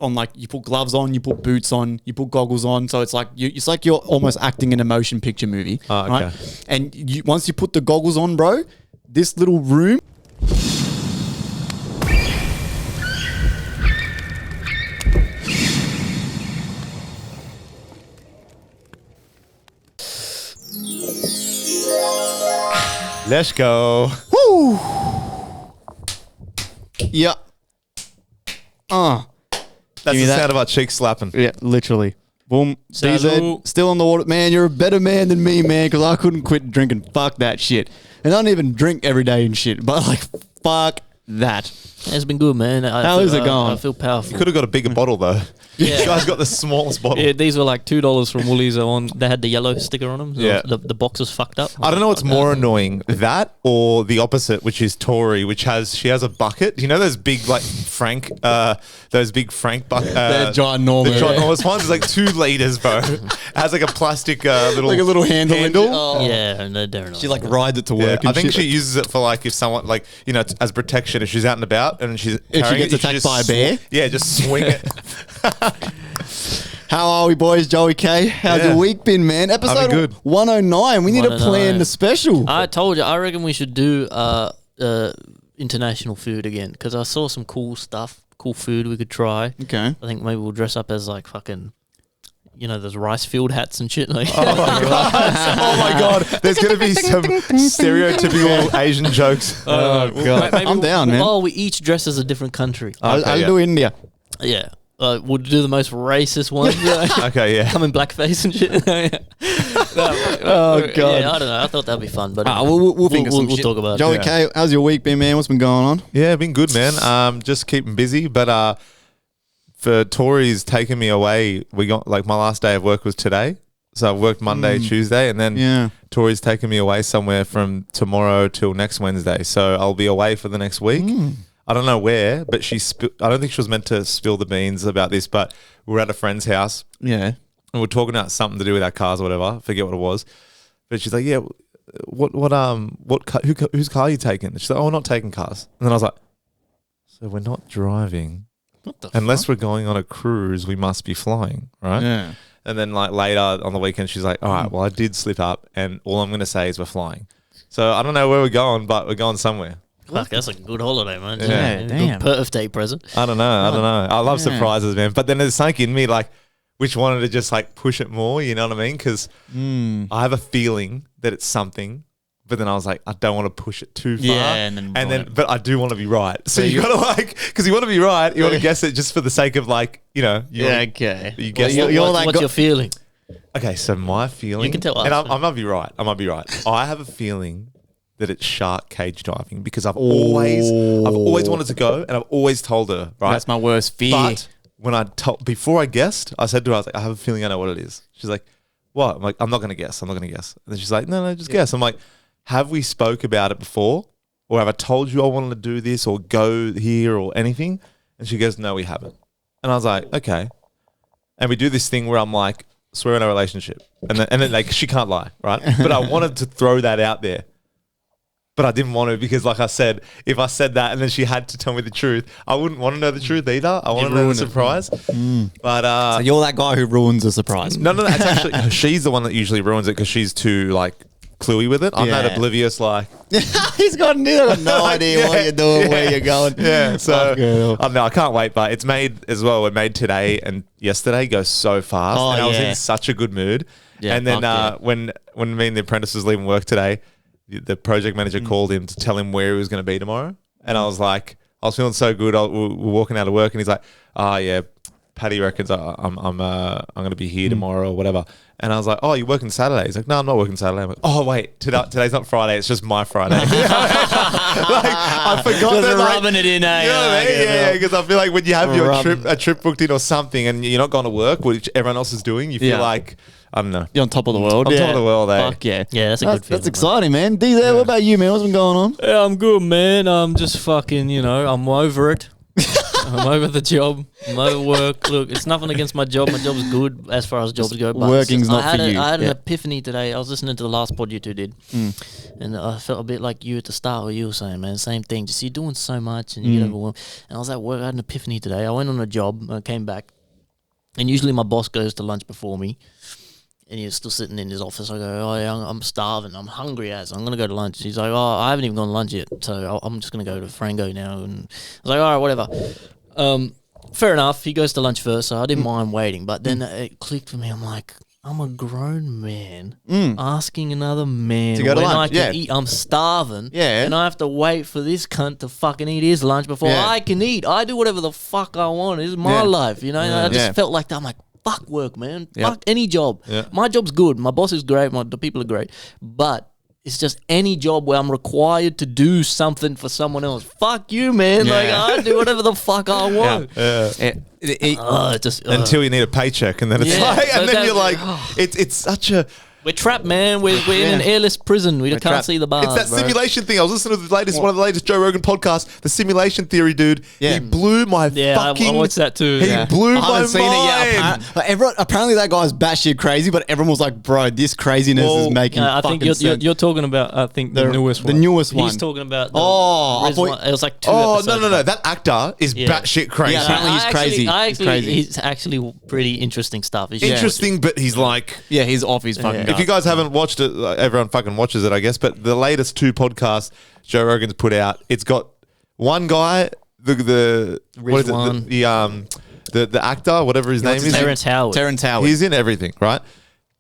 on like you put gloves on, you put boots on, you put goggles on. So it's like you're almost acting in a motion picture movie. Oh, okay. Right? And once you put the goggles on, bro, this little room. Let's go. Woo! Yeah. That's the sound of our cheeks slapping. Yeah, literally. Boom. Salud. DZ, still on the water. Man, you're a better man than me, man, because I couldn't quit drinking. Fuck that shit. And I don't even drink every day and shit, but like, fuck that. It's been good, man. How is it going? I feel powerful. You could have got a bigger bottle though. Yeah. You guys got the smallest bottle. Yeah, these were like $2 from Woolies. They had the yellow sticker on them. So Yeah. the box was fucked up. I don't know what's more annoying, that or the opposite, which is Tori, which she has a bucket. You know those big like Frank bucket. They're ginormous. The ginormous ones. It's like 2 liters, bro. It has like a plastic little Like a little handle. handle. Yeah, and they're not. She like rides it to Yeah, work. I and think shit. she uses it for like if someone like as protection if she's out and about and she's If she carrying gets it, attacked just by a bear? Yeah, just swing it. How are we, boys? Joey K. How's Yeah. your week been, man? Episode good. 109. We need to 109. plan the special. I told you. I reckon we should do international food again because I saw some cool stuff, cool food we could try. Okay. I think maybe we'll dress up as like fucking, those rice field hats and shit. Like, Oh my god, there's gonna be some stereotypical Asian jokes. Oh, God. maybe I'm down, man. Oh, we each dress as a different country. I'll Okay, do India. Yeah. We'll do the most racist one. Okay, yeah. Come in blackface and shit. Oh, God. Yeah, I don't know. I thought that'd be fun, but We'll think of some we'll shit. talk about Joey it. K, how's your week been, man? What's been going on? Yeah, been good, man. Just keeping busy, but for Tori's taking me away, we got like my last day of work was today. So I worked Monday, Tuesday, and then Yeah. Tori's taking me away somewhere from tomorrow till next Wednesday. So I'll be away for the next week. I don't know where, but I don't think she was meant to spill the beans about this, but we were at a friend's house Yeah. and we're talking about something to do with our cars or whatever. I forget what it was. But she's like, yeah, whose car are you taking? She's like, oh, we're not taking cars. And then I was like, so we're not driving. What the Unless we're going on a cruise, we must be flying, right? Yeah. And then like later on the weekend, she's like, all right, well, I did slip up and all I'm going to say is we're flying. So I don't know where we're going, but we're going somewhere. Fuck, that's a good holiday, man. Yeah, damn. Good birthday present. I don't know. I love Yeah. surprises, man. But then there's something in me like which wanted to just like push it more, you know what I mean? Because I have a feeling that it's something, but then I was like, I don't want to push it too far. Yeah, and then but I do want to be right. So you gotta like, because you want to be right, you want to guess it just for the sake of like, okay. You guess What's your feeling? Okay, so my feeling, You can tell us. and I might be right. I have a feeling that it's shark cage diving because I've always wanted to go, and I've always told her, right? That's my worst fear. But when before I guessed, I said to her, I was like, I have a feeling I know what it is. She's like, what? I'm like, I'm not going to guess. And then she's like, no, just guess. I'm like, have we spoke about it before? Or have I told you I wanted to do this or go here or anything? And she goes, no, we haven't. And I was like, okay. And we do this thing where I'm like, swear in our relationship. And then like, she can't lie, right? But I wanted to throw that out there. But I didn't want to because, like I said, if I said that and then she had to tell me the truth, I wouldn't want to know the truth either. I want to know the surprise. But So you're that guy who ruins the surprise. no, it's actually she's the one that usually ruins it because she's too like cluey with it. I'm that Yeah. oblivious, like He's got no idea what you're doing, where you're going. yeah. So Okay. I know I can't wait. But it's made as well. It made today and yesterday go so fast, Oh, and I was yeah. in such a good mood. Yeah, and then fuck when me and the apprentice was leaving work today, the project manager called him to tell him where he was going to be tomorrow. And I was like, I was feeling so good. We're walking out of work, and he's like, "Oh yeah, Paddy reckons I'm going to be here tomorrow or whatever." And I was like, "Oh, you're working Saturday?" He's like, "No, I'm not working Saturday." I'm like, "Oh wait, today's not Friday. It's just my Friday." Like I forgot Just that. Like, rubbing it in, eh? you know what I mean? Yeah, because I feel like when you have Rubbing. a trip booked in or something, and you're not going to work, which everyone else is doing, you feel Yeah. like I don't know. You're on top of the world. On top of the world, eh? Fuck yeah. Yeah, that's a good feeling. That's exciting, man. DZ, what about you, man? What's been going on? Yeah, I'm good, man. I'm just fucking, I'm over it. I'm over the job. I'm over work. Look, it's nothing against my job. My job's good as far as jobs go. But working's not for you. I had an epiphany today. I was listening to the last pod you two did, and I felt a bit like you at the start. What you were saying, man, same thing. Just you're doing so much and you get overwhelmed. And I was at work. I had an epiphany today. I went on a job. I came back, and usually my boss goes to lunch before me. And he was still sitting in his office. I go, oh, yeah, I'm starving. I'm hungry as. I'm going to go to lunch. He's like, oh, I haven't even gone to lunch yet. So I'm just going to go to Frango now. And I was like, all right, whatever. Fair enough. He goes to lunch first, so I didn't mind waiting. But then it clicked for me. I'm like, I'm a grown man asking another man to go to when lunch. I can eat. I'm starving. Yeah. And I have to wait for this cunt to fucking eat his lunch before I can eat. I do whatever the fuck I want. This is my life, you know? And I just felt like that. I'm like, fuck work, man. Fuck any job. Yeah. My job's good. My boss is great. The people are great. But it's just any job where I'm required to do something for someone else. Fuck you, man. Yeah. Like, I do whatever the fuck I want. Until you need a paycheck, and then it's like, and then you're like, it's such a. We're trapped, man. We're in an airless prison. We can't trapped. see the bars. It's that bro. simulation thing. I was listening to the latest, one of the latest Joe Rogan podcasts, the simulation theory, dude. Yeah. He blew my fucking. I watched that too. He blew I my haven't seen mind. it yet. Apparently that guy's batshit crazy, but everyone was like, bro, this craziness is making I think fucking sense. you're talking about, I think, the newest one. The newest one. He's talking about I Riz thought- one. It was like 2 Oh, episodes no. back. That actor is batshit crazy. Yeah, apparently he's crazy. He's crazy. He's actually pretty interesting stuff. He's Interesting, but he's like. Yeah, he's off his fucking If you guys haven't watched it, like, everyone fucking watches it, I guess. But the latest 2 podcasts Joe Rogan's put out, it's got one guy, the what is it? Rizwan. The actor, whatever his name is, Terrence Howard. Terrence Howard. he's in everything, right?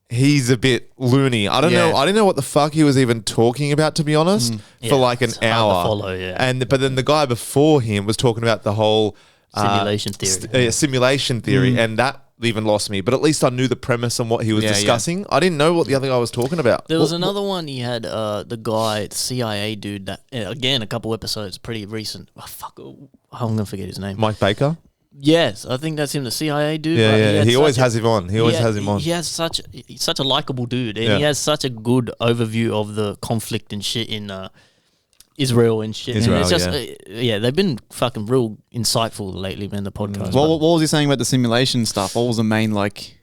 He's a bit loony. I don't know. I didn't know what the fuck he was even talking about, to be honest, for like an it's hard to hour. follow, yeah. But then the guy before him was talking about the whole Simulation theory. simulation theory, and that even lost me. But at least I knew the premise and what he was discussing. I didn't know what the other guy was talking about. There was another one. He had the guy, the CIA dude. That again, a couple episodes, pretty recent. Oh, fuck, I'm gonna forget his name. Mike Baker. Yes, I think that's him, the CIA dude. Yeah, but yeah. He always such has him on. He always has him on. He has he's such a likable dude, and Yeah. he has such a good overview of the conflict and shit in Israel and shit. Israel, and it's just, they've been fucking real insightful lately, man. The podcast. What was he saying about the simulation stuff? What was the main like?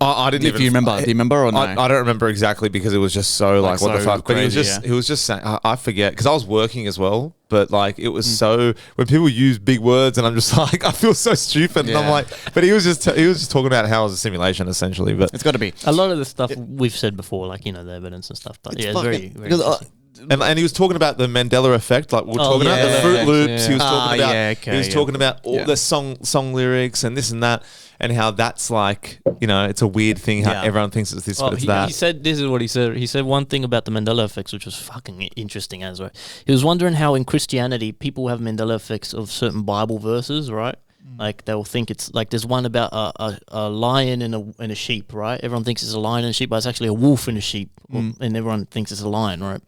I didn't If you remember, do you remember or no? I don't remember exactly because it was just so like what the so fuck. But crazy, he was just saying. I forget because I was working as well. But like it was so when people use big words and I'm just like I feel so stupid and I'm Yeah. like. But he was just talking about how it was a simulation essentially. But It's got to be. a lot of the stuff we've said before, like the evidence and stuff. But it's very, very because, interesting. And he was talking about the Mandela effect, like we we're talking about the yeah, Fruit yeah, Loops. yeah. He was talking about. He was talking about all Yeah. the song lyrics and this and that, and how that's like it's a weird thing how Yeah. everyone thinks it's this, Well, but it's he that. said, this is what he said. He said one thing about the Mandela effects, which was fucking interesting as well. He was wondering how in Christianity people have Mandela effects of certain Bible verses, right? Like they'll think it's like there's one about a lion and a sheep, right? Everyone thinks it's a lion and a sheep, but it's actually a wolf and a sheep, and everyone thinks it's a lion, right?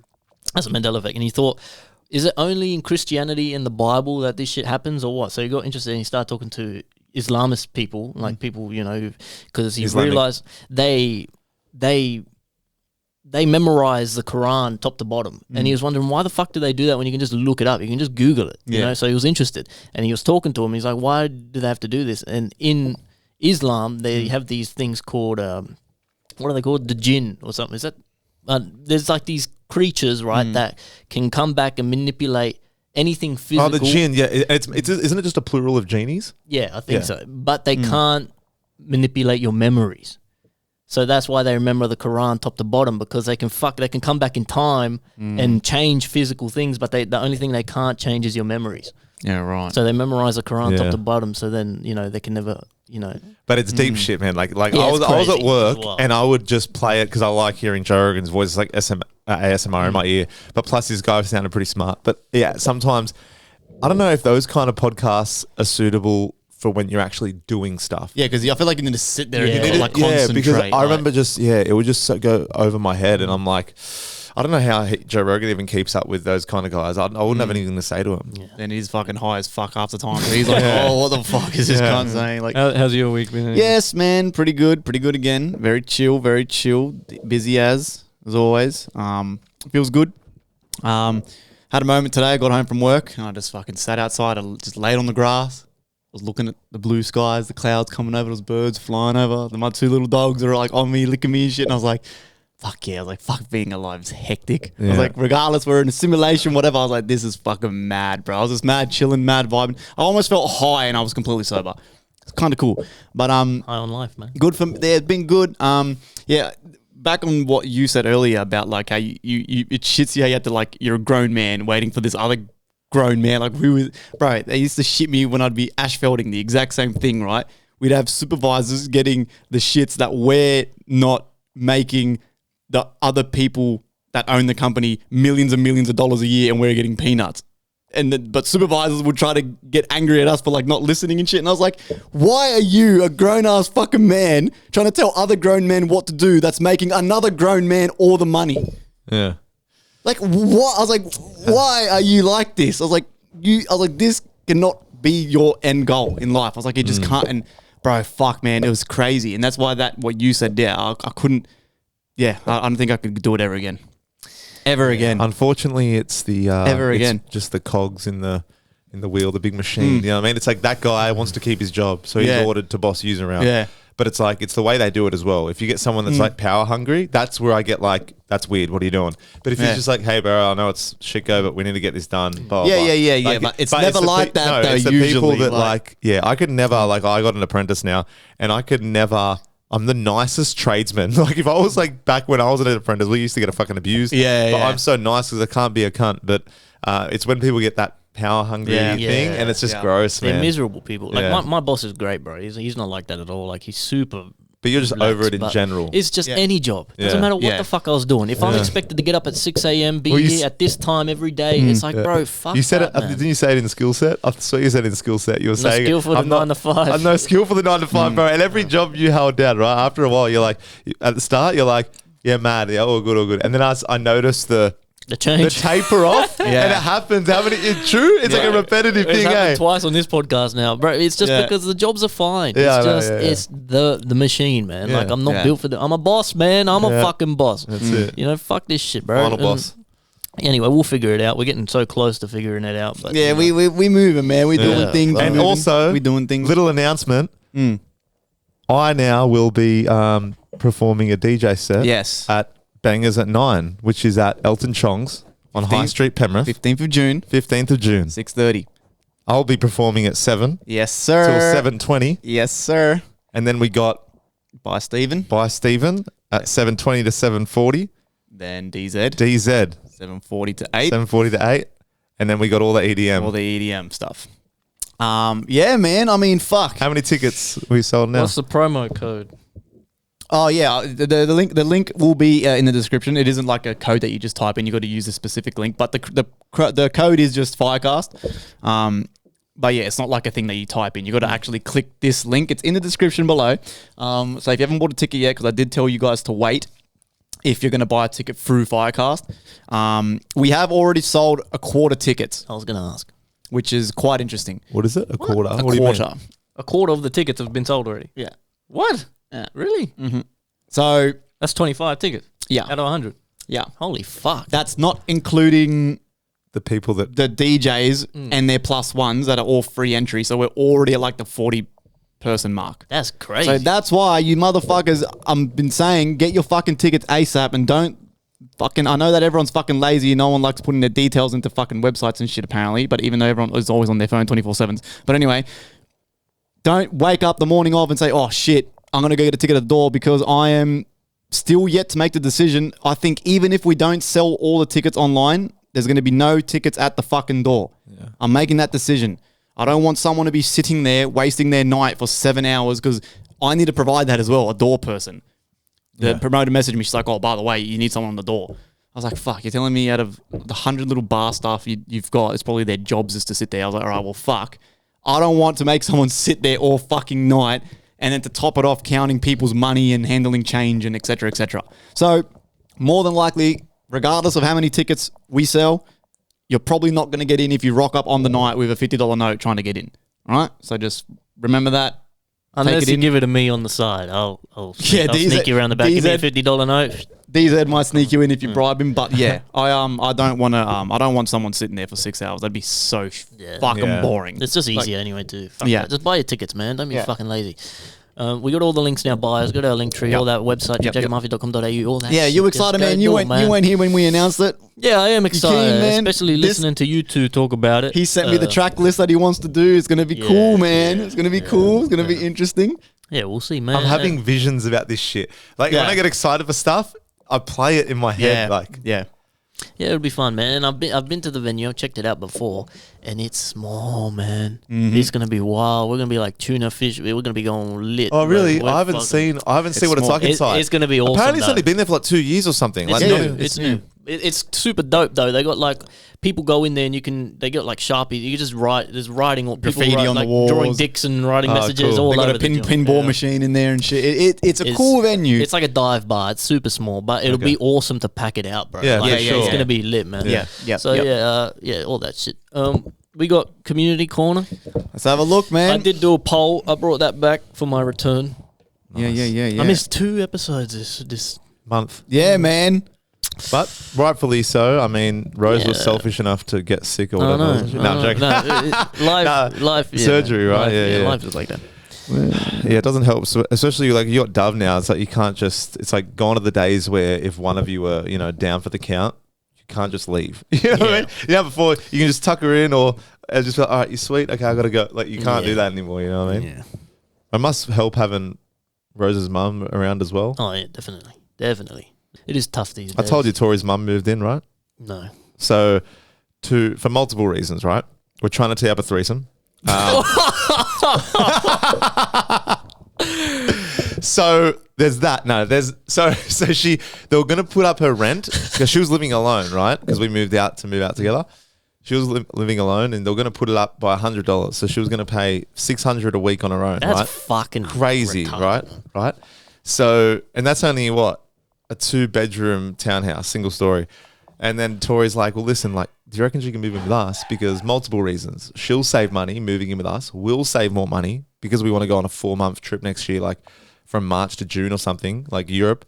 That's a Mandela effect. And he thought, is it only in Christianity and the Bible that this shit happens or what? So he got interested and he started talking to Islamist people, like people, because he Islamic. realized they memorize the Quran top to bottom. And he was wondering, why the fuck do they do that when you can just look it up? You can just Google it, you know? So he was interested. And he was talking to him. He's like, why do they have to do this? And in Islam, they have these things called, what are they called? The jinn or something. Is that, there's like these creatures, right, that can come back and manipulate anything physical. Oh, the jinn, yeah. Isn't it just a plural of genies? Yeah, I think so. But they can't manipulate your memories. So that's why they remember the Quran top to bottom, because they can come back in time and change physical things, but the only thing they can't change is your memories. Yeah, right. So they memorize the Quran Yeah. top to bottom, so then, they can never, But it's deep shit, man. Like Yeah, I was it's at crazy work as well. and I would just play it because I like hearing Joe Rogan's voice. It's like ASMR in my ear. But plus, this guy sounded pretty smart. But yeah, sometimes I don't know if those kind of podcasts are suitable for when you're actually doing stuff. Yeah, because I feel like you need to sit there Yeah. and You like Yeah, concentrate. because I like- remember it would just go over my head, and I'm like, I don't know how Joe Rogan even keeps up with those kind of guys. I wouldn't have anything to say to him. And he's fucking high as fuck half the time. So he's like, oh, what the fuck is this cunt saying? Like, How's your week been? yes, man, pretty good again. Very chill, busy as always. Feels good. Had a moment today. I got home from work and I just fucking sat outside. I just laid on the grass, was looking at the blue skies, the clouds coming over, those birds flying over. My 2 little dogs are like on me, licking me and shit. And I was like, fuck yeah. I was like, fuck, being alive is hectic. I was like, regardless, we're in a simulation, whatever. I was like, this is fucking mad, bro. I was just mad, chilling, mad vibing. I almost felt high and I was completely sober. It's kind of cool. But high on life, man. good for me. It's been good. Yeah. Back on what you said earlier about like how you it shits you how you had to like, you're a grown man waiting for this other grown man. Like bro, they used to shit me when I'd be asphalting, the exact same thing, right? We'd have supervisors getting the shits that we're not making the other people that own the company millions and millions of dollars a year, and we're getting peanuts. But supervisors would try to get angry at us for like not listening and shit. And I was like, why are you, a grown ass fucking man, trying to tell other grown men what to do that's making another grown man all the money? Yeah. Like, what? I was like, why are you like this? I was like, this cannot be your end goal in life. I was like, you just can't. And bro, fuck, man, it was crazy. And that's why what you said there, I couldn't. Yeah, I don't think I could do it ever again. Ever again. Unfortunately, it's the again. just the cogs in the wheel, the big machine. You know what I mean? It's like that guy wants to keep his job, so he's ordered to boss yous around. Yeah. But it's like, it's the way they do it as well. If you get someone that's like power hungry, that's where I get like, that's weird. What are you doing? But if he's just like, hey, bro, I know it's shit go, but we need to get this done. Blah, blah, blah. Yeah. But it's never like that though. It's the usually, people that I could never, like, I got an apprentice now, and I could never. I'm the nicest tradesman. Like, if I was like back when I was an apprentice, we used to get a fucking abused. But I'm so nice because I can't be a cunt. But it's when people get that power hungry thing, and it's just gross, man. They're miserable people. Like my boss is great, bro. He's not like that at all. Like, he's super. But you're just over it in general. It's just any job. Doesn't matter what the fuck I was doing. If I'm expected to get up at 6 a.m., be here at this time every day, it's like, bro, fuck you said that, it. man. Didn't you say it in skill set? I saw you said it in skill set. You were saying skill for the 9 to 5. I'm no skill for the 9 to 5, bro. And every job you held down, right? After a while, you're like, at the start, you're like, yeah, mad, yeah, all good. And then I noticed the taper off, and it happens. It's true. It's like a repetitive thing. It's happened twice on this podcast now, bro. It's just because the jobs are fine. It's the machine, man. Like, I'm not built for I'm a boss, man. I'm a fucking boss. That's it. You know, fuck this shit, bro. Final boss. Anyway, we'll figure it out. We're getting so close to figuring it out. But we moving, man. We're doing things. And also, we're doing things. Little announcement. I now will be performing a DJ set. At Bangers at 9, which is at Elton Chong's on High Street, Penrith. 15th of June. 6:30. I'll be performing at 7. Yes, sir. Till 7:20. Yes, sir. And then we got By Stephen at 7:20 to 7:40. Then DZ 7:40 to 8. 7:40 to 8. And then we got all the EDM. All the EDM stuff. Yeah, man. I mean, fuck. How many tickets we sold now? What's the promo code? Oh yeah, the link will be in the description. It isn't like a code that you just type in. You got to use a specific link, but the code is just FireCast. But yeah, it's not like a thing that you type in. You got to actually click this link. It's in the description below. So if you haven't bought a ticket yet, because I did tell you guys to wait if you're going to buy a ticket through FireCast, we have already sold a quarter tickets. I was going to ask, which is quite interesting. What is it? A quarter? A what quarter. Do you mean? A quarter of the tickets have been sold already. Yeah. What? Yeah. Really? Mm-hmm. So that's 25 tickets. Yeah. Out of 100. Yeah. Holy fuck. That's not including the people that the DJs and their plus ones that are all free entry. So we're already at like the 40-person mark. That's crazy. So that's why you motherfuckers, I've been saying, get your fucking tickets ASAP and don't fucking, I know that everyone's fucking lazy. No one likes putting their details into fucking websites and shit apparently, but even though everyone is always on their phone 24/7. But anyway, don't wake up the morning of and say, oh shit, I'm going to go get a ticket at the door, because I am still yet to make the decision. I think even if we don't sell all the tickets online, there's going to be no tickets at the fucking door. Yeah. I'm making that decision. I don't want someone to be sitting there wasting their night for 7 hours, because I need to provide that as well, a door person. The promoter messaged me. She's like, oh, by the way, you need someone on the door. I was like, fuck, you're telling me out of the 100 little bar staff you've got, it's probably their jobs is to sit there. I was like, all right, well, fuck. I don't want to make someone sit there all fucking night and then to top it off, counting people's money and handling change and et cetera, et cetera. So more than likely, regardless of how many tickets we sell, you're probably not going to get in if you rock up on the night with a $50 note trying to get in. All right? So just remember that. Unless it you in. give it to me on the side, I'll DZ sneak you around the back. Give me a $50 note. DZ might sneak you in if you bribe him, but yeah, I don't want to I don't want someone sitting there for 6 hours. That'd be so fucking boring. It's just easier anyway too. Yeah. Just buy your tickets, man. Don't be fucking lazy. We got all the links in our bios. Go to our link tree, all that website, jacobmurphy.com.au, all that. Yeah, shit. you Just excited, go man? do You it, weren't here when we announced it. Yeah, I am excited, man? especially listening to you two talk about it. He sent me the track list that he wants to do. It's gonna be cool, man. It's gonna be cool. It's gonna be interesting. Yeah, we'll see, man. I'm having visions about this shit. Like when I get excited for stuff, I play it in my head. Yeah. Yeah, it'll be fun, man. And I've been to the venue, I've checked it out before, and it's small, man. It's gonna be wild. We're gonna be like tuna fish. We're gonna be going lit. Oh really? Like, I haven't seen what it's like inside. It's gonna be awesome. Apparently, it's only been there for like 2 years or something. It's Like, new. It's new. It's super dope though. They got like people go in there and they got like Sharpies. You can just write. There's writing or people Graffiti on the like walls. drawing dicks and writing messages cool. all They got over a the joint. pinball machine in there and shit. It's a cool venue. It's like a dive bar. It's super small, but it'll be awesome to pack it out, bro. Yeah, like, for sure. It's gonna be lit, man. Yeah. So yeah, all that shit. We got community corner. Let's have a look, man. I did do a poll. I brought that back for my return. Yeah. I missed 2 episodes this month. Yeah, man. But rightfully so. I mean, Rose was selfish enough to get sick or whatever. I'm joking. Life, surgery, right? Yeah. Life is like that. Yeah, it doesn't help. So especially like you got Dove now. It's like you can't just. It's like gone are the days where if one of you were down for the count, you can't just leave. You know what I mean? Yeah. Before you can just tuck her in or just be like, all right, you're sweet. Okay, I gotta go. Like you can't do that anymore. You know what I mean? Yeah. It must help having Rose's mum around as well. Oh yeah, definitely. It is tough these days. I told you Tori's mum moved in, right? No. So, for multiple reasons, right? We're trying to tee up a threesome. So there's that. No, there's so they were gonna put up her rent because she was living alone, right? Because we moved out together. She was living alone, and they were gonna put it up by $100. So she was gonna pay $600 a week on her own. That's right? fucking crazy, retarded. right? So, and that's only what a 2-bedroom townhouse, single story. And then Tori's like, well, listen, like, do you reckon she can move in with us? Because multiple reasons. She'll save money moving in with us. We'll save more money because we want to go on a 4-month trip next year, like from March to June or something, like Europe.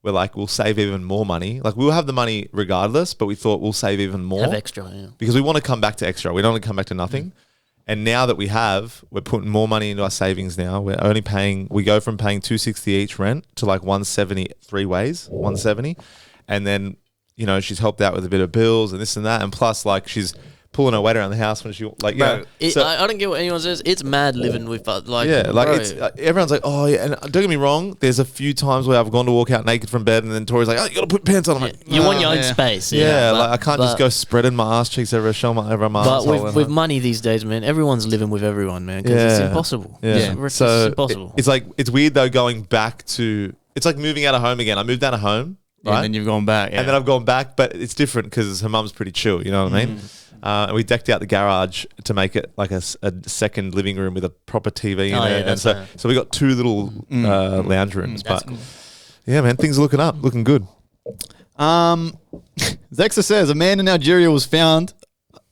We're like, we'll save even more money. Like, we'll have the money regardless, but we thought we'll save even more. Have extra, yeah. Because we want to come back to extra. We don't want to come back to nothing. And now that we're putting more money into our savings now. We go from paying $260 each rent to like $170 3 ways, $170. And then, she's helped out with a bit of bills and this and that. And plus, like, she's pulling her weight around the house when she, like, I don't get what anyone says. It's mad living with, like, it's everyone's like, oh yeah, and don't get me wrong. There's a few times where I've gone to walk out naked from bed, and then Tori's like, oh, you gotta put pants on. I'm like, you want your own space. Yeah, like I can't just go spreading my ass cheeks over my ass. But with money these days, man, everyone's living with everyone, man. Because it's impossible. Yeah, It's impossible. It's like it's weird though going back to. It's like moving out of home again. I moved out of home, right? And then you've gone back, and then I've gone back, but it's different because her mum's pretty chill. You know what I mean? And we decked out the garage to make it like a second living room with a proper TV in it. And so we got 2 little lounge rooms. But cool. yeah, man, things are looking good. Zexa says a man in Algeria was found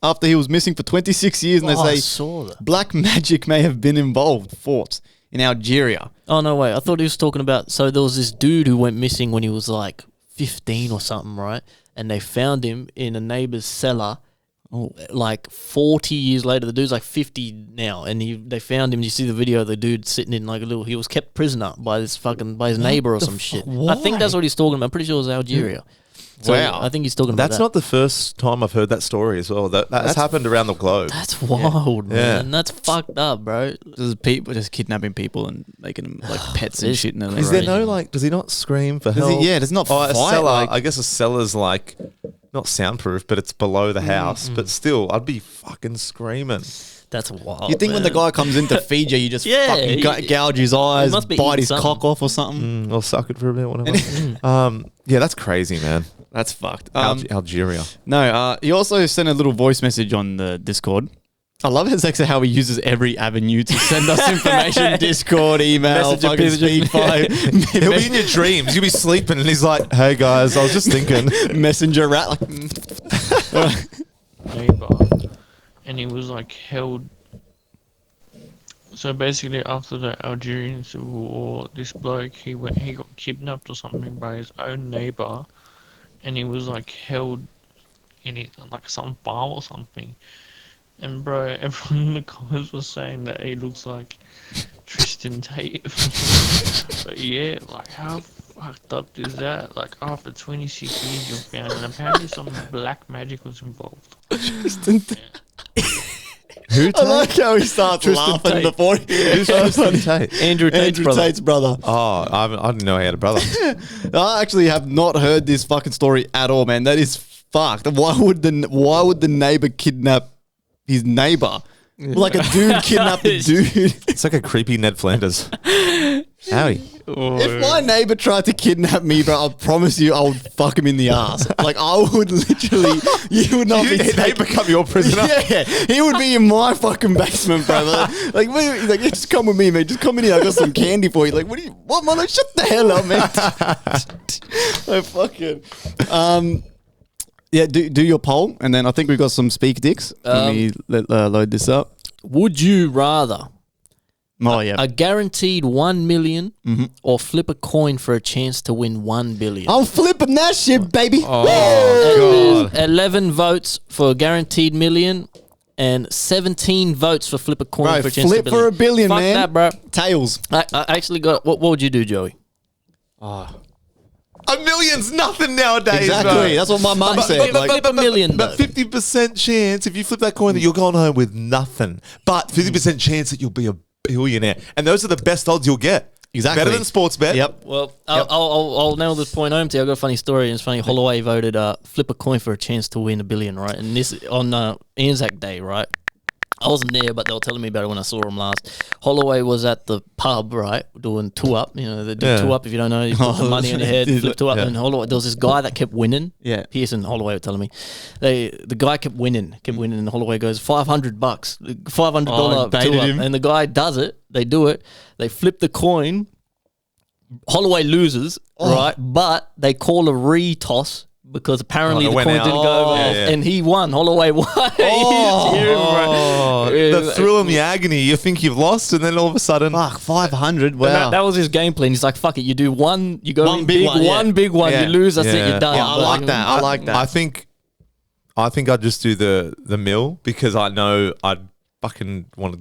after he was missing for 26 years, and they I say saw that. black magic may have been involved. Thoughts in Algeria? Oh, no, wait. I thought he was talking about... So there was this dude who went missing when he was like 15 or something, right? And they found him in a neighbor's cellar. Like 40 years later, the dude's like 50 now, and they found him. You see the video of the dude sitting in like he was kept prisoner by his neighbor or some shit. I think that's what he's talking about. I'm pretty sure it was Algeria. So Wow. I think he's talking about That's that. not the first time I've heard that story as well. That's happened around the globe. That's wild, man. Yeah. That's fucked up, bro. There's people just kidnapping people and making them like pets and shit. And Is there no like? Does he not scream for help? Does not a fight. cellar. Like, I guess a cellar's like not soundproof, but it's below the house. But still, I'd be fucking screaming. That's wild. you think when the guy comes in to feed you, you just Yeah, fucking gouge his eyes, must be bite eating his something. cock off or something? I'll suck it for a bit, whatever. Yeah, that's crazy, man. That's fucked. Algeria. No, he also sent a little voice message on the Discord. I love how he uses every avenue to send us information. Discord, email, Messenger, fucking speed five. He'll be in your dreams. You'll be sleeping, and he's like, "Hey guys, I was just thinking." Messenger rat. Like, neighbor, and he was like held So basically, after the Algerian Civil War, this bloke he got kidnapped or something by his own neighbor, and he was like held in it like some farm or something. And bro, everyone in the comments was saying that he looks like Tristan Tate. But yeah, like how fucked up is that? Like after 26 years you're found, and apparently some black magic was involved. Tristan Who? I like how he starts laughing Tate. before. Who's Tristan Tate? Andrew Tate's brother. Tate's brother. Oh, I didn't know he had a brother. I actually have not heard this fucking story at all, man. That is fucked. Why would the neighbor kidnap his neighbor? Like a dude kidnapped a dude. It's like a creepy Ned Flanders. Howdy. If my neighbor tried to kidnap me, bro, I promise you I would fuck him in the ass. Like I would literally, you would not be They taking. become your prisoner. Yeah, he would be in my fucking basement, brother. Like, he's like, yeah, just come with me, mate. Just come in here. I got some candy for you. Like, what, man? Like, shut the hell up, man. Like, fucking. Yeah, do your poll, and then I think we've got some speak dicks. Let me load this up. Would you rather Oh yeah, a guaranteed 1 million or flip a coin for a chance to win 1 billion? I'm flipping that shit, baby. Oh, God. 11 votes for a guaranteed million and 17 votes for flip a coin Bro, for a chance flip to for a billion, Fuck man. that, bro. Tails. I actually got. What would you do, Joey? A million's nothing nowadays, Exactly. bro. That's what my mum said. but- flip a million, But though. 50% chance if you flip that coin that you're going home with nothing. But 50% chance that you'll be a billionaire. And those are the best odds you'll get. Exactly. Better than sports bet. Yep. Well, I'll nail this point home to you. I got a funny story. And it's funny. Holloway voted flip a coin for a chance to win $1 billion, right? And this on Anzac Day, right? I wasn't there, but they were telling me about it when I saw him last. Holloway was at the pub, right, doing two up. You know, they do two up if you don't know. You put the money on your head, flip two up. Yeah. And Holloway, there was this guy that kept winning. Yeah. Pearson Holloway were telling me. The guy kept winning, and Holloway goes, $500, $500 baited two up. him. And the guy does it. They do it. They flip the coin. Holloway loses, right? But they call a re-toss because apparently Oh, it the went coin out. didn't go over. Yeah, yeah. And he won. Holloway won. The thrill and the agony. You think you've lost, and then all of a sudden, Fuck, 500. And Wow. that was his game plan. He's like, fuck it. You do one, you go One in big big, one, yeah. one big one, Yeah. you lose, that's it, Yeah. you're done. Yeah, I But- like that. I like that. I think I'd just do the mill because I know I'd fucking want to.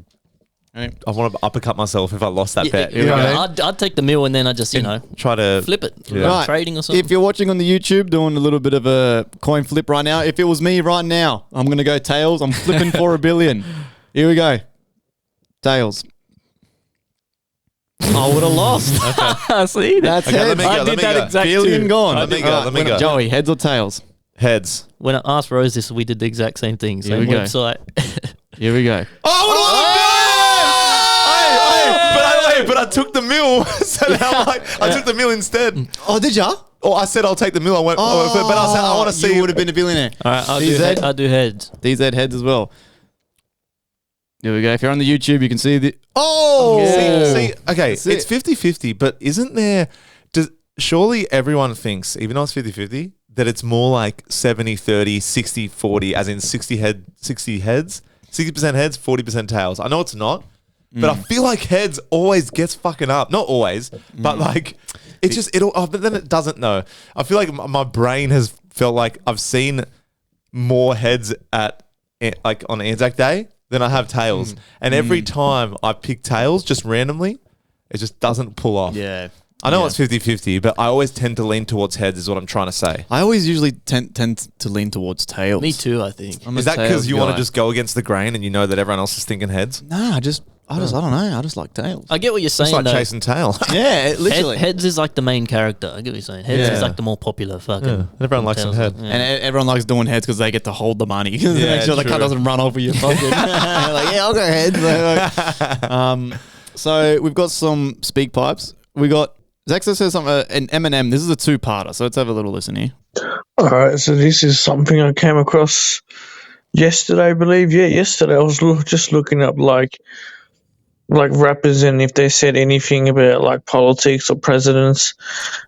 Right. I want to uppercut myself if I lost that bet. Yeah, You know what I mean? I'd take the mill and then I just, you know, Try to flip it. Yeah. Like Right. trading or something. If you're watching on the YouTube, doing a little bit of a coin flip right now, if it was me right now, I'm going to go tails. I'm flipping for $1 billion. Here we go. Tails. I would have lost. See, That's Okay, let heads. me go, I let did me that go. exact Billion too. gone. Let me go, let me go. Joey, heads or tails? heads. When I asked Rose this, we did the exact same thing. Same we go. website. Here we go. But I took the mill. So now I took the mill instead. Oh, did ya? Or I said I'll take the mill. I went, but I said I want to see. You would have been a billionaire. All right, DZ? I'll do heads. DZ heads as well. Here we go. If you're on the YouTube, you can see the. Oh! See, okay, That's it's it. 50-50, but isn't there... surely everyone thinks, even though it's 50-50, that it's more like 70-30, 60-40, as in 60 heads, 60% heads, 40% tails. I know it's not, but I feel like heads always gets fucking up. Not always, but like... It's just... but then it doesn't know. I feel like my brain has felt like I've seen more heads like on Anzac Day than I have tails. And every time I pick tails just randomly, it just doesn't pull off. Yeah. I know it's 50-50, but I always tend to lean towards heads is what I'm trying to say. I always usually tend to lean towards tails. Me too, I think. I'm a Is that tails because you want guy. to just go against the grain and you know that everyone else is thinking heads? Nah, I don't know. I just like tails. I get what you're It's saying, like though. chasing tail. Yeah, literally. Heads is like the main character. I get what you're saying. Heads Yeah. is like the more popular fucking. Yeah. Everyone likes some tails. head. Yeah. And everyone likes doing heads because they get to hold the money. Make sure the true. cut doesn't run over your pocket. Like, yeah, I'll go heads. So we've got some speak pipes. We got Zexa says something. An Eminem. This is a two-parter, so let's have a little listen here. All right, so this is something I came across yesterday, I believe. Yeah, yesterday I was just looking up like rappers and if they said anything about like politics or presidents.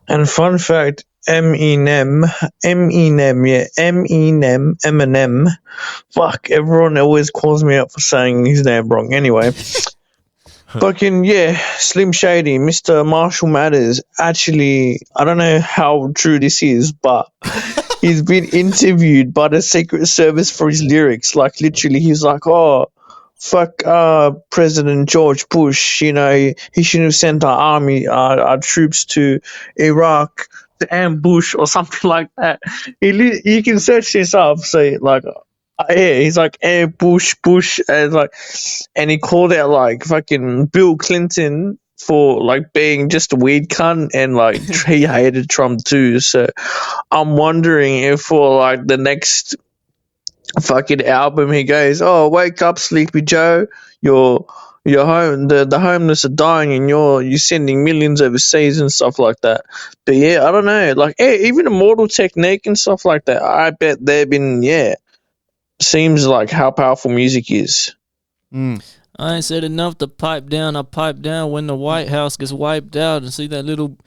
And fun fact, Eminem. Fuck, everyone always calls me out for saying his name wrong. Anyway, Fucking yeah, Slim Shady, Mr. Marshall Matters. Actually, I don't know how true this is, but he's been interviewed by the Secret Service for his lyrics. Like literally, he's like, "Oh, fuck, President George Bush. You know, he shouldn't have sent our army, our troops to Iraq to ambush or something like that." You can search this up. So like. Yeah, he's like, Bush, and he called out like fucking Bill Clinton for like being just a weed cunt, and like he hated Trump too. So I'm wondering if for like the next fucking album he goes, "Oh, wake up, Sleepy Joe, you're home. The homeless are dying, and you're sending millions overseas and stuff like that." But yeah, I don't know, like even Immortal Technique and stuff like that. I bet they've been seems like how powerful music is. I ain't said enough to pipe down. I pipe down when the White House gets wiped out and see that little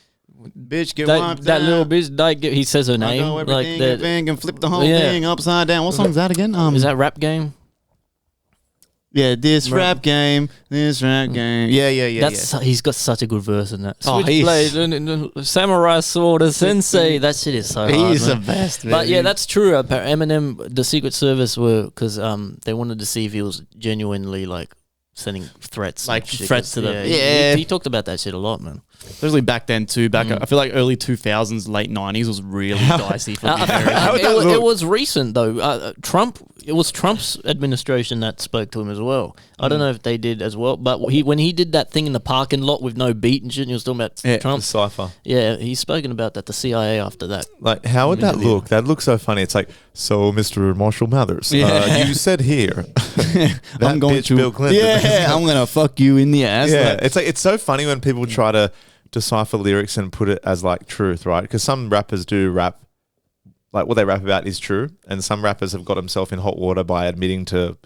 bitch get wiped that out. little bitch. He says her name. Go Like everything, that. everything, and flip the whole thing upside down. What song is that again? Is that Rap Game? Yeah, this rap game. Yeah. He's got such a good verse in that. Oh, Switchblade and Samurai Sword and Sensei. That shit is so hard. He's the man. best, man. But yeah, that's true. Eminem, the Secret Service were because they wanted to see if he was genuinely like sending threats, Like and shit, threats to 'cause, them. Yeah, Yeah. he talked about that shit a lot, man. Especially back then too. I feel like early 2000s, late 90s was really dicey for the Americans. It was recent though. It was Trump's administration that spoke to him as well. I don't know if they did as well, but when he did that thing in the parking lot with no beat and shit, and he was talking about Trump. The cipher. Yeah, he's spoken about that. The CIA after that. Like, how would that look? That looks so funny. It's like, so Mr. Marshall Mathers, you said here I'm going bitch to Bill Clinton. Yeah, I'm gonna fuck you in the ass. Yeah, Like, it's so funny when people try to decipher lyrics and put it as like truth, right? Because some rappers do rap, like what they rap about is true, and some rappers have got themselves in hot water by admitting to,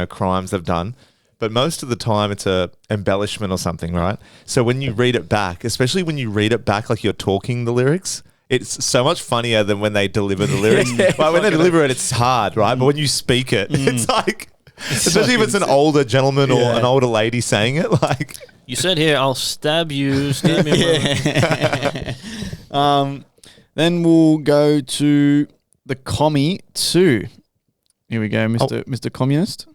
crimes they've done. But most of the time, it's a embellishment or something, right? So when you read it back, especially when you read it back like you're talking the lyrics, it's so much funnier than when they deliver the lyrics. Like when they deliver it, it's hard, right? But when you speak it, it's like, especially if it's an older gentleman or an older lady saying it, like. You said here, I'll stab you. Stab me. Then we'll go to the Commie 2. Here we go, Mr. Communist.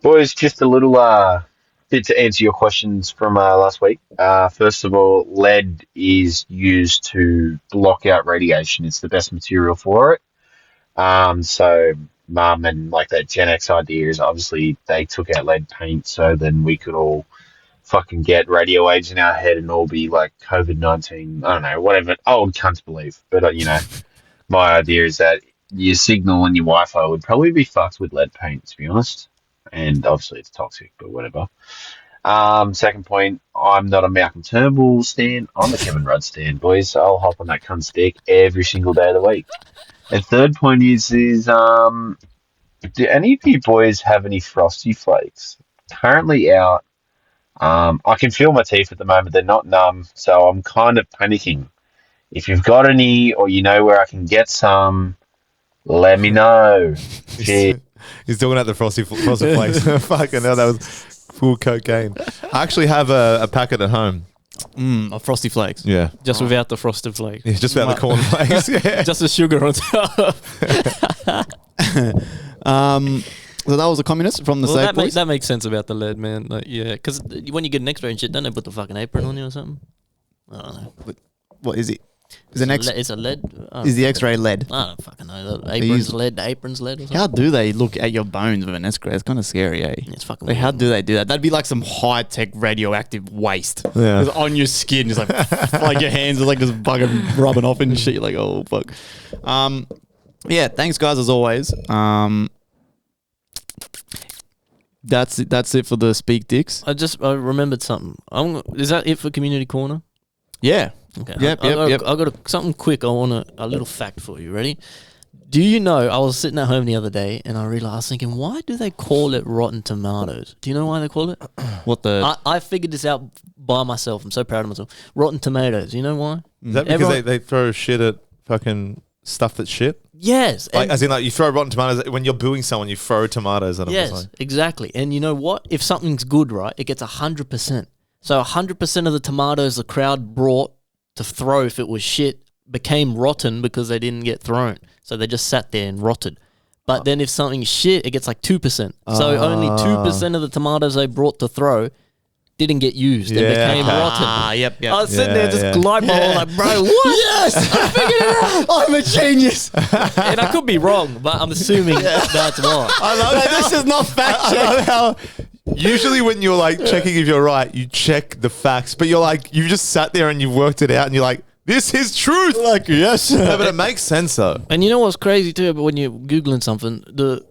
Boys, just a little bit to answer your questions from last week. First of all, lead is used to block out radiation. It's the best material for it. So Mum and like that Gen X idea is obviously they took out lead paint so then we could all fucking get radio waves in our head and all be like COVID-19, I don't know, whatever old cunts believe. But, my idea is that your signal and your Wi-Fi would probably be fucked with lead paint, to be honest. And obviously it's toxic, but whatever. Second point, I'm not a Malcolm Turnbull stan. I'm a Kevin Rudd stan, boys. I'll hop on that cunt's dick every single day of the week. And third point is do any of you boys have any Frosty Flakes? Currently out. I can feel my teeth at the moment. They're not numb, so I'm kind of panicking. If you've got any or you know where I can get some, let me know. Cheers. He's talking about the Frosty Flakes. Fucking hell, that was full cocaine. I actually have a packet at home. Of Frosty Flakes. Yeah. Just without the frosted flake. Yeah, just about the corn flakes. Yeah. Just the sugar on top. So that was a communist from the Safe Boys. That makes sense about the lead, man. Like, yeah, because when you get an X-ray and shit, don't they put the fucking apron on you or something? I don't know. What is it? Is an X? It's a lead. Is the X-ray lead? I don't fucking know. The apron's lead. The apron's lead. Or something. How do they look at your bones with an X-ray? It's kind of scary, eh? It's fucking. Like, weird. how do they do that? That'd be like some high-tech radioactive waste. Yeah. It's on your skin, just like your hands are like just fucking rubbing off and shit. You're like, oh fuck. Yeah. Thanks, guys, as always. That's it for the speak dicks. I remembered something. Is that it for Community Corner? Yeah. Okay. Yep. I got something quick. I want a little fact for you. Ready? Do you know, I was sitting at home the other day and I realized, I was thinking, why do they call it Rotten Tomatoes? Do you know why they call it? What the? I figured this out by myself. I'm so proud of myself. Rotten Tomatoes. You know why? Is that because they throw shit at fucking stuff that's shit? Yes. Like, and- as in, like, you throw rotten tomatoes when you're booing someone. You throw tomatoes at them. Yes, exactly. And you know what? If something's good, right, it gets 100%. So 100% of the tomatoes the crowd brought to throw, if it was shit, became rotten because they didn't get thrown. So they just sat there and rotted. But then if something's shit, it gets like 2%. So only 2% of the tomatoes they brought to throw didn't get used. They became rotten. Yep. I was sitting there just yeah. glide ball like, bro, what? Yes, I figured it out. I'm a genius. And I could be wrong, but I'm assuming that's why. I love how, This is not fact I check. love how usually when you're like checking if you're right, you check the facts, but you're like, you just sat there and you worked it out and you're like, this is truth. Like, yes. No, but it makes sense though. And you know what's crazy too? But when you're Googling something, the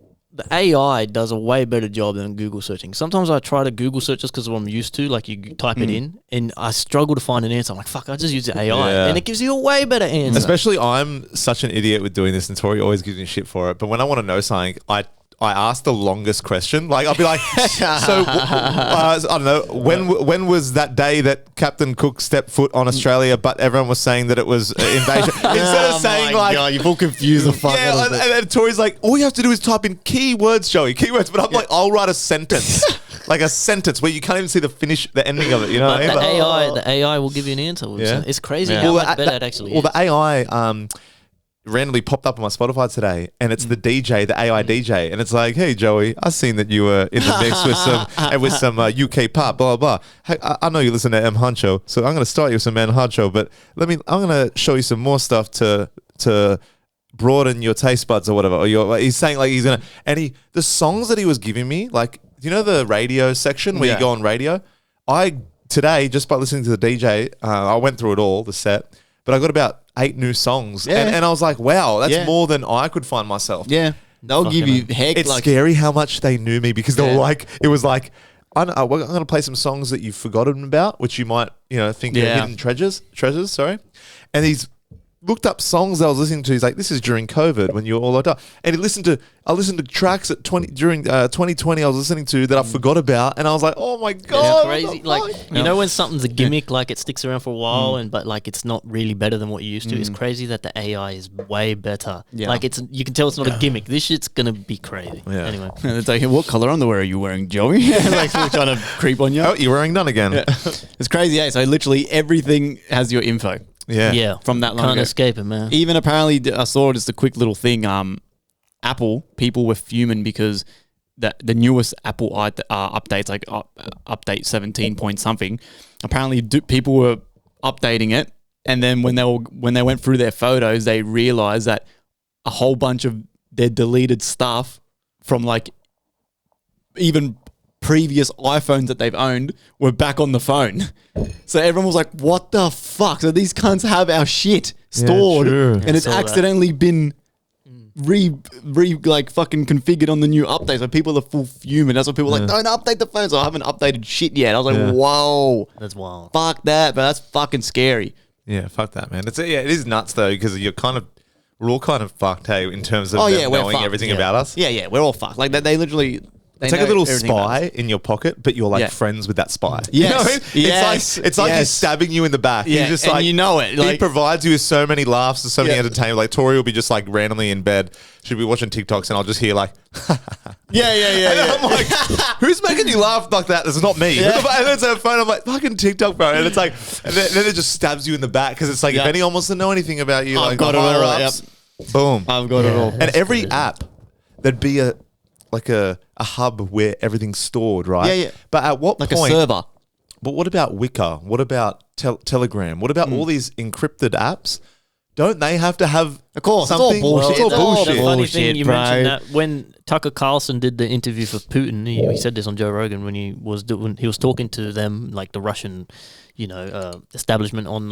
AI does a way better job than Google searching. Sometimes I try to Google search just because I'm used to, like you type it in, and I struggle to find an answer. I'm like, fuck, I just use the AI, Yeah. and it gives you a way better answer. Especially I'm such an idiot with doing this, and Tori always gives me shit for it. But when I want to know something, I ask the longest question. Like I'll be like, I don't know, when was that day that Captain Cook stepped foot on Australia, but everyone was saying that it was invasion instead of saying like, God, you've all confused the fuck out yeah, of and it. then Tori's like, all you have to do is type in keywords, Joey, keywords. But I'm like, I'll write a sentence, like a sentence where you can't even see the ending of it. You know what I But mean? the AI will give you an answer. Yeah. It's crazy Yeah. how Well, much the- better it actually Well, is. the AI randomly popped up on my Spotify today, and it's the DJ, the AI DJ, and it's like, "Hey Joey, I've seen that you were in the mix with some UK pop, blah blah blah. Hey, I know you listen to M Huncho, so I'm going to start you with some M Huncho, but I'm going to show you some more stuff to broaden your taste buds or whatever." Or he's saying like he's gonna, and the songs that he was giving me, like, you know the radio section where Yeah. you go on radio. Today, just by listening to the DJ, I went through it all, the set, but I got about 8 new songs, Yeah. and I was like, wow, that's Yeah. more than I could find myself. Yeah, they'll give you heck. It's like, scary how much they knew me, because they were Yeah. like, it was like, I'm going to play some songs that you've forgotten about, which you might, think are Yeah. hidden treasures, sorry. And he's looked up songs I was listening to. He's like, this is during COVID when you were all locked up. And I listened to tracks during 2020 I was listening to that I forgot about. And I was like, oh my God. How what crazy! the Like fuck? you know when something's a gimmick, like it sticks around for a while, but like it's not really better than what you used to. It's crazy that the AI is way better. Yeah. Like you can tell it's not a gimmick. This shit's gonna be crazy. Yeah. Anyway, and it's like, what color underwear are you wearing, Joey? Like, we're trying to creep on you. Oh, you're wearing none again. It's crazy, eh? So literally everything has your info. Yeah. From that long can't ago. escape it, man. Even apparently, I saw just a quick little thing. Apple people were fuming because the newest Apple updates, like update 17 point something, apparently people were updating it, and then when they went through their photos, they realized that a whole bunch of their deleted stuff from like even previous iPhones that they've owned were back on the phone. So everyone was like, what the fuck? So these cunts have our shit stored, true. and I it's saw that. accidentally been like fucking configured on the new update. So people are full fuming. That's why people are like, don't update the phone. So I haven't updated shit yet. I was like, Yeah. whoa, That's wild. fuck that, but that's fucking scary. Yeah, fuck that, man. It is nuts though, because we're all kind of fucked, hey, in terms of Oh, them yeah, we're knowing fucked. everything Yeah. about us. Yeah, we're all fucked. Like they literally. They It's like a know little everything about us. spy in your pocket, but you're like Yeah. friends with that spy. Yes. You know what I mean? Yes. It's like he's Yes. stabbing you in the back. Yeah, He's just and like, you know it, he like- provides you with so many laughs and so many Yeah. entertainment. Like Tori will be just like randomly in bed. She'll be watching TikToks, and I'll just hear like, Yeah. and I'm like, who's making you laugh like that? It's not me. Yeah. And then it's her phone. I'm like, fucking TikTok, bro. And it's like, and then it just stabs you in the back, because it's like, Yeah. if anyone wants to know anything about you, I've like got the it all, higher-ups, boom. I've got it all. And every app, there'd be a hub where everything's stored, right? Yeah. But at what Like point? a server. But what about Wicker? What about Telegram? What about all these encrypted apps? Don't they have to have Of course, it's all something? bullshit. It's all It's all bullshit. The funny Bullshit, thing you bro. mentioned that when Tucker Carlson did the interview for Putin, he said this on Joe Rogan when he was talking to them, like the Russian, establishment on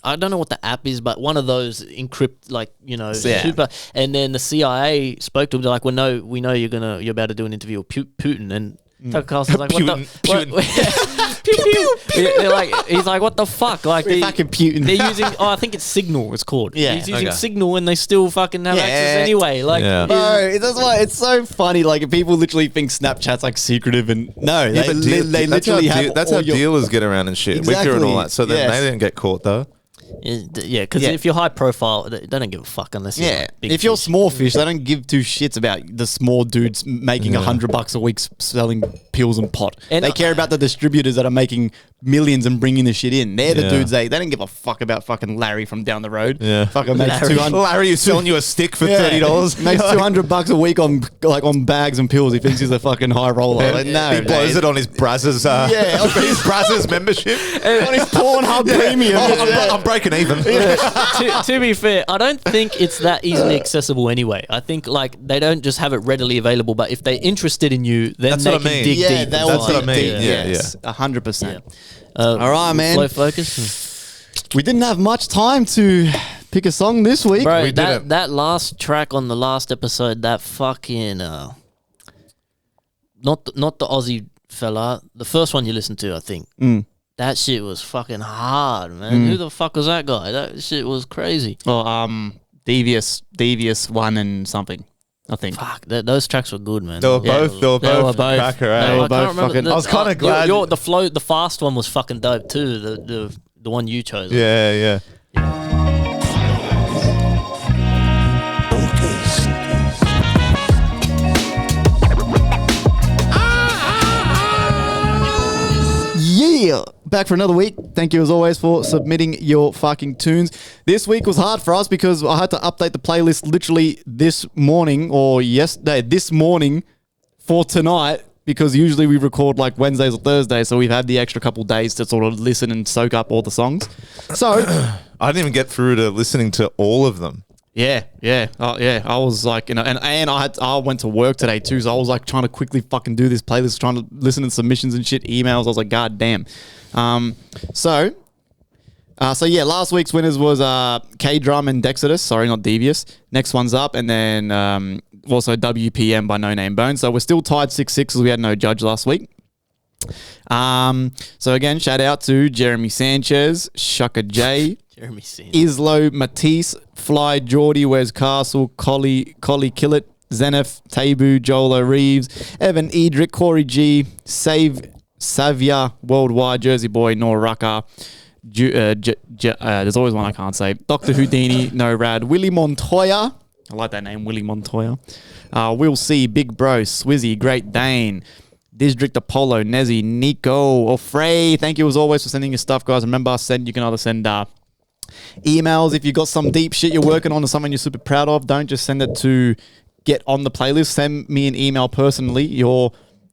I don't know what the app is, but one of those encrypt, Yeah. super. And then the CIA spoke to him. They're like, "Well, no, we know you're about to do an interview with Putin." And Tucker Carlson's like, "What the?" Putin. Pew, pew. They're like, he's like, "What the fuck?" Like We're fucking Putin. They're using. Oh, I think it's Signal. It's called. Yeah, he's using okay. Signal, and they still fucking have Yeah. access anyway. Like, Yeah. Bro, that's why it's so funny. Like people literally think Snapchat's like secretive, and no, they literally have. That's all how your- dealers get around and shit. Wicker and all that. So then Yes. they didn't get caught though. Yeah, because Yeah. if you're high profile, they don't give a fuck unless you're Yeah, like big if you're fish. small fish, they don't give two shits about the small dudes making $100 a week selling pills and pot. And they care about the distributors that are making millions and bringing the shit in. They're the Yeah. dudes they don't give a fuck about fucking Larry from down the road. Yeah. Fucking makes Larry. 200. Larry is selling you a stick for Yeah. $30. Makes $200 a week on bags and pills. He thinks he's a fucking high roller. Like, no, he blows mate. it on his Brazzers. Yeah. his Brazzers membership. on his Pornhub premium. I'm breaking even. To be fair, I don't think it's that easily accessible anyway. I think like they don't just have it readily available, but if they're interested in you, then That's they what I can mean. dig Yeah, deep. they'll That's what I dig mean. deep. Yeah, Yes, 100%. All right, man. Flow focus, We didn't have much time to pick a song this week. bro. We didn't. That last track on the last episode, that fucking not the Aussie fella, the first one you listened to, I think. That shit was fucking hard, man. Who the fuck was that guy? That shit was crazy. Well, devious one and something. I think. Fuck, those tracks were good, man. They were both cracker, eh? They were I can't both remember fucking- I was kinda glad- the fast one was fucking dope too. The one you chose. Yeah. Yeah, back for another week. Thank you as always for submitting your fucking tunes. This week was hard for us because I had to update the playlist literally this morning or yesterday, this morning for tonight because usually we record like Wednesdays or Thursdays, so we've had the extra couple days to sort of listen and soak up all the songs. So, I didn't even get through to listening to all of them. yeah. I was like, and I went to work today too, so I was like trying to quickly fucking do this playlist, trying to listen to submissions and shit, emails. I was like, God damn. So yeah, last week's winners was K Drum and Dexodus. Sorry, not Devious. Next one's up, and then also WPM by No Name Bones. So we're still tied 6-6 because we had no judge last week. So again, shout out to Jeremy Sanchez, Shaka J, Jeremy Sanchez. Islo Matisse, Fly Geordie, Wes Castle, Collie Killett, Zenith, Tabu, Jolo Reeves, Evan Edric, Corey G, Savia, Worldwide, Jersey Boy, Nor Rucker, there's always one I can't say, Dr. Houdini, No Rad, Willie Montoya, I like that name, Willie Montoya, Will C, Big Bro, Swizzy, Great Dane, District Apollo, Nezzy, Nico, or Frey. Thank you as always for sending your stuff, guys. Remember, you can either send emails if you got some deep shit you're working on or something you're super proud of. Don't just send it to get on the playlist. Send me an email personally.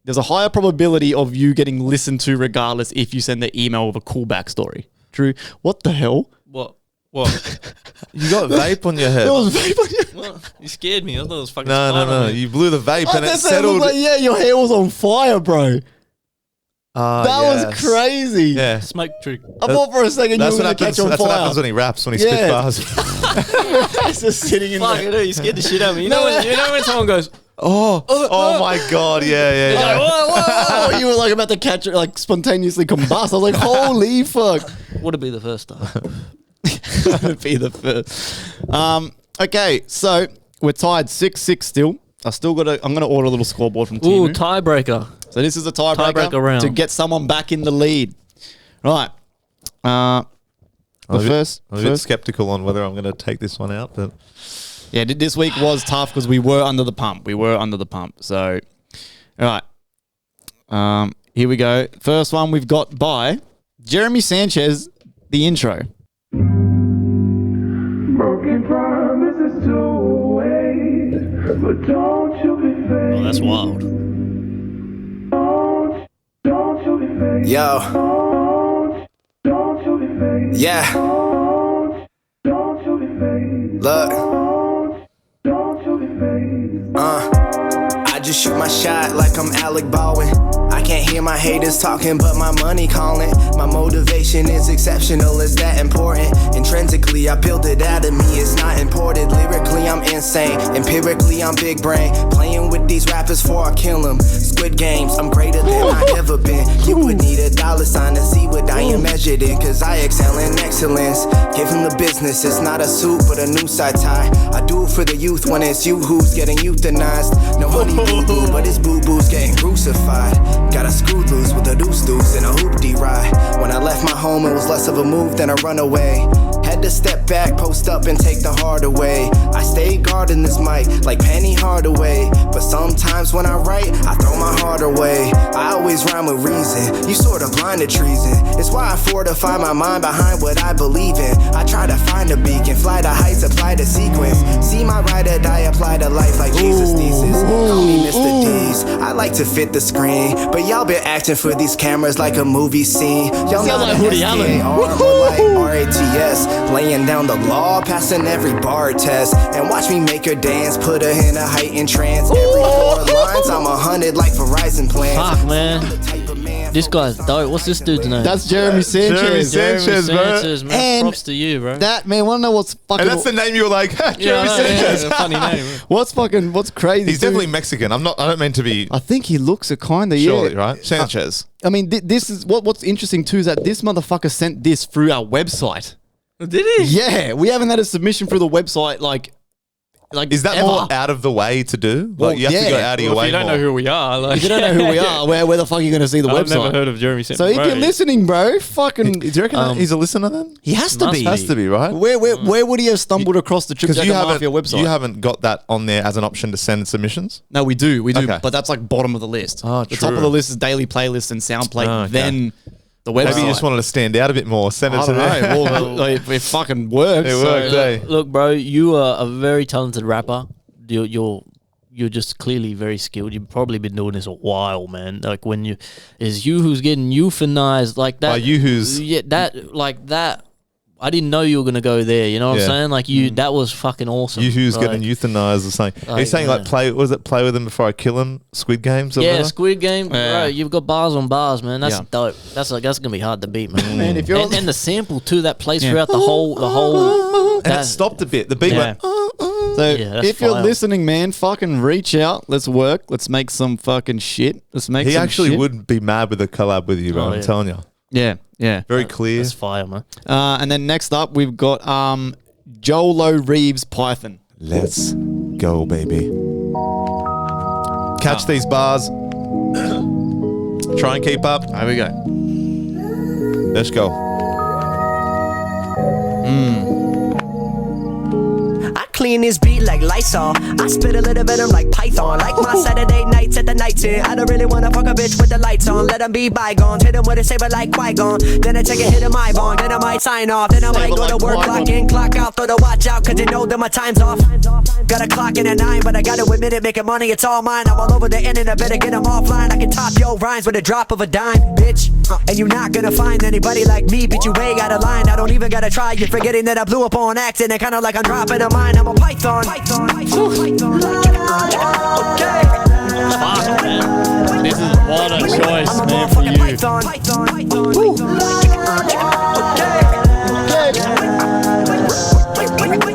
There's a higher probability of you getting listened to regardless if you send the email with a cool backstory. True. What the hell? What? You got vape on your head. There was vape on your... What? You scared me. I thought it was fucking. No. You blew the vape and it That settled. looked like, yeah, your hair was on fire, bro. That was crazy. Yeah. Smoke trick. I thought for a second That's you were what going to happens. catch on That's what happens fire. when he raps, when he Yeah. spits bars. It's just sitting in Fuck, there. you scared the shit out of me. You know when someone goes, Oh my god, yeah. Like, whoa. You were like about to catch it, like spontaneously combust. I was like, holy fuck. would it be the first time? That'd be the first. Okay, so we're tied 6-6 still. I'm gonna order a little scoreboard from Ooh, Timu. tiebreaker. So this is a tiebreaker Tiebreaker round. to get someone back in the lead. Right. I'm a bit first skeptical on whether I'm going to take this one out, but yeah, this week was tough because we were under the pump. So, all right. Here we go. First one we've got by Jeremy Sanchez, the intro. Broken promises to wait, but don't you be fake. Oh, that's wild. Don't you be fake. Yo, Don't you be fake. yeah, Don't you be fake. look, Don't you be fake. I just shoot my shot like I'm Alec Baldwin. I can't hear my haters talking, but my money calling. My motivation is exceptional, is that important? Intrinsically, I built it out of me, it's not imported. Lyrically, I'm insane. Empirically, I'm big brain. Playing with these rappers before I kill them. Squid Games, I'm greater than I ever been. You would need a $sign to see what I am measured in, cause I excel in excellence. Give him the business, it's not a suit, but a new side tie. I do it for the youth when it's you who's getting euthanized. No honey boo-boo, but it's boo-boos getting crucified. Got a screw loose with a deuce and a hoopty ride. When I left my home, it was less of a move than a runaway. Had to step back, post up, and take the hard away. I stay guarding this mic like Penny Hardaway. But sometimes when I write, I throw my heart away. I always rhyme with reason. You sorta blind to treason. It's why I fortify my mind behind what I believe in. I try to find a beacon, fly to heights, apply the sequence. See my ride or die, apply to life like Jesus thesis. Call me Mr. D's. I like to fit the screen, but y'all been acting for these cameras like a movie scene. Y'all not like a Woody Allen. SDAR, more like RATS. Laying down the law, passing every bar test. And watch me make her dance, put her in a heightened trance. Every 4 lines, I'm 100 like Verizon plans. Fuck, man. This guy's dope. What's this dude's name? That's Jeremy Sanchez. Jeremy Sanchez, bro. Sanchez, man. And Props to you, bro. That man, wanna know what's fucking? And that's the name you were like, Jeremy Sanchez. Funny name. What's crazy? He's dude? definitely Mexican. I don't mean to be I think he looks a kind of surely, yeah. right? Sanchez. I mean, this is what's interesting too is that this motherfucker sent this through our website. Did he? Yeah, we haven't had a submission through the website like Is that ever. more out of the way to do? Well, Like you have to yeah. go out of your way If you don't more. know who we are, like, If you don't know who we are, where the fuck are you going to see the I've website? never heard of Jeremy Sanchez. So if you're listening, bro, fucking, Do you reckon that he's a listener then? he has to Must be. be. Has to be, right? Where would he have stumbled across the Trip Because Jacket Mafia website? you haven't got that on there as an option to send submissions. No, we do, Okay. but that's like bottom of the list. Oh, the top true. of the list is daily playlist and soundplay, Oh, okay. then the website. Maybe you just wanted to stand out a bit more. Send it I to don't know. them. Well, like, it fucking works. It so- worked, eh? Look, bro, you are a very talented rapper. You're just clearly very skilled. You've probably been doing this a while, man. Like when it's you who's getting euthanized like that. By you who's- yeah, that. I didn't know you were gonna go there. You know what Yeah. I'm saying? Like that was fucking awesome. You who's Like, getting euthanized or something. Are you Like, saying like play with him before I kill him? Squid Games or Yeah, whatever? Squid Game, Yeah. bro. You've got bars on bars, man. That's Yeah. dope. That's gonna be hard to beat, man. Man, if you're- and the sample too that plays Yeah. throughout the whole. And it that- stopped a bit. The beat Yeah. went. So Yeah, that's if you're fire. listening, man, fucking reach out. Let's work. Let's make some fucking shit. Let's make He some actually shit. would be mad with a collab with you, bro. Oh, I'm yeah. telling you. Yeah, yeah. Very clear. That's fire, man. And then next up, we've got Jolo Reeves Python. Let's go, baby. Catch these bars. Try and keep up. Here we go. Let's go. I clean this beat like Lysol. I spit a little bit, I'm like Python. Like my Saturday nights at the nights in. I don't really wanna fuck a bitch with the lights on. Let them be bygones. Hit them with a saber like Qui-Gon. Then I take a hit of my bong. Then I might sign off. Then I might go to work, clock in, clock out. Throw the watch out, cause they know that my time's off. Got a clock in at 9, but I gotta admit it, making money, it's all mine. I'm all over the internet, better get them offline. I can top your rhymes with a drop of a dime, bitch. And you're not gonna find anybody like me, bitch, you way out of line. I don't even gotta try, you're forgetting that I blew up on accident. Kinda like I'm dropping a mine, I'm a Python. Okay. Fuck, man. This is what a choice, I'm a man, for motherfucking you.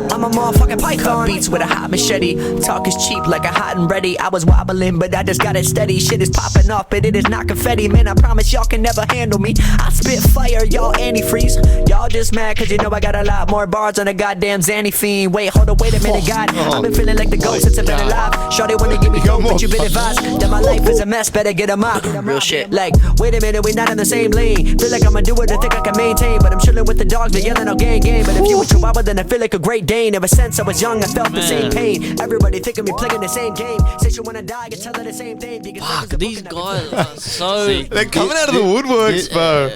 I'm a motherfucking Python. Beats with a hot machete. Talk is cheap like a hot and ready. I was wobbling, but I just got it steady. Shit is popping off, but it is not confetti. Man, I promise y'all can never handle me. I spit fire, y'all antifreeze. Y'all just mad cause you know I got a lot more bars on a goddamn Xanny fiend. Wait, hold on, wait a minute, God. I've been feeling like the ghost since I've been alive. Shawty wanna give me hope, but you been advised that my life is a mess, better get a mop. Real shit. Like, wait a minute, we not in the same lane. Feel like I'ma do it, I think I can maintain. But I'm chilling with the dogs, they're yelling out gang gang. But if you a chihuahua, then I feel like a Great Dane. Ever since I was young, I felt the same pain. Everybody think of me playing the same game. Say you wanna die, I can tell her the same thing. Fuck, these guys are so. They're coming out of the woodworks, bro.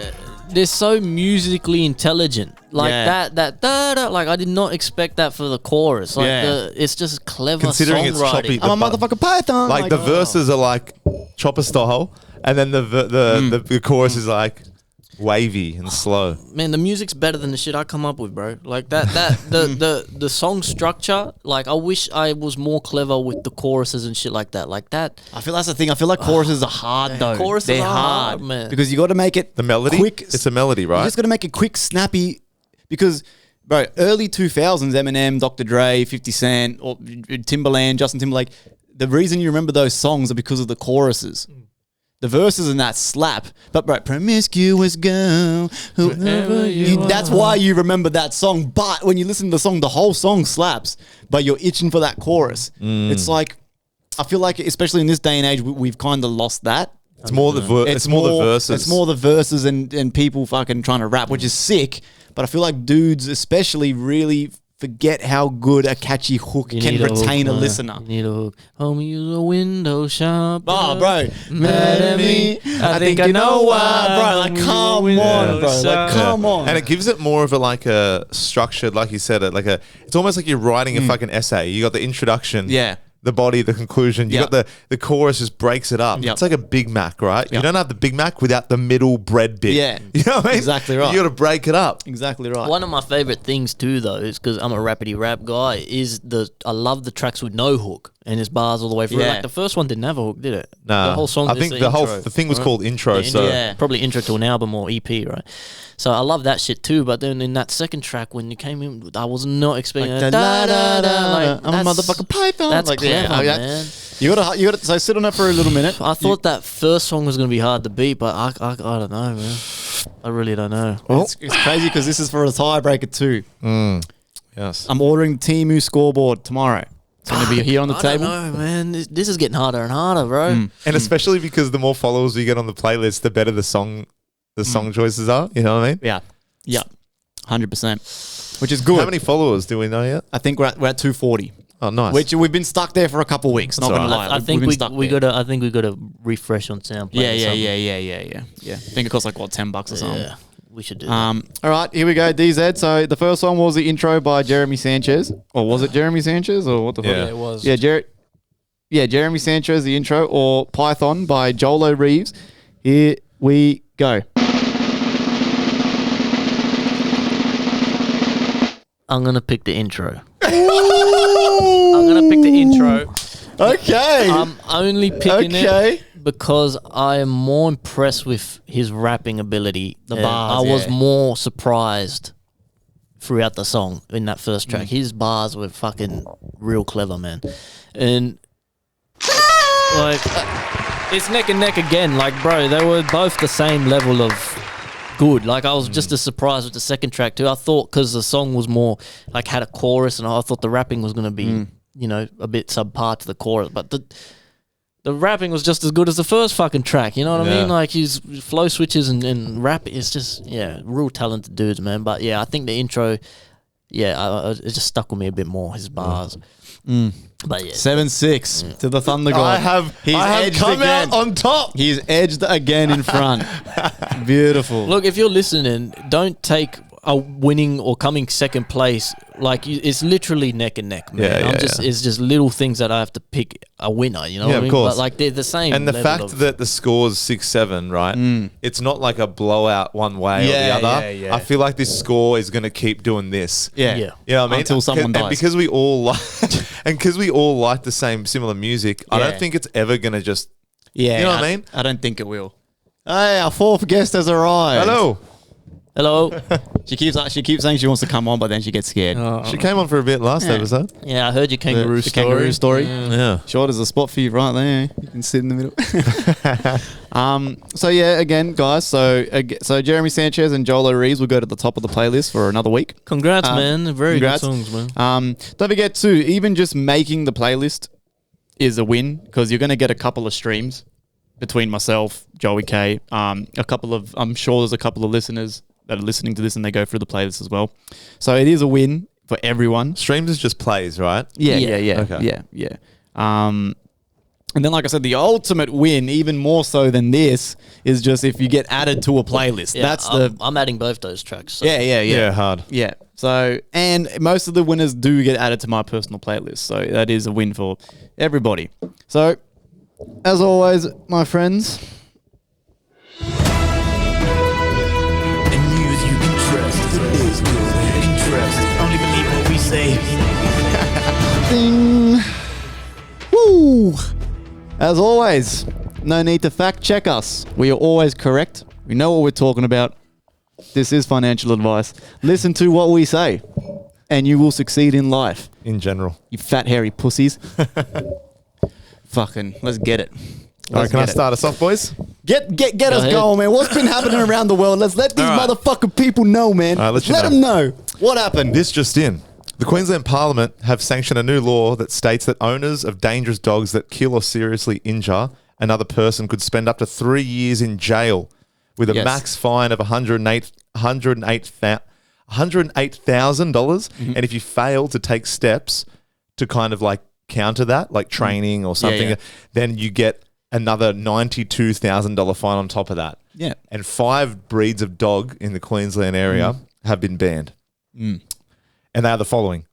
They're so musically intelligent. Like Yeah. that da-da, like I did not expect that for the chorus. Like Yeah. it's just clever Considering it's songwriting. choppy. I'm a motherfucking Python. Like the verses are like chopper style, and then the chorus is like wavy and slow. Man, the music's better than the shit I come up with, bro. Like that the song structure, like I wish I was more clever with the choruses and shit like that. Like that. I feel that's the thing. I feel like choruses are hard though. choruses They're are hard, hard, man. because you got to make it The melody, quick. it's a melody, You right? just got to make it quick, snappy. Because, bro, early 2000s, Eminem, Dr. Dre, 50 Cent, or Timbaland, Justin Timberlake. The reason you remember those songs are because of the choruses. The verses in that slap. But, bro, promiscuous girl, whoever that's why you remember that song. But when you listen to the song, the whole song slaps. But you're itching for that chorus. It's like, I feel like, especially in this day and age, we've kind of lost that. It's more the it's more the verses. It's more the verses and people fucking trying to rap, which is sick. But I feel like dudes especially really forget how good a catchy hook You can need a retain hook, a man. listener. You need a hook. Homie, you're a window shopper. Oh, bro. Mad at me. I think I know why. Bro, like, come on, bro. Like, come on. And it gives it more of a like a structured, like you said, it's almost like you're writing a fucking essay. You got the introduction, Yeah. the body, the conclusion. You Yep. got the chorus just breaks it up. Yep. It's like a Big Mac, right? You Yep. don't have the Big Mac without the middle bread bit. Yeah. You know what I mean? Exactly right. You got to break it up. Exactly right. One of my favorite things too, though, is because I'm a rappity rap guy. I love the tracks with no hook and his bars all the way through. Yeah. Like the first one didn't have a hook, did it? Nah. The whole song. I just think the intro, thing was right? called intro. The So yeah, probably intro to an album or EP, right? So I love that shit too. But then in that second track, when you came in, I was not expecting Like that. Like, I'm a that's- motherfucking python. That's Like, clever, yeah, oh, yeah. man. You gotta. So sit on it for a little minute. I thought that first song was gonna be hard to beat, but I don't know, man. I really don't know. It's crazy because this is for a tiebreaker too. yes. I'm ordering Temu scoreboard tomorrow. It's going to be here on the I table. don't know, man. This is getting harder and harder, bro. And especially because the more followers we get on the playlist, the better the song choices are. You know what I mean? Yeah, yeah, 100%. Which is good. How many followers do we know yet? I think we're at 240. Oh, nice. Which we've been stuck there for a couple of weeks. Not That's gonna all lie. I think We've been we stuck we there. gotta. I think we gotta refresh on SoundCloud. Yeah, or yeah, something. yeah. I think it costs like what, $10 or something. Yeah, we should do that. All right, here we go, DZ. So the first one was the intro by Jeremy Sanchez, or was it Jeremy Sanchez, or what the fuck? Yeah, it was. Yeah, Jeremy Sanchez, the intro, or Python by Jolo Reeves. Here we go. I'm gonna pick the intro. I'm gonna pick the intro. Okay. I'm only picking Okay. it because I am more impressed with his rapping ability. The And bars, I was yeah. more surprised throughout the song in that first track. His bars were fucking real clever, man. And like it's neck and neck again. Like, bro, they were both the same level of good. Like, I was just as surprised with the second track too. I thought because the song was more like had a chorus, and I thought the rapping was gonna be, you know, a bit subpar to the chorus, but the rapping was just as good as the first fucking track. You know what I Yeah. mean? Like his flow switches and rap is just real talented dudes, man. But yeah, I think the intro, it just stuck with me a bit more. His bars. But yeah, 7-6 to the Thunder God. I have edged come again. out on top. He's edged again in front. Beautiful. look, if you're listening, don't take a winning or coming second place. Like it's literally neck and neck, man. Yeah, yeah, It's just little things that I have to pick a winner. You know Yeah, what I of mean? course. But like they're the same. And the level fact of- that the score's 6-7, right? It's not like a blowout one way Yeah, or the other. yeah, yeah. I feel like this score is going to keep doing this. Yeah. Yeah. You know what I mean? Until someone And dies. because we all like, and because we all like the same similar music, I Yeah. don't think it's ever going to just. Yeah. You know what I mean? I don't think it will. Hey, our fourth guest has arrived. Hello. Hello. She keeps saying she wants to come on, but then she gets scared. She came on for a bit last Yeah. episode. Yeah, I heard your kangaroo The story. kangaroo story. Yeah. Sure, there's a spot for you right there. You can sit in the middle. So yeah, again, guys. So Jeremy Sanchez and Jolo Reeves will go to the top of the playlist for another week. Congrats, man. Very congrats. good songs, man. Don't forget too, even just making the playlist is a win because you're going to get a couple of streams between myself, Joey K. I'm sure there's a couple of listeners that are listening to this and they go through the playlist as well. So it is a win for everyone. Streams is just plays, right? Yeah. Okay. Yeah. And then, like I said, the ultimate win, even more so than this, is just if you get added to a playlist. Yeah, That's I'm adding both those tracks. So. Yeah, hard. Yeah. So, and most of the winners do get added to my personal playlist. So that is a win for everybody. So, as always, my friends. News you can trust. It is good. You can trust. Only believe what we say. Ding. Woo. As always, no need to fact check us. We are always correct. We know what we're talking about. This is financial advice. Listen to what we say, and you will succeed in life. In general. You fat, hairy pussies. Fucking, let's get it. All right, can I start us off, boys? Get us ahead. going, man. What's been happening around the world? Let's let these All right. motherfucking people know, man. All right, let you let know. them know. What happened? This just in. The Queensland Parliament have sanctioned a new law that states that owners of dangerous dogs that kill or seriously injure another person could spend up to 3 years in jail with a Yes. max fine of $108,000. And if you fail to take steps to kind of like counter that, like training or something, yeah. then you get another $92,000 fine on top of that. Yeah. And 5 breeds of dog in the Queensland area have been banned. And they are the following.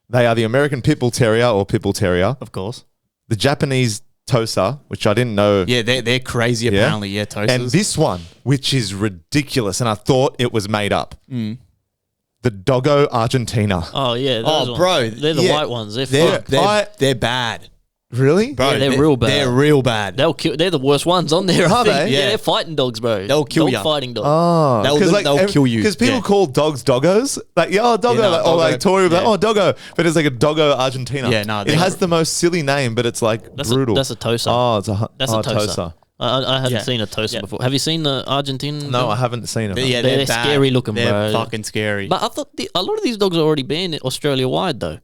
They are the American Pit Bull Terrier or Pit Bull Terrier, Of course. the Japanese Tosa, which I didn't know. Yeah, they're crazy apparently. Yeah, Tosas. And this one, which is ridiculous, and I thought it was made up. The Doggo Argentina. Oh yeah. those ones. bro, they're the yeah. white ones. They're they're, fucked. they're bad. Really? Bro, Yeah, they're real bad. They're real bad. They'll kill. They're the worst ones on there. I Are think. they? Yeah, Yeah. they're fighting dogs, bro. They'll kill Dog ya. Fighting dogs. Oh, They'll kill you. Because people Yeah. call dogs doggos. Like, yeah, oh, doggo. Yeah, no, like, or doggo. like Tori, like, Yeah. oh, doggo. But it's like a Doggo Argentina. Yeah, no, It they're- has the most silly name, but it's like brutal. That's a Tosa. Oh, it's a That's a Tosa. I hadn't Yeah. seen a Tosa Yeah. before. Have you seen the Argentine? No, dog? I haven't seen it. Yeah, They're bad. scary looking, they're bro. fucking scary. But I thought a lot of these dogs are already banned Australia wide though.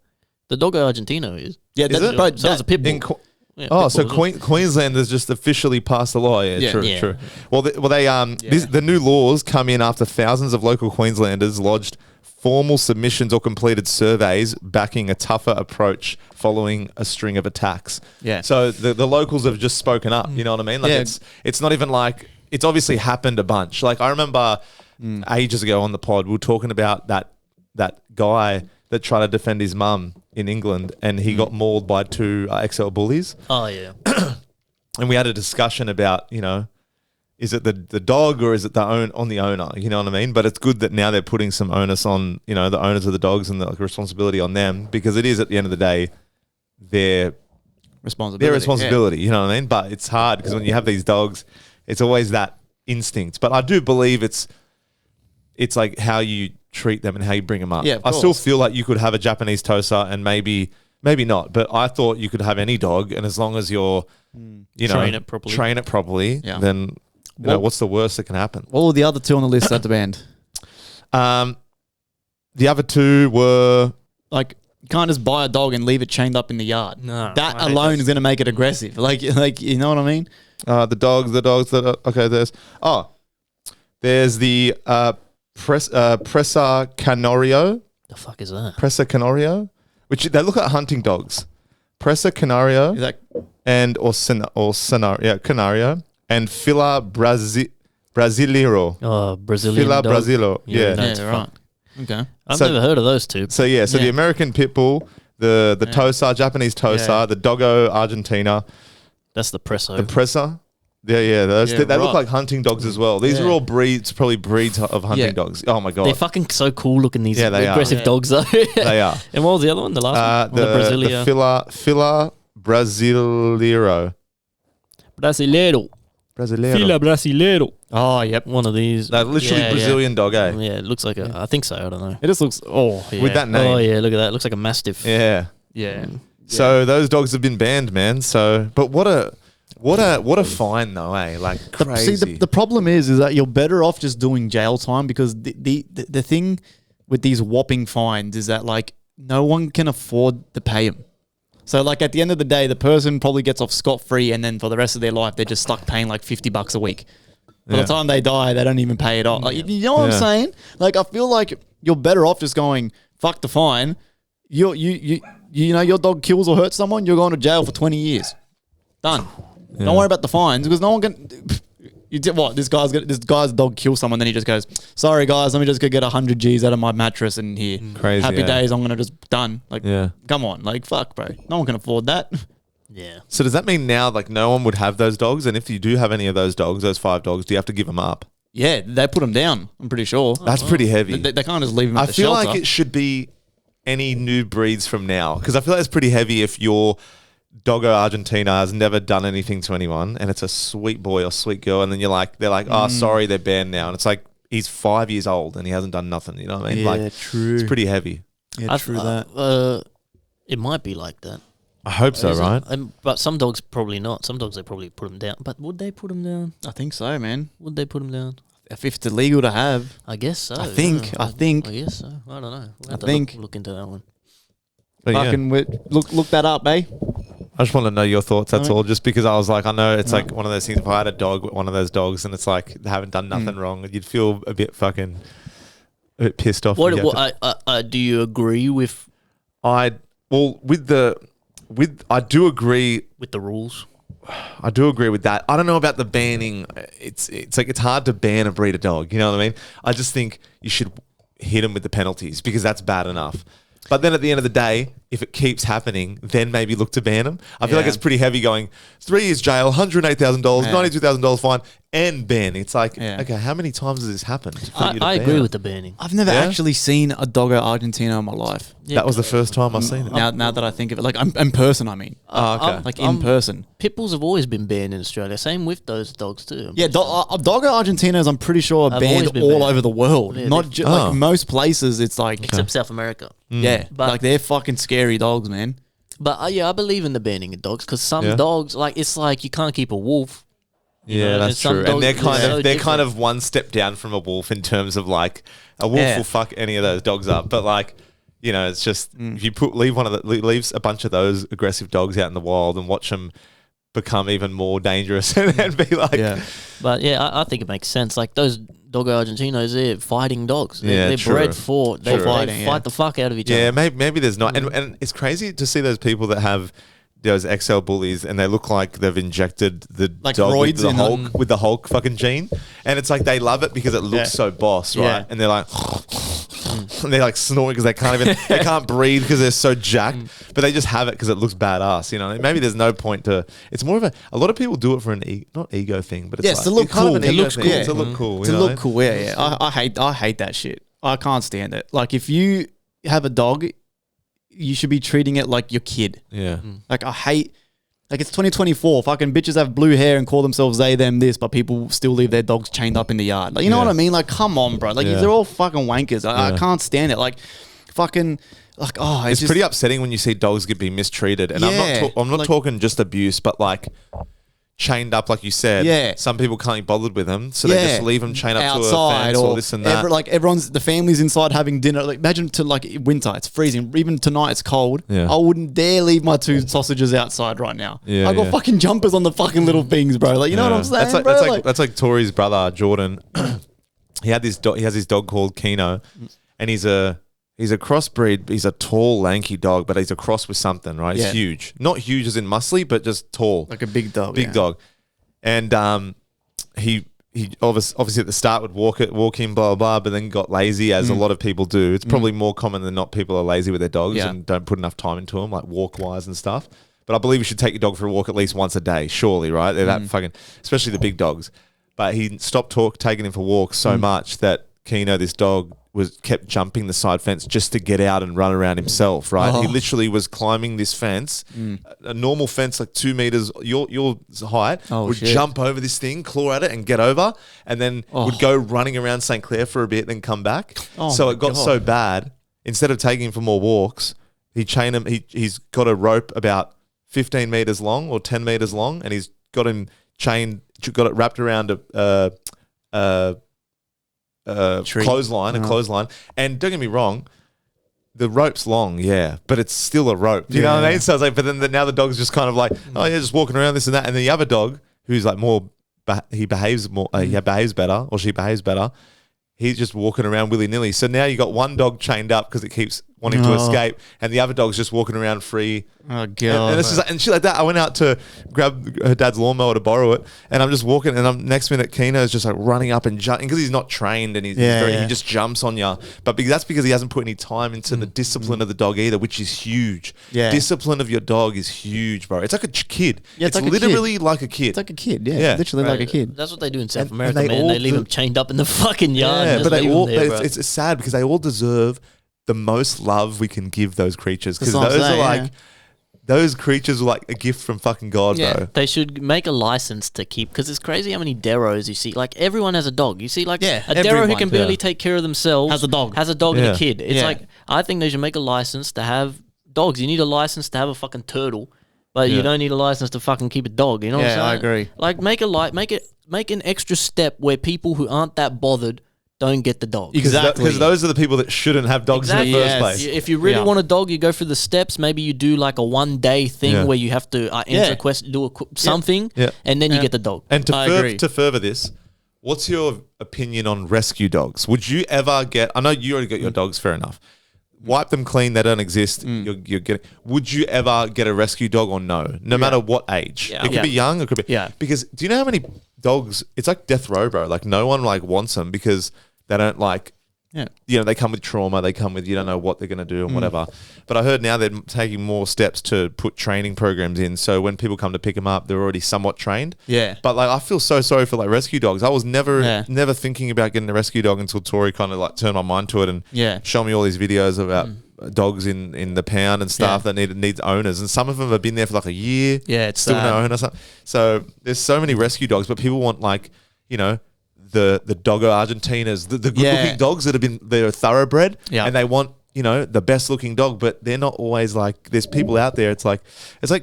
The Doggo Argentino is. yeah, Is it? bro, So it's a pit bull. In Qu- Yeah, Oh, pit so bull as well. Queensland has just officially passed the law. Yeah, Yeah. true, Yeah. true. Well, the new laws come in after thousands of local Queenslanders lodged formal submissions or completed surveys backing a tougher approach following a string of attacks. Yeah. So the locals have just spoken up. You know what I mean? Like Yeah. it's not even like it's obviously happened a bunch. Like I remember ages ago on the pod, we were talking about that guy that tried to defend his mum in England, and he got mauled by 2 XL bullies. Oh yeah. And we had a discussion about, is it the dog or is it the owner? You know what I mean? But it's good that now they're putting some onus on, the owners of the dogs and the responsibility on them, because it is at the end of the day their responsibility. You know what I mean? But it's hard because when you have these dogs, it's always that instinct. But I do believe it's like how you treat them and how you bring them up. Yeah, of I still course. feel like you could have a Japanese Tosa and maybe not, but I thought you could have any dog, and as long as you're, Train it properly. Yeah. then what's the worst that can happen? What were the other 2 on the list at the band? The other 2 were Like, you can't just buy a dog and leave it chained up in the yard. No, That I hate alone this. is going to make it aggressive. Like, you know what I mean? the dogs that are, okay. There's the Presa Canario. The fuck is that? Presa Canario, which they look at hunting dogs. Presa Canario Is that Canario and Fila Brasileiro. Oh, Brazilian Fila dog. Brasilo. Yeah. that's yeah, right. Okay. I've So- never heard of those two. So yeah, the Yeah. American Pit Bull, the Tosa, Japanese Tosa, Yeah. the Doggo Argentina, That's the Presso. the Presa. Yeah. Those, Yeah, they look right. like hunting dogs as well. These Yeah. are all breeds of hunting Yeah. dogs. Oh my god, They're fucking so cool looking, these Yeah, they are. aggressive Yeah. dogs though. they are. And what was the other one? The last one? The Brasilia. Fila Brasileiro. Brasileiro. Brasileiro. Oh, yep. One of these. They're literally Yeah, Brazilian dog, eh? Yeah, it looks like a. I think so. I don't know. It just looks, yeah. With that name. Oh yeah, look at that. It looks like a mastiff. Yeah. Yeah. So those dogs have been banned, man. So, but what a fine though, eh? Like crazy. See, the problem is that you're better off just doing jail time, because the thing with these whopping fines is that, like, no one can afford to pay them. So, like, at the end of the day, the person probably gets off scot-free, and then for the rest of their life, they're just stuck paying like $50 a week. By Yeah. the time they die, they don't even pay it off. Like, you know what I'm Yeah. saying? Like, I feel like you're better off just going, fuck the fine. You know, your dog kills or hurts someone, you're going to jail for 20 years. Done. Don't worry about the fines, because no one can. You did what? This guy's dog kills someone, then he just goes, "Sorry guys, let me just go get 100 G's out of my mattress and here. Crazy, Happy yeah. days. I'm gonna just done." Like, Yeah. come on, like, fuck, bro. No one can afford that. Yeah. So does that mean now, like, no one would have those dogs? And if you do have any of those dogs, those 5 dogs, do you have to give them up? Yeah, they put them down. I'm pretty sure. That's pretty heavy. They can't just leave them at I the feel shelter. like it should be any new breeds from now, because I feel like it's pretty heavy if your Doggo Argentina has never done anything to anyone and it's a sweet boy or sweet girl, and then they're like, oh, sorry, they're banned now. And it's like, he's 5 years old and he hasn't done nothing. You know what I mean? Like, true. it's pretty heavy. Yeah, true that. It might be like that. I hope so, Is it? right? But some dogs probably not. Some dogs they probably put them down. But would they put them down? I think so, man. Would they put them down? If it's illegal to have, I guess so. I think. I I guess so. I don't know. We'll have to think. look into that one. But yeah. fucking look that up, eh? I just want to know your thoughts. That's all. Just because I was like, I know it's like one of those things. If I had a dog, one of those dogs, and it's like they haven't done nothing wrong, you'd feel a bit pissed off. Do you agree with I do agree with the rules? I do agree with that. I don't know about the banning. It's like it's hard to ban a breed of dog. You know what I mean? I just think you should hit them with the penalties because that's bad enough. But then at the end of the day, if it keeps happening, then maybe look to ban them. I feel like it's pretty heavy going 3 years jail, $108,000, $92,000 fine, and ban. It's like, okay, how many times has this happened? I agree with the banning. I've never actually seen a Doggo Argentino in my life. Yeah, that was the first time I've seen it. Now that I think of it, like in person, I mean. Okay. Like in person. Pit bulls have always been banned in Australia. Same with those dogs too. Yeah, Doggo Argentinos, I'm pretty sure are banned all over the world. Yeah, Not just like most places. It's like except South America. Yeah, But- like they're fucking scary dogs, man. But I believe in the banning of dogs because some dogs, like it's like you can't keep a wolf. Yeah, know, that's and some true. dogs And are they're so kind of one step down from a wolf in terms of like a wolf will fuck any of those dogs up, but like. You know, it's just if you leave a bunch of those aggressive dogs out in the wild and watch them become even more dangerous and be like, But I think it makes sense. Like those Doggo Argentinos, they're fighting dogs. They're true. bred for they fighting, fight the fuck out of each other. Yeah, maybe there's not, and it's crazy to see those people that have those XL bullies and they look like they've injected the Like dog with roids the in Hulk them. with the Hulk fucking gene, and it's like they love it because it looks so boss, right? Yeah. And they're like. And they're like snoring because they can't breathe because they're so jacked, but they just have it because it looks badass, you know. Maybe there's no point to. It's more of a lot of people do it for an not ego thing, but it's it's to look kind cool. of an It ego looks thing. cool. It's to look cool. To you know? look cool, yeah. I hate that shit. I can't stand it. Like if you have a dog, you should be treating it like your kid. Yeah. Like I hate. Like it's 2024. Fucking bitches have blue hair and call themselves they, them, this, but people still leave their dogs chained up in the yard. Like you know what I mean? Like come on, bro. Like they're all fucking wankers. I can't stand it. Like fucking like It's pretty upsetting when you see dogs be mistreated, and I'm not talking just abuse, but like chained up, like you said. Yeah. Some people can't be bothered with them, so they just leave them chained up outside to a fence or this and that. like everyone's the family's inside having dinner. Like imagine to like winter, it's freezing. Even tonight, it's cold. Yeah. I wouldn't dare leave my 2 sausages outside right now. Yeah, I got fucking jumpers on the fucking little things, bro. Like you know what I'm saying, That's like Tori's brother Jordan. He has his dog called Keno, and he's a crossbreed. He's a tall, lanky dog, but he's a cross with something, right? He's huge. Not huge as in muscly, but just tall. like a big dog. Big dog. And he obviously at the start would walk in, blah, blah, blah, but then got lazy, as a lot of people do. It's probably more common than not people are lazy with their dogs and don't put enough time into them, like walk-wise and stuff. But I believe you should take your dog for a walk at least once a day, surely, right? They're that fucking, especially the big dogs. But he stopped taking him for walks so much that Keno, this dog, kept jumping the side fence just to get out and run around himself, right? He literally was climbing this fence, a normal fence like 2 meters your height, would jump over this thing, claw at it and get over, and then would go running around St. Clair for a bit, then come back. So it got so bad, instead of taking him for more walks, he chained him. He's got a rope about 15 meters long or 10 meters long, and he's got him chained, got it wrapped around a clothesline, and don't get me wrong, the rope's long, but it's still a rope. You know what I mean? So I was like, but then now the dog's just kind of like, just walking around this and that, and then the other dog who's like more, he behaves more, he behaves better, or she behaves better. He's just walking around willy nilly. So now you got one dog chained up because it keeps wanting to escape, and the other dog's just walking around free. Oh god! And it's just like, and shit like that. I went out to grab her dad's lawnmower to borrow it, and I'm just walking, and I'm next minute Keno's just like running up and jumping because he's not trained, and he just jumps on you. But that's because he hasn't put any time into the discipline of the dog either, which is huge. Yeah, discipline of your dog is huge, bro. It's like a kid. Yeah, it's like literally like a kid. It's like a kid. Yeah, literally like a kid. That's what they do in South America, man. They leave them chained up in the fucking yard. Yeah, but it's sad because they all deserve the most love we can give those creatures, because those are like those creatures are like a gift from fucking God, bro. They should make a license to keep, because it's crazy how many Deros you see. Like everyone has a dog. You see like a Dero who can barely take care of themselves has a dog and a kid. It's like, I think they should make a license to have dogs. You need a license to have a fucking turtle, but you don't need a license to fucking keep a dog. You know what I'm saying? I agree. Like make an extra step where people who aren't that bothered don't get the dog. Exactly. Because those are the people that shouldn't have dogs in the first Yes. place. If you really want a dog, you go through the steps. Maybe you do like a 1 day thing where you have to answer a question, do something, and then you get the dog. And agree. to further this, what's your opinion on rescue dogs? Would you ever get? I know you already got your dogs. Fair enough. Wipe them clean. They don't exist. You're getting. Would you ever get a rescue dog or no? No matter what age. Yeah. It could be young. It could be. Yeah. Because do you know how many dogs? It's like death row, bro. Like no one like wants them because they don't like. Yeah. You know, they come with trauma. They come with you don't know what they're going to do and whatever. But I heard now they're taking more steps to put training programs in. So when people come to pick them up, they're already somewhat trained. Yeah. But like, I feel so sorry for like rescue dogs. I was never thinking about getting a rescue dog until Tori kind of like turned my mind to it and showed me all these videos about dogs in the pound and stuff that needs owners. And some of them have been there for like a year. Yeah, it's still sad. no owner. So there's so many rescue dogs, but people want like, you know, the Doggo Argentinas, the good looking dogs they're thoroughbred, and they want, you know, the best looking dog, but they're not always like. There's people out there. It's like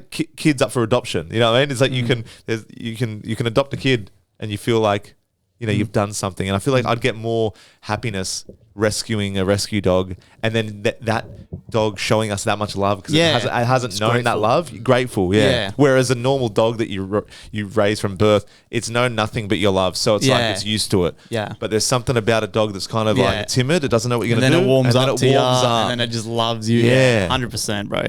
kids up for adoption. You know what I mean? It's like you can adopt a kid and you feel like, you know, you've done something. And I feel like I'd get more happiness rescuing a rescue dog and then that dog showing us that much love because it hasn't known that love. You're grateful, Whereas a normal dog that you raise from birth, it's known nothing but your love. So it's like it's used to it. Yeah. But there's something about a dog that's kind of like timid. It doesn't know what you're going to do. And then it warms and up then to you, up. and then it just loves you. Yeah. 100%, bro.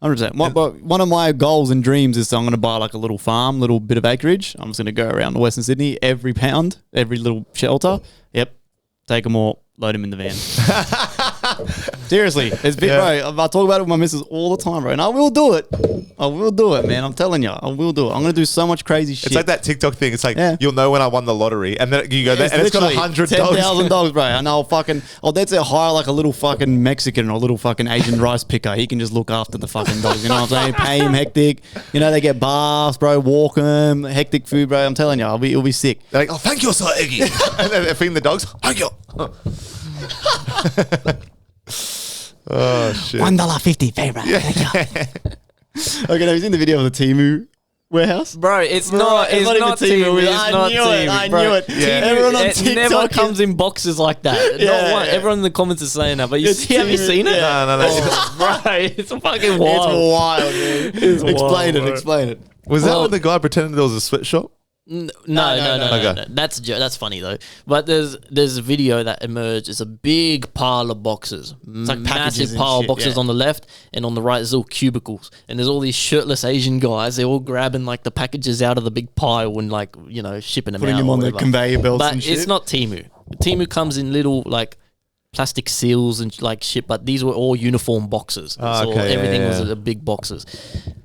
100%. One of my goals and dreams is I'm going to buy like a little farm, little bit of acreage. I'm just going to go around Western Sydney, every pound, every little shelter. Yep. Take them all, load them in the van. Seriously. It's been, bro, I talk about it with my missus all the time, bro. And I will do it. I will do it, man. I'm telling you. I will do it. I'm going to do so much crazy shit. It's like that TikTok thing. It's like, you'll know when I won the lottery. And then you go there, and it's got 100 dogs. 10,000 dogs, bro. And that's it. Hire like a little fucking Mexican or a little fucking Asian rice picker. He can just look after the fucking dogs. You know what I'm saying? Pay him hectic. You know, they get baths, bro. Walk them. Hectic food, bro. I'm telling you, it'll be sick. They're like, oh, thank you, Sir Iggy. And then they're feeding the dogs. Thank you. Oh, shit. $1.50 favorite. Thank you. Okay, have you seen the video of the Temu warehouse? Bro, it's not even Temu. I knew it. Yeah. Everyone on It TikTok never comes in boxes like that. Everyone in the comments is saying that, but have you seen it? Yeah. No. Oh, bro, it's fucking wild. It's wild, man. Explain it. Was that when the guy pretended there was a sweatshop? No. Okay. That's funny though. But there's a video that emerged. It's a big pile of boxes. It's like packages massive and pile of shit, boxes on the left, and on the right there's all cubicles. And there's all these shirtless Asian guys. They're all grabbing like the packages out of the big pile and like, you know, shipping them Putting out. them or on the whatever. conveyor belts But and shit. it's not Temu. Temu comes in little like plastic seals and like shit, but these were all uniform boxes. So everything was big boxes.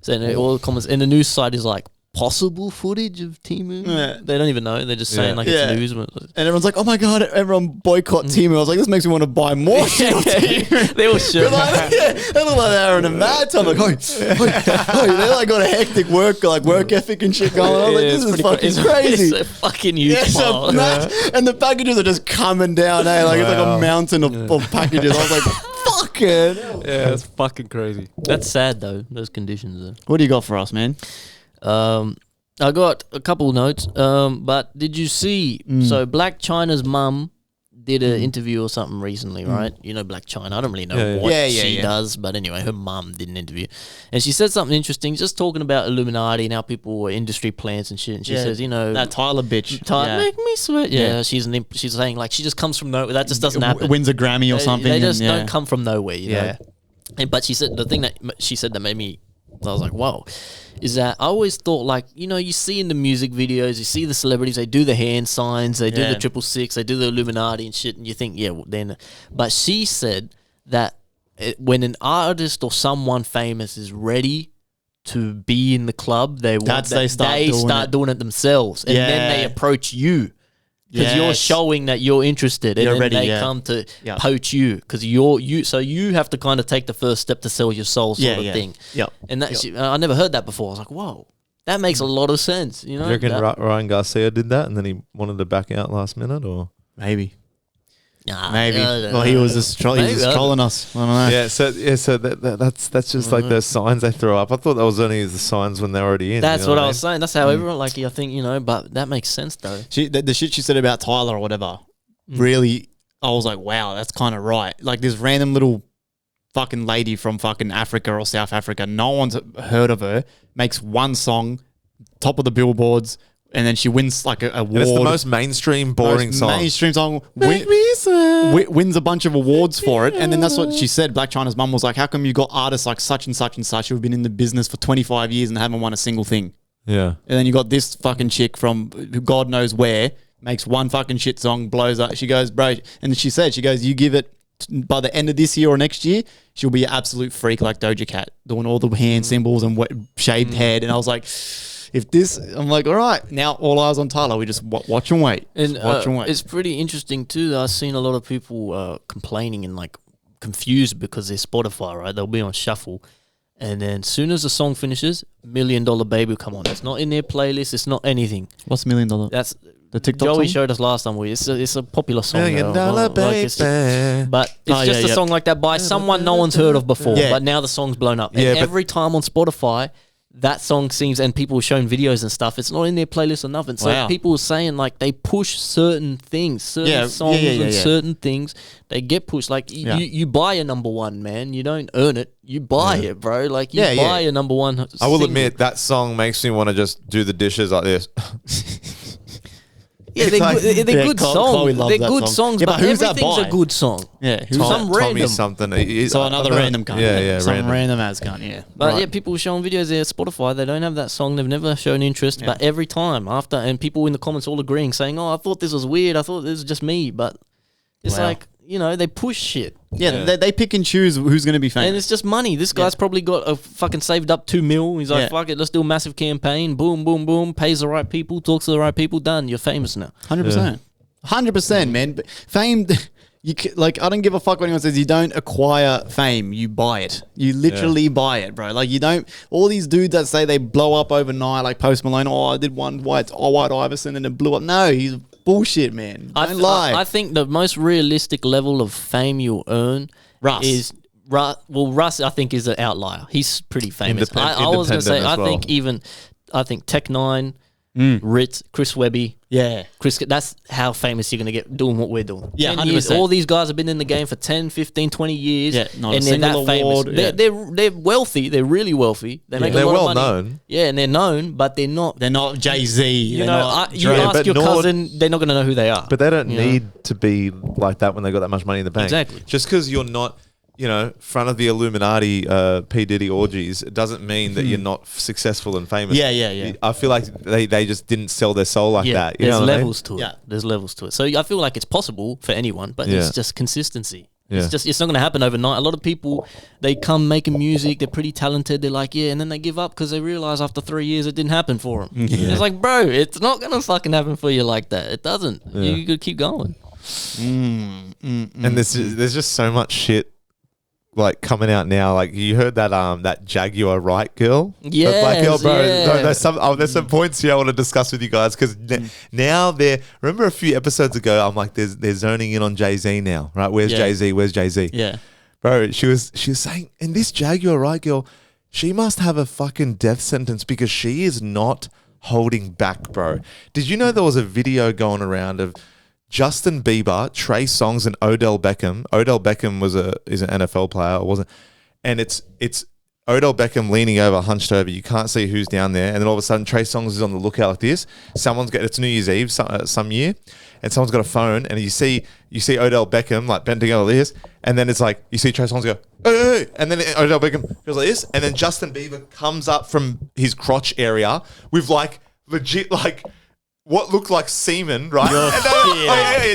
So and all the comments, and the news site is like, possible footage of Temu. Yeah. They don't even know. They're just saying like it's news. And everyone's like, oh my God, everyone boycott Temu. I was like, this makes me want to buy more shit on Temu. They all should. They look like they're in a mad time. Like, they like got a hectic work ethic and shit going on. I was like, this is fucking crazy. It's a fucking huge pile. And the packages are just coming down, Like it's like a mountain of packages. I was like, fucking hell. Yeah, it's fucking crazy. That's sad though, those conditions though. What do you got for us, man? I got a couple notes, but did you see, so Black China's mum did an interview or something recently, right? You know Black China. I don't really know what she does, but anyway, her mum did an interview. And she said something interesting, just talking about Illuminati and how people were industry plants and shit. And she says, you know... That Tyler bitch. Make me sweat. Yeah, she's saying, like, she just comes from nowhere. That just doesn't happen. Wins a Grammy or something. They just don't come from nowhere, you know? But she said, the thing that she said that made me... I was like, whoa, is that I always thought, like, you know, you see in the music videos, you see the celebrities, they do the hand signs, they do the 666, they do the Illuminati and shit, and you think, then. But she said that when an artist or someone famous is ready to be in the club, they start doing it themselves, and then they approach you. Because you're showing that you're interested, and then they come to poach you. Because so you have to kind of take the first step to sell your soul, sort of thing. And that I never heard that before. I was like, whoa, that makes a lot of sense. You know, do you reckon Ryan Garcia did that, and then he wanted to back out last minute, or maybe? Nah, maybe. Well, he was just trolling us. I don't know. So that's just like those signs they throw up. I thought that was only the signs when they're already in. That's what I was saying. That's how everyone, like, I think, you know, but that makes sense though. The shit she said about Tyler or whatever, really, I was like, wow, that's kind of right. Like this random little fucking lady from fucking Africa or South Africa, no one's heard of her, makes one song, top of the billboards, and then she wins like a award. And it's the most mainstream, boring song. Mainstream song. Wins a bunch of awards for it. And then that's what she said. Black China's mum was like, how come you got artists like such and such and such who have been in the business for 25 years and haven't won a single thing? Yeah. And then you got this fucking chick from God knows where, makes one fucking shit song, blows up. She goes, bro, and she said, you give it by the end of this year or next year, she'll be an absolute freak like Doja Cat, doing all the hand symbols and shaved head. And I was like, I'm like, all right, now all eyes on Tyler. We just watch and wait. And watch and wait. It's pretty interesting too. I've seen a lot of people complaining and like confused because they're Spotify, right? They'll be on shuffle. And then as soon as the song finishes, $1 Million Baby will come on. It's not in their playlist. It's not anything. What's $1 Million? That's the TikTok Joey song? showed us last time. It's a popular song. $1 Million Baby. But it's just a song like that by someone no one's heard of before. Yeah. But now the song's blown up. And every time on Spotify, that song seems, and people are showing videos and stuff, it's not in their playlist or nothing. So people are saying like they push certain things, certain songs and certain things, they get pushed. Like you buy a number one, man. You don't earn it. You buy it, bro. Like you buy a number one. I will admit that song makes me want to just do the dishes like this. Yeah, they're good songs. They're good songs, Yeah, but who's that everything's by? a good song. Yeah, who's Some that? random. Tommy something. So another random cunt. Yeah, Some random. random ass cunt, yeah. But Right. yeah, people showing videos there at Spotify. They don't have that song. They've never shown interest. But every time after, and people in the comments all agreeing, saying, "Oh, I thought this was weird. I thought this was just me." But it's like, you know, they push shit. Yeah, they pick and choose who's going to be famous. And it's just money. This guy's probably got a fucking saved up $2 million. He's like, fuck it, let's do a massive campaign. Boom, boom, boom. Pays the right people, talks to the right people. Done. You're famous now. 100%. 100%, man. But fame, I don't give a fuck what anyone says. You don't acquire fame. You buy it. You literally buy it, bro. Like, you don't, all these dudes that say they blow up overnight, like Post Malone, I did one White Iverson and it blew up. No, he's bullshit, man. Don't lie. I think the most realistic level of fame you'll earn is Russ. I think is an outlier. He's pretty famous. I was gonna say. I think Tech Nine, Ritz, Chris Webby. Yeah. That's how famous you're going to get doing what we're doing. Yeah, 10 years, 100%. all these guys have been in the game for 10, 15, 20 years. Yeah, not a and they're single that award, famous. They're wealthy. They're really wealthy. They make a They're lot well of money. known. Yeah, and they're known, but they're not. They're not Jay-Z. You know, you Drake. ask But your nor- cousin, they're not going to know who they are. But they don't You know? need to be like that when they got that much money in the bank. Exactly. Just because you're not, front of the Illuminati P. Diddy orgies, it doesn't mean that you're not successful and famous. Yeah. I feel like they just didn't sell their soul like that. You there's know what I mean? levels to it. Yeah. There's levels to it. So I feel like it's possible for anyone, but it's just consistency. Yeah. It's not going to happen overnight. A lot of people, they come making music, they're pretty talented, they're like, and then they give up because they realize after 3 years it didn't happen for them. It's like, bro, it's not going to fucking happen for you like that. It doesn't. You could keep going. And there's just so much shit like coming out now. Like you heard that Jaguar Wright girl, that black girl, bro. Yes, No, yeah. there's some points here I want to discuss with you guys because now remember a few episodes ago, I'm like they're zoning in on Jay-Z now, right? Where's Jay-Z? Where's Jay-Z? Yeah. Bro, she was saying, and this Jaguar Wright girl, she must have a fucking death sentence because she is not holding back, bro. Did you know there was a video going around of Justin Bieber, Trey Songz, and Odell Beckham. Odell Beckham is an NFL player, or wasn't? And it's Odell Beckham leaning over, hunched over. You can't see who's down there. And then all of a sudden, Trey Songz is on the lookout like this. It's New Year's Eve some year, and someone's got a phone, and you see Odell Beckham like bending over like this, and then it's like you see Trey Songz go, hey, and then Odell Beckham goes like this, and then Justin Bieber comes up from his crotch area with like legit like what looked like semen, right?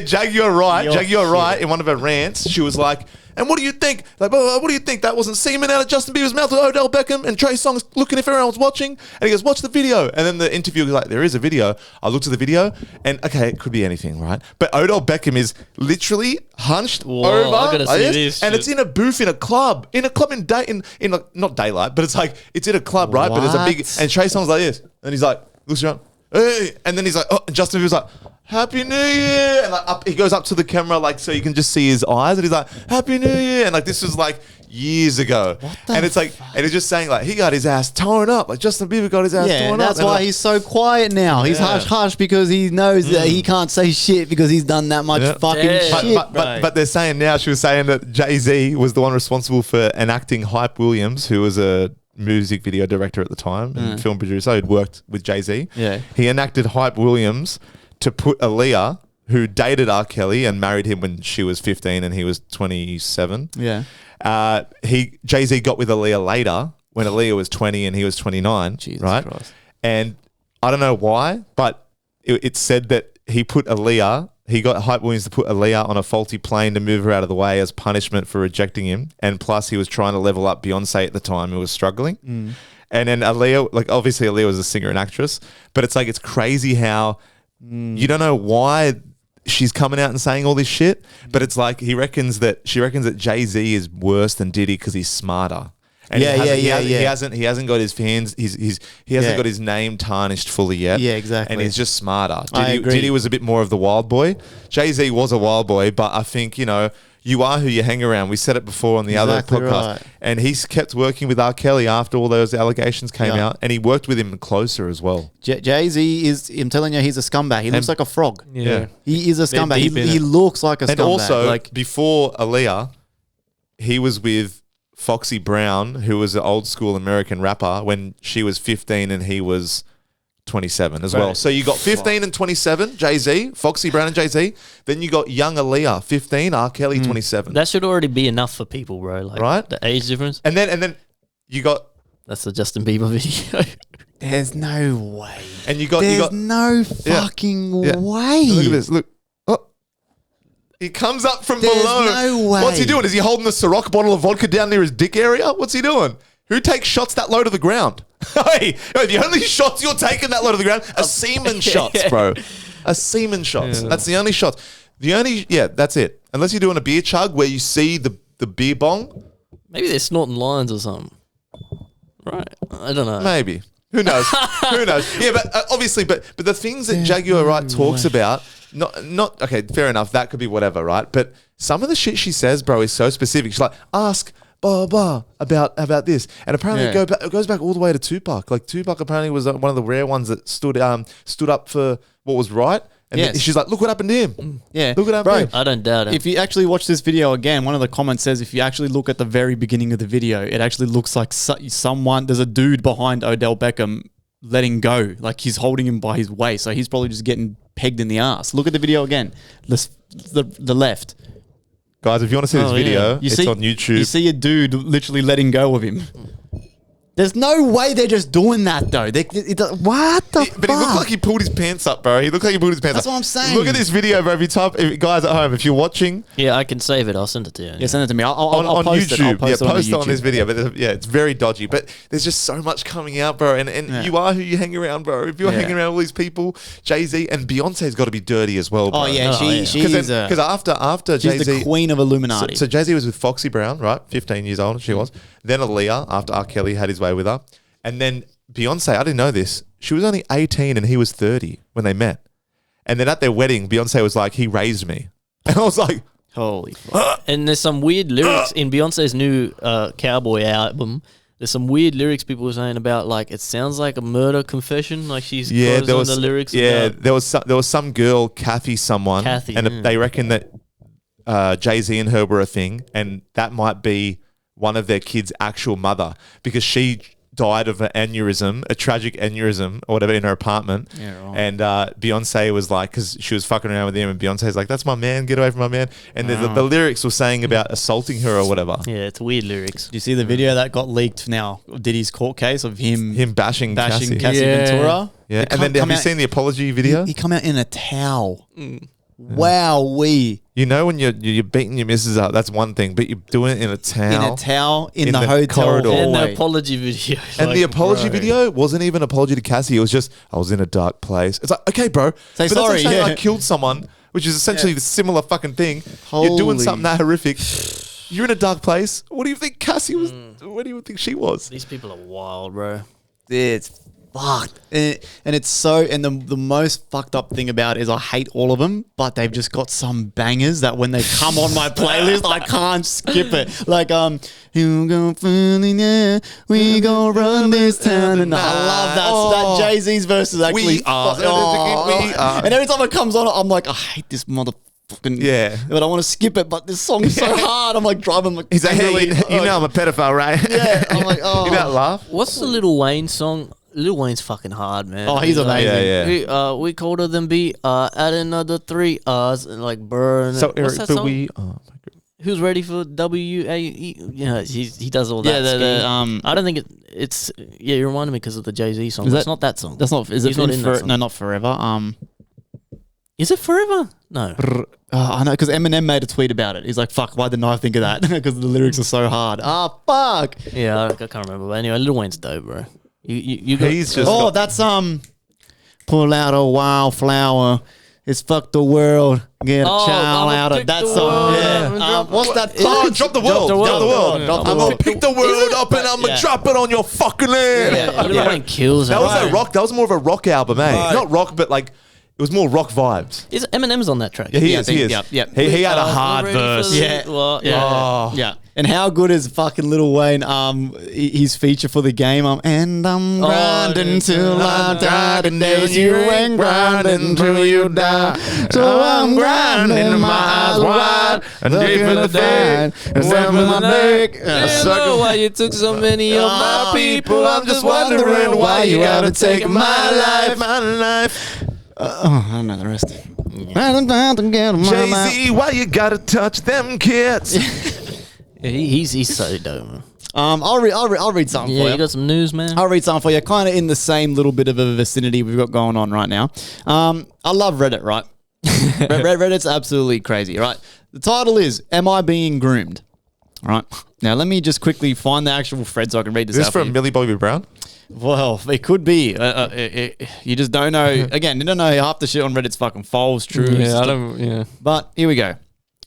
Jaguar Wright in one of her rants, she was like, and what do you think? Like, what do you think? That wasn't semen out of Justin Bieber's mouth with Odell Beckham and Trey Songz looking if everyone was watching? And he goes, watch the video. And then the interviewer was like, there is a video. I looked at the video and okay, it could be anything, right? But Odell Beckham is literally hunched over I gotta like see this, this and shit. it's in a booth in a club not daylight, but it's like, it's in a club, right? But it's a big, and Trey Songz like this. And he's like, looks around, hey, and then he's like, oh, and Justin Bieber's like, Happy New Year, and like he goes up to the camera like so you can just see his eyes, and he's like, Happy New Year, and like this was like years ago. And it's like, and it's just saying like, he got his ass torn up. Like Justin Bieber got his ass torn up. That's And why like, he's so quiet now. He's hush because he knows that he can't say shit because he's done that much fucking Yeah. shit. But they're saying now, she was saying that Jay-Z was the one responsible for enacting Hype Williams, who was a music video director at the time and film producer who'd worked with Jay-Z. Yeah. He enacted Hype Williams to put Aaliyah, who dated R. Kelly and married him when she was 15 and he was 27. Yeah. Jay-Z got with Aaliyah later when Aaliyah was 20 and he was 29. Jesus right? Christ. And I don't know why, but it said that he got Hype Williams to put Aaliyah on a faulty plane to move her out of the way as punishment for rejecting him. And plus he was trying to level up Beyonce at the time who was struggling. And then Aaliyah, like obviously Aaliyah was a singer and actress, but it's like, it's crazy how you don't know why she's coming out and saying all this shit, but it's like she reckons that Jay-Z is worse than Diddy because he's smarter. And he hasn't got his fans. He hasn't got his name tarnished fully yet. Yeah, exactly. And he's just smarter. I agree. Diddy was a bit more of the wild boy. Jay-Z was a wild boy, but I think you are who you hang around. We said it before on the other podcast. Right. And he's kept working with R. Kelly after all those allegations came out, and he worked with him closer as well. Jay-Z is, I'm telling you, he's a scumbag. He looks like a frog. Yeah. He is a They're scumbag. deep in He it. looks like a scumbag. And also, like, before Aaliyah, he was with Foxy Brown, who was an old school American rapper, when she was 15 and he was 27 as well. So you got 15 and 27, Jay-Z, Foxy Brown and Jay-Z. Then you got young Aaliyah, 15, R. Kelly, 27. That should already be enough for people, bro. Like, Right? The age difference. And then you got That's the Justin Bieber video. there's no way. and you got There's no fucking Yeah. way. Look at this. Look. Oh. He comes up from There's below. no way. What's he doing? Is he holding the Ciroc bottle of vodka down near his dick area? What's he doing? Who takes shots that low to the ground? Hey, the only shots you're taking that low to the ground are semen shots, bro. A semen shots. That's the only shots. That's it. Unless you're doing a beer chug where you see the beer bong. Maybe they're snorting lines or something. Right. I don't know. Maybe. Who knows? Who knows? Yeah, but obviously, but the things that Jaguar Wright talks about, not okay, fair enough, that could be whatever, right? But some of the shit she says, bro, is so specific. She's like, ask blah blah about this, and apparently it goes back all the way to Tupac. Like Tupac apparently was one of the rare ones that stood up for what was right. And then she's like, look what happened to him. Yeah. Look what happened to him. I don't doubt it. If you actually watch this video again, one of the comments says if you actually look at the very beginning of the video, it actually looks like there's a dude behind Odell Beckham letting go. Like he's holding him by his waist. So he's probably just getting pegged in the ass. Look at the video again. The left. Guys, if you want to see this video, it's on YouTube. You see a dude literally letting go of him. There's no way they're just doing that though. What the fuck? But he looked like he pulled his pants up, bro. That's what I'm saying. Look at this video, bro. Guys at home, if you're watching, yeah, I can save it. I'll send it to you. Yeah, send it to me. I'll on post YouTube. it. I'll post it post it on on this YouTube. video. But it's very dodgy. But there's just so much coming out, bro. And you are who you hang around, bro. If you're hanging around all these people, Jay-Z and Beyonce's got to be dirty as well, bro. Oh yeah, she's Because after she's Jay-Z, the queen of Illuminati. So Jay-Z was with Foxy Brown, right? 15 years old, she was. Then Aaliyah, after R. Kelly had his way with her. And then Beyonce, I didn't know this. She was only 18 and he was 30 when they met. And then at their wedding, Beyonce was like, he raised me. And I was like, holy fuck. And there's some weird lyrics in Beyonce's new Cowboy album. There's some weird lyrics people were saying about, like, it sounds like a murder confession. Like she's there was the lyrics. there was some girl, Kathy, and they reckon that Jay-Z and her were a thing, and that might be one of their kids' actual mother because she died of an aneurysm, a tragic aneurysm or whatever in her apartment. Yeah, right. And Beyonce was like, because she was fucking around with him, and Beyonce's like, that's my man, get away from my man. And the lyrics were saying about assaulting her or whatever. Yeah, it's weird lyrics. Do you see the video that got leaked now? Diddy's court case of him bashing Cassie. Ventura? Yeah, and then have you seen the apology video? He come out in a towel. Wow-wee. You know when you're beating your missus up, that's one thing, but you're doing it in a towel. In the hotel corridor. And hallway. the apology video. And like, the apology bro. video wasn't even an apology to Cassie. It was just, I was in a dark place. It's like, okay, bro. Say but sorry, that's like saying yeah. I killed someone, which is essentially the similar fucking thing. You're doing Holy- something that horrific. You're in a dark place. What do you think Cassie was? What do you think she was? These people are wild, bro. It's fucked. And it's so, and the most fucked up thing about it is I hate all of them, but they've just got some bangers that when they come on my playlist, I can't skip it. Like, you go feeling, yeah, we go run this town. And I love that. That Jay-Z's verse is actually, We are. And every time it comes on, I'm like, I hate this motherfucking, but I want to skip it, but this song is so hard. I'm like driving, like, He's like, hey, you know I'm a pedophile, right? Yeah, I'm like, oh. You know that laugh? What's the Lil Wayne song? Lil Wayne's fucking hard, man. Oh, he's amazing. Yeah. We colder than B. Add another 3 R's and like burn. So What's that but song? we. Oh my god. Who's ready for WAE? Yeah, he does all that. Yeah, I don't think it's. Yeah, you reminded me because of the Jay-Z song. Is It's that- not that song. That's not, is it He's not in that for, song. no, not forever. Is it Forever? No. I know, because Eminem made a tweet about it. He's like, fuck, why didn't I think of that? Because the lyrics are so hard. Fuck. Yeah, I can't remember. But anyway, Lil Wayne's dope, bro. You got, He's just. Oh, that's, pull out a wildflower. It's fuck the world. Get a child out of that song. Yeah. What's that? Oh, drop the world. Drop the world. Drop the I'm world. gonna pick the world up and I'm gonna drop it on your fucking land. Lil Wayne kills That it. was a rock. That was more of a rock album, eh? Not rock, but like it was more rock vibes. Is Eminem's on that track? Yeah, he Yeah, I is. think- He is. yep. He had a hard Ready for verse. the- Yeah. Well, Yeah. Oh. Yeah. And how good is fucking Lil Wayne, his feature for the game, and I'm grinding till I'm tired, and days you ain't grinding till you die. So I'm grinding my eyes wide, and day for the day, and seven for my neck. I know why you took so many of my people. I'm just wondering why you gotta take my life. My life. I don't know the rest. Jay-Z, why you gotta touch them kids? Yeah, he's so dope, man. I'll read something Yeah, for you you. got some news, man. I'll read something for you, kind of in the same little bit of a vicinity we've got going on right now. I love Reddit, right? Reddit's absolutely crazy, right? The title is, Am I Being Groomed? All right. Now, let me just quickly find the actual thread so I can read this Is this out for from you. Millie Bobby Brown? Well, it could be. You just don't know. Again, you don't know half the shit on Reddit's fucking false, true. It's Yeah, I just- don't. Yeah. But here we go.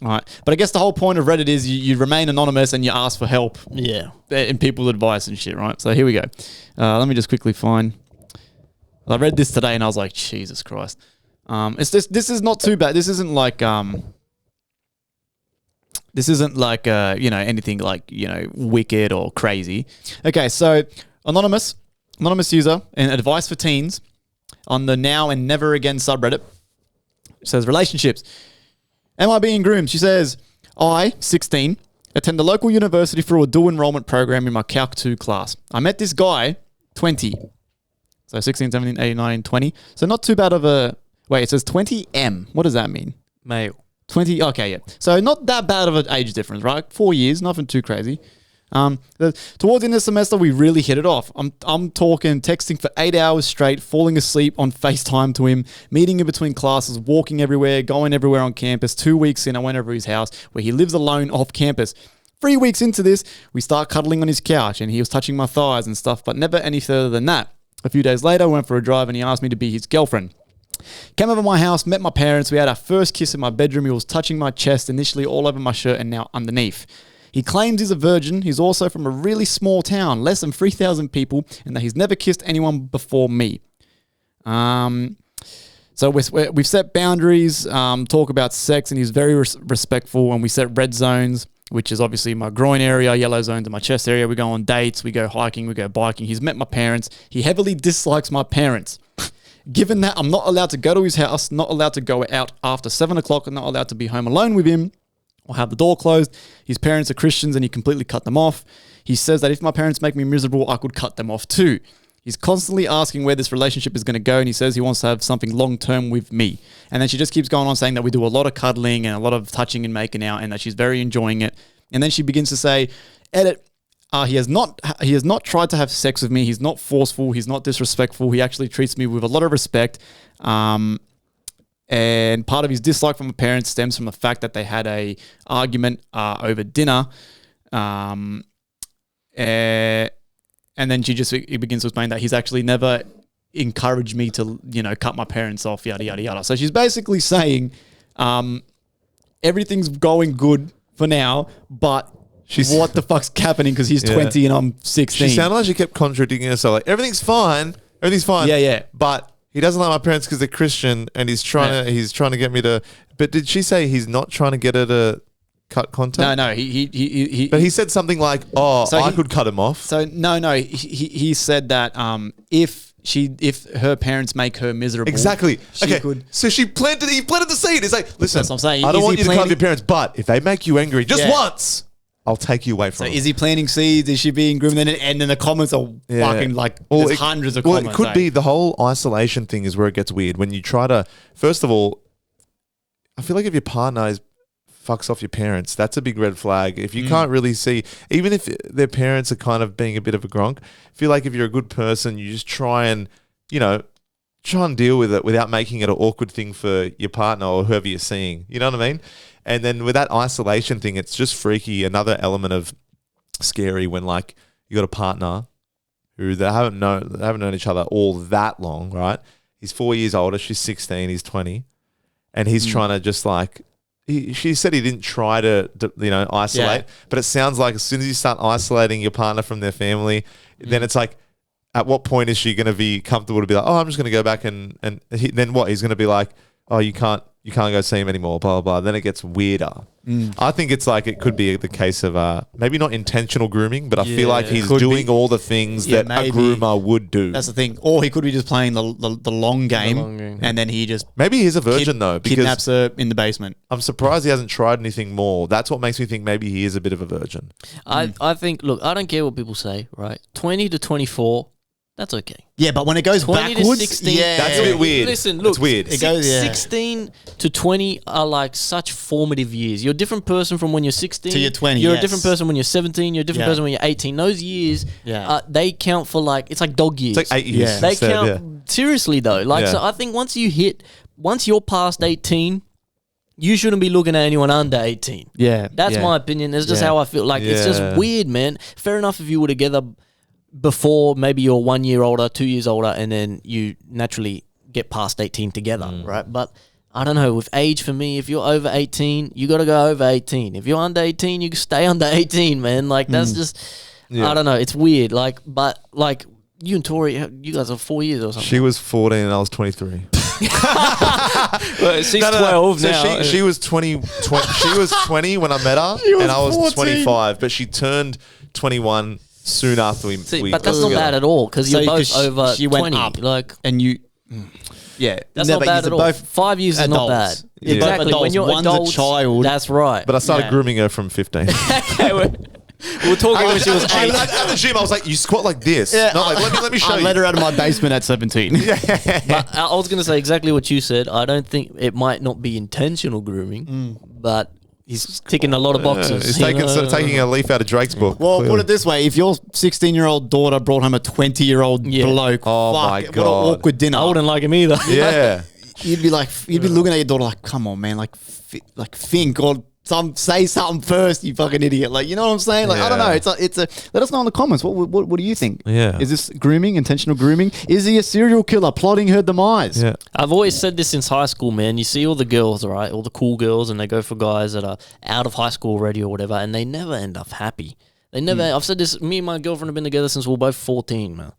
All right. But I guess the whole point of Reddit is you remain anonymous and you ask for help Yeah. and people's advice and shit, right? So here we go. Let me just quickly find. I read this today and I was like, Jesus Christ. This is not too bad. This isn't like anything like, wicked or crazy. Okay, so anonymous user and advice for teens on the Now and Never Again subreddit. It says relationships. Am I being groomed? She says, I, 16, attend the local university for a dual enrollment program in my Calc 2 class. I met this guy, 20. So 16, 17, 18, 19, 20. So not too bad of a... Wait, it says 20M. What does that mean? Male. 20, okay, yeah. So not that bad of an age difference, right? 4 years, nothing too crazy. Towards the end of the semester, we really hit it off. I'm talking, texting for 8 hours straight, falling asleep on FaceTime to him, meeting in between classes, walking everywhere, going everywhere on campus. 2 weeks in, I went over his house where he lives alone off campus. 3 weeks into this, we start cuddling on his couch and he was touching my thighs and stuff, but never any further than that. A few days later, I went for a drive and he asked me to be his girlfriend. Came over my house, met my parents. We had our first kiss in my bedroom. He was touching my chest, initially all over my shirt and now underneath. He claims he's a virgin. He's also from a really small town, less than 3,000 people, and that he's never kissed anyone before me. So we've set boundaries, talk about sex, and he's very respectful, and we set red zones, which is obviously my groin area, yellow zones in my chest area. We go on dates, we go hiking, we go biking. He's met my parents. He heavily dislikes my parents. Given that I'm not allowed to go to his house, not allowed to go out after 7 o'clock, and not allowed to be home alone with him, or have the door closed. His parents are Christians and he completely cut them off. He says that if my parents make me miserable, I could cut them off too. He's constantly asking where this relationship is going to go, and he says he wants to have something long-term with me. And then she just keeps going on saying that we do a lot of cuddling and a lot of touching and making out, and that she's very enjoying it. And then she begins to say, edit, he has not tried to have sex with me. He's not forceful. He's not disrespectful. He actually treats me with a lot of respect. And part of his dislike from my parents stems from the fact that they had a argument over dinner. And then he begins to explain that he's actually never encouraged me to, cut my parents off, yada, yada, yada. So she's basically saying everything's going good for now, but what the fuck's happening because he's 20 and I'm 16. She sounded like she kept contradicting herself. Like, everything's fine. Everything's fine. Yeah, yeah. But he doesn't like my parents because they're Christian, and he's trying to get me to. But did she say he's not trying to get her to cut contact? No. He But he said something like, "Oh, So I he- could cut him off." So no. He said that if her parents make her miserable, Exactly. she Okay. could. So he planted the seed. It's like, listen, That's what I'm saying. I don't Is want he you to cut planting- your parents, but if they make you angry just Yeah. once, I'll take you away So from them. is he planting seeds? Is she being groomed? And then the comments are fucking like Well, there's hundreds of well, comments. it could eh? be the whole isolation thing is where it gets weird. When you try to, first of all, I feel like if your partner fucks off your parents, that's a big red flag. If you can't really see, even if their parents are kind of being a bit of a gronk, I feel like if you're a good person, you just try and deal with it without making it an awkward thing for your partner or whoever you're seeing. You know what I mean? And then with that isolation thing, it's just freaky. Another element of scary when like you got a partner who they haven't known each other all that long, right? He's 4 years older, she's 16, he's 20, and he's trying to just like. She said he didn't try to isolate, but it sounds like as soon as you start isolating your partner from their family, then it's like, at what point is she going to be comfortable to be like, oh, I'm just going to go back and then what? He's going to be like, oh, you can't go see him anymore, blah, blah, blah. Then it gets weirder. I think it's like it could be the case of maybe not intentional grooming, but I feel like he's Could doing be. all the things Yeah, that maybe. a groomer would do. That's the thing. Or he could be just playing the long game, long game. and then he just Maybe he's a virgin though, because kidnaps her in the basement. I'm surprised he hasn't tried anything more. That's what makes me think maybe he is a bit of a virgin. I think, look, I don't care what people say, right? 20 to 24, that's okay. Yeah, but when it goes 20 to backwards, 16, yeah, That's a bit weird. Listen, look, It's weird. It goes, yeah. 16 to 20 are like such formative years. You're a different person from when you're 16 To you're 20, You're yes. a different person when you're 17. You're a different Yeah. person when you're 18. Those years, Yeah. they count for like, it's like dog years. It's like 8 years. Yeah. They instead, count yeah. seriously though. Like, Yeah. so I think once you're past 18, you shouldn't be looking at anyone under 18. yeah. That's yeah. my opinion. That's just Yeah. how I feel. Like, it's Yeah. just weird, man. Fair enough if you were together before, maybe you're 1 year older, 2 years older, and then you naturally get past 18 together, right? But I don't know. With age, for me, if you're over 18, you got to go over 18. If you're under 18, you stay under 18, man. Like, that's just, I don't know. It's weird. Like, but like, you and Tori, you guys are 4 years or something. She was 14 and I was 23. She's No. 12 So now. she was 20 she was 20 when I met her, and I was 14. 25, but she turned 21 soon after we See, we but that's got not together. bad at all because So you're both 'cause over she went 20. up. Like, And you, yeah, that's No, not but bad you're at all. both 5 years is not bad. adults. You're both Exactly. When adults. you're One's a adults, child. that's right. But I started Yeah. grooming her from 15. Okay, we're talking when she was 8. At the gym, I was like, you squat like this. Not like, let me show I you. let her out of my basement at 17. But I was going to say exactly what you said. I don't think it might not be intentional grooming, but he's ticking a lot of boxes. He's you taking, know? taking a leaf out of Drake's book. Well, clearly. put it this way: if your 16-year-old daughter brought home a 20-year-old Yeah. bloke, Oh fuck, my what an God. awkward dinner. I wouldn't like him either. Yeah. You'd be looking at your daughter like, come on, man, like think or say something first, you fucking idiot. Like, you know what I'm saying? Like, I don't know. Yeah. It's a. Let us know in the comments. What do you think? Yeah. Is this grooming, intentional grooming? Is he a serial killer plotting her demise? Yeah. I've always said this since high school, man. You see all the girls, right? All the cool girls, and they go for guys that are out of high school already or whatever, and they never end up happy. They never. I've said this. Me and my girlfriend have been together since we were both 14, man.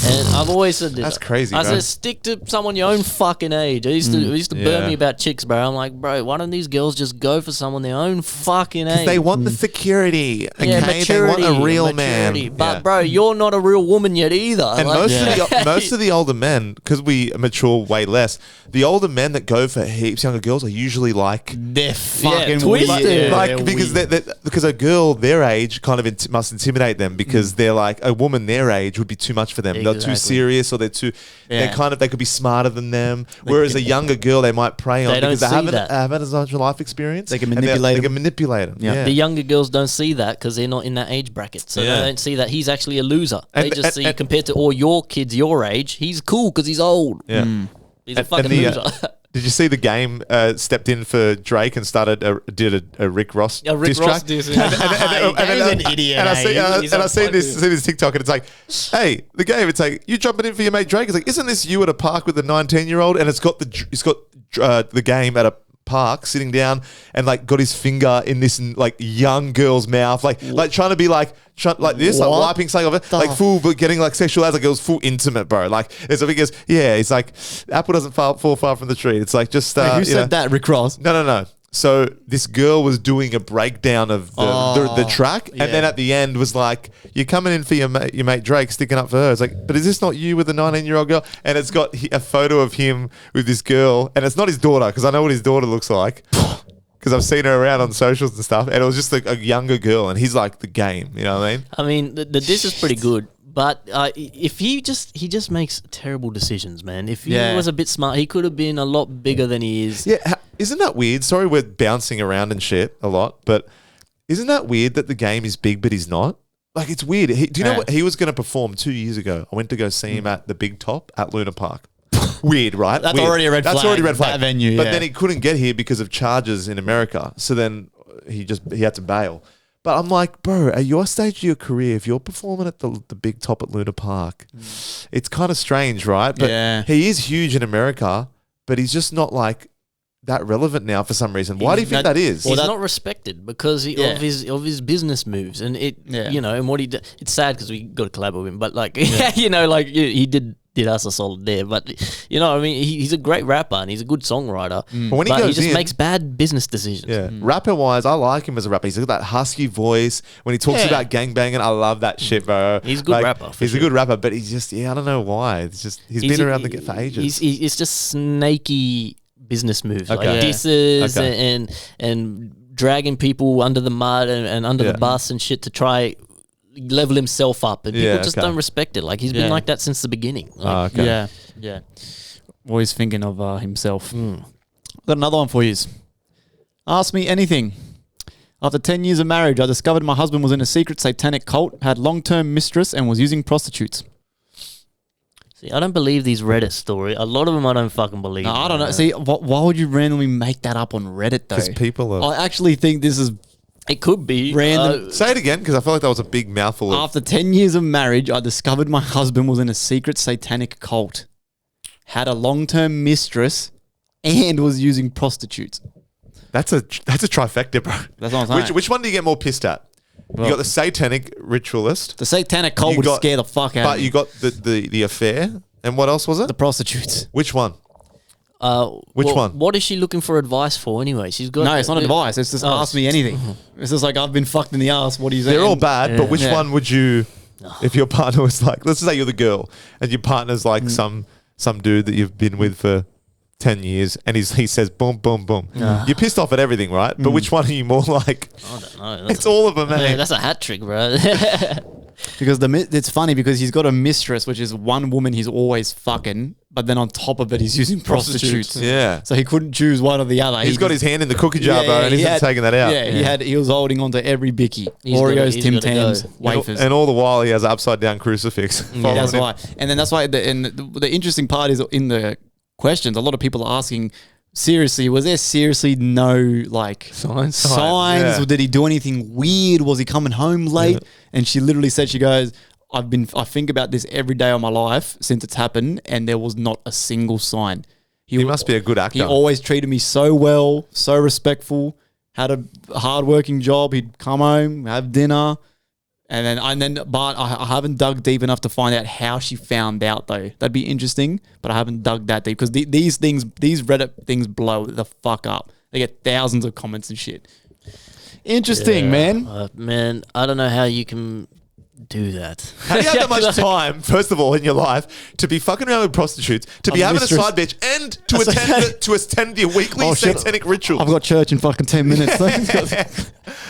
And I've always said this. That's crazy, I bro. said, stick to someone your own fucking age. It used to burn Yeah. me about chicks, bro. I'm like, bro, why don't these girls just go for someone their own fucking age? They want the security. Okay? Yeah, They want a real maturity. man. But Yeah. bro, you're not a real woman yet either. And Like- most of the older men, because we mature way less, the older men that go for heaps younger girls are usually like They're fucking twisted. weird. like They're because weird. because a girl their age kind of must intimidate them because they're like a woman their age would be too much for them. They're too Exactly. serious or they're too they could be smarter than them. Whereas a younger girl they might prey on They don't because they see haven't that. haven't as much life experience. They can and manipulate They them. can manipulate them. Yeah. Yeah. The younger girls don't see that because they're not in that age bracket. So Yeah. they don't see that he's actually a loser. And- They just and- see, and- compared to all your kids your age, he's cool because he's old. Yeah. He's a And- fucking and the, loser. Did you see the game stepped in for Drake and did a Rick Ross A Rick diss Ross track? diss, And- yeah. He's an idiot, And I eh? see, He's and a I see this fucking- TikTok and it's like, hey, the game. It's like you jumping in for your mate Drake. It's like, isn't this you at a park with a 19-year-old? And it's got the game at a Park, sitting down and like got his finger in this like young girl's mouth, like trying to be like this, like wiping something off it, like full, but getting like sexualized, like it was full intimate, bro. Like it's because it's like apple doesn't fall far from the tree. It's like just Who said that? Rick Ross? No. So this girl was doing a breakdown of the track, and then at the end was like, "You're coming in for your mate Drake, sticking up for her." It's like, but is this not you with a 19-year-old girl? And it's got a photo of him with this girl, and it's not his daughter because I know what his daughter looks like because I've seen her around on socials and stuff. And it was just like a younger girl, and he's like the game. You know what I mean? I mean, the diss is pretty good. But if he just makes terrible decisions, man. If he was a bit smart, he could have been a lot bigger than he is. Yeah, isn't that weird? Sorry, we're bouncing around and shit a lot, but isn't that weird that the game is big but he's not? Like, it's weird. Do you know what? He was going to perform 2 years ago. I went to go see him at the Big Top at Luna Park. Weird, right? That's weird. already a red flag. That's already a red flag. That venue, but then he couldn't get here because of charges in America. So then he had to bail. But I'm like, bro, at your stage of your career, if you're performing at the Big Top at Luna Park, it's kind of strange, right? But he is huge in America, but he's just not like that relevant now for some reason. Why do you think that is? He's not respected because of his business moves, and and what he did. It's sad because we got to collab with him, but like he did us a solid there. But I mean, he's a great rapper and he's a good songwriter. But when he just makes bad business decisions. Yeah, rapper wise, I like him as a rapper. He's got that husky voice when he talks about gangbanging. I love that shit, bro. He's a good rapper. He's a good rapper, but he's just I don't know why. It's just he's been around for ages. It's just snaky business moves, like disses and dragging people under the mud and under the bus and shit to try level himself up, and people just don't respect it. Like he's been like that since the beginning. Like, Yeah. Always thinking of himself. I've got another one for you. Ask me anything. After 10 years of marriage, I discovered my husband was in a secret satanic cult, had long-term mistress, and was using prostitutes. See, I don't believe these Reddit stories. A lot of them I don't fucking believe. No, I don't know. See, why would you randomly make that up on Reddit, though? Because people are... I actually think this is... It could be. Random. Say it again, because I feel like that was a big mouthful. After 10 years of marriage, I discovered my husband was in a secret satanic cult, had a long-term mistress, and was using prostitutes. That's a trifecta, bro. That's what I'm saying. Which one do you get more pissed at? Well, you got the satanic ritualist. The satanic cult would scare the fuck out of me. But you got the affair. And what else was it? The prostitutes. Which one? Which one? What is she looking for advice for anyway? She's got... No, it's not advice. It's just ask me anything. It's just like, I've been fucked in the ass. What are you saying? They're all bad, but which one would you... If your partner was like... Let's just say you're the girl and your partner's like some dude that you've been with for 10 years and he says boom, boom, boom. You're pissed off at everything, right? But which one are you more like? I don't know. It's all of them, man. Yeah, that's a hat trick, bro. Because it's funny because he's got a mistress, which is one woman he's always fucking, but then on top of it, he's using prostitutes. Yeah. So he couldn't choose one or the other. He's got his hand in the cookie jar, bro, and he's not taking that out. Yeah, he was holding on to every bicky. Oreos, Tim Tams, wafers. And all the while he has an upside down crucifix. Yeah, that's why. And then that's why the interesting part is in the questions, a lot of people are asking, seriously, was there seriously no like signs? Yeah. Or did he do anything weird? Was he coming home late? Yeah. And she literally said, she goes, I think about this every day of my life since it's happened, and there was not a single sign. He must be a good actor. He always treated me so well, so respectful, had a hard-working job. He'd come home, have dinner, but I haven't dug deep enough to find out how she found out, though. That'd be interesting, but I haven't dug that deep because these Reddit things blow the fuck up. They get thousands of comments and shit. Interesting, man. Man, I don't know how you can do that. How do you have that much time, first of all, in your life to be fucking around with prostitutes, to be having a side bitch, and to attend your weekly satanic ritual? I've got church in fucking 10 minutes.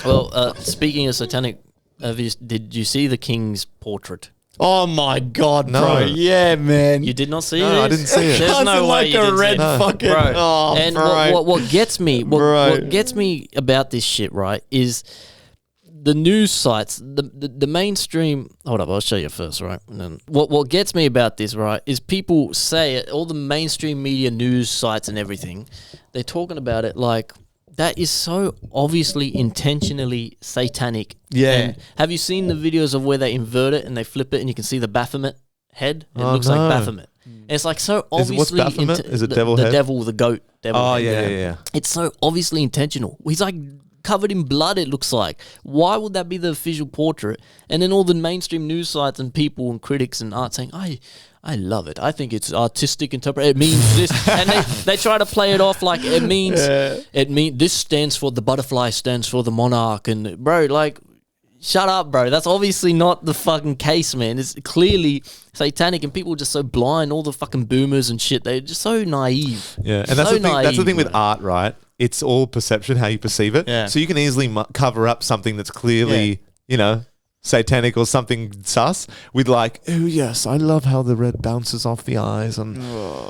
Well, speaking of satanic, did you see the king's portrait? Oh my god, bro! Yeah, man. You did not see it? No, I didn't see it. There's no way you didn't see it. Fucking. Bro. Oh, and bro. what gets me, what gets me about this shit, right, is the news sites, the mainstream. Hold up, I'll show you first, right? And then what gets me about this, right, is people say it, all the mainstream media news sites and everything, they're talking about it like that is so obviously intentionally satanic. Yeah. And have you seen the videos of where they invert it and they flip it and you can see the Baphomet head? It looks like Baphomet. And it's like so Is it- what's obviously Baphomet? Is it the, devil the head? devil, the goat. Devil Oh, head. yeah. It's so obviously intentional. He's like covered in blood, it looks like. Why would that be the official portrait? And then all the mainstream news sites and people and critics and art saying, I love it. I think it's artistic interpretation. It means this. And they try to play it off like it means, this stands for, the butterfly stands for the monarch. And bro, like, shut up, bro. That's obviously not the fucking case, man. It's clearly satanic, and people are just so blind. All the fucking boomers and shit, they're just so naive. Yeah, and that's So the thing. That's the thing naive, with art, right? It's all perception, how you perceive it. Yeah. So you can easily cover up something that's clearly, satanic or something sus with like, oh yes, I love how the red bounces off the eyes and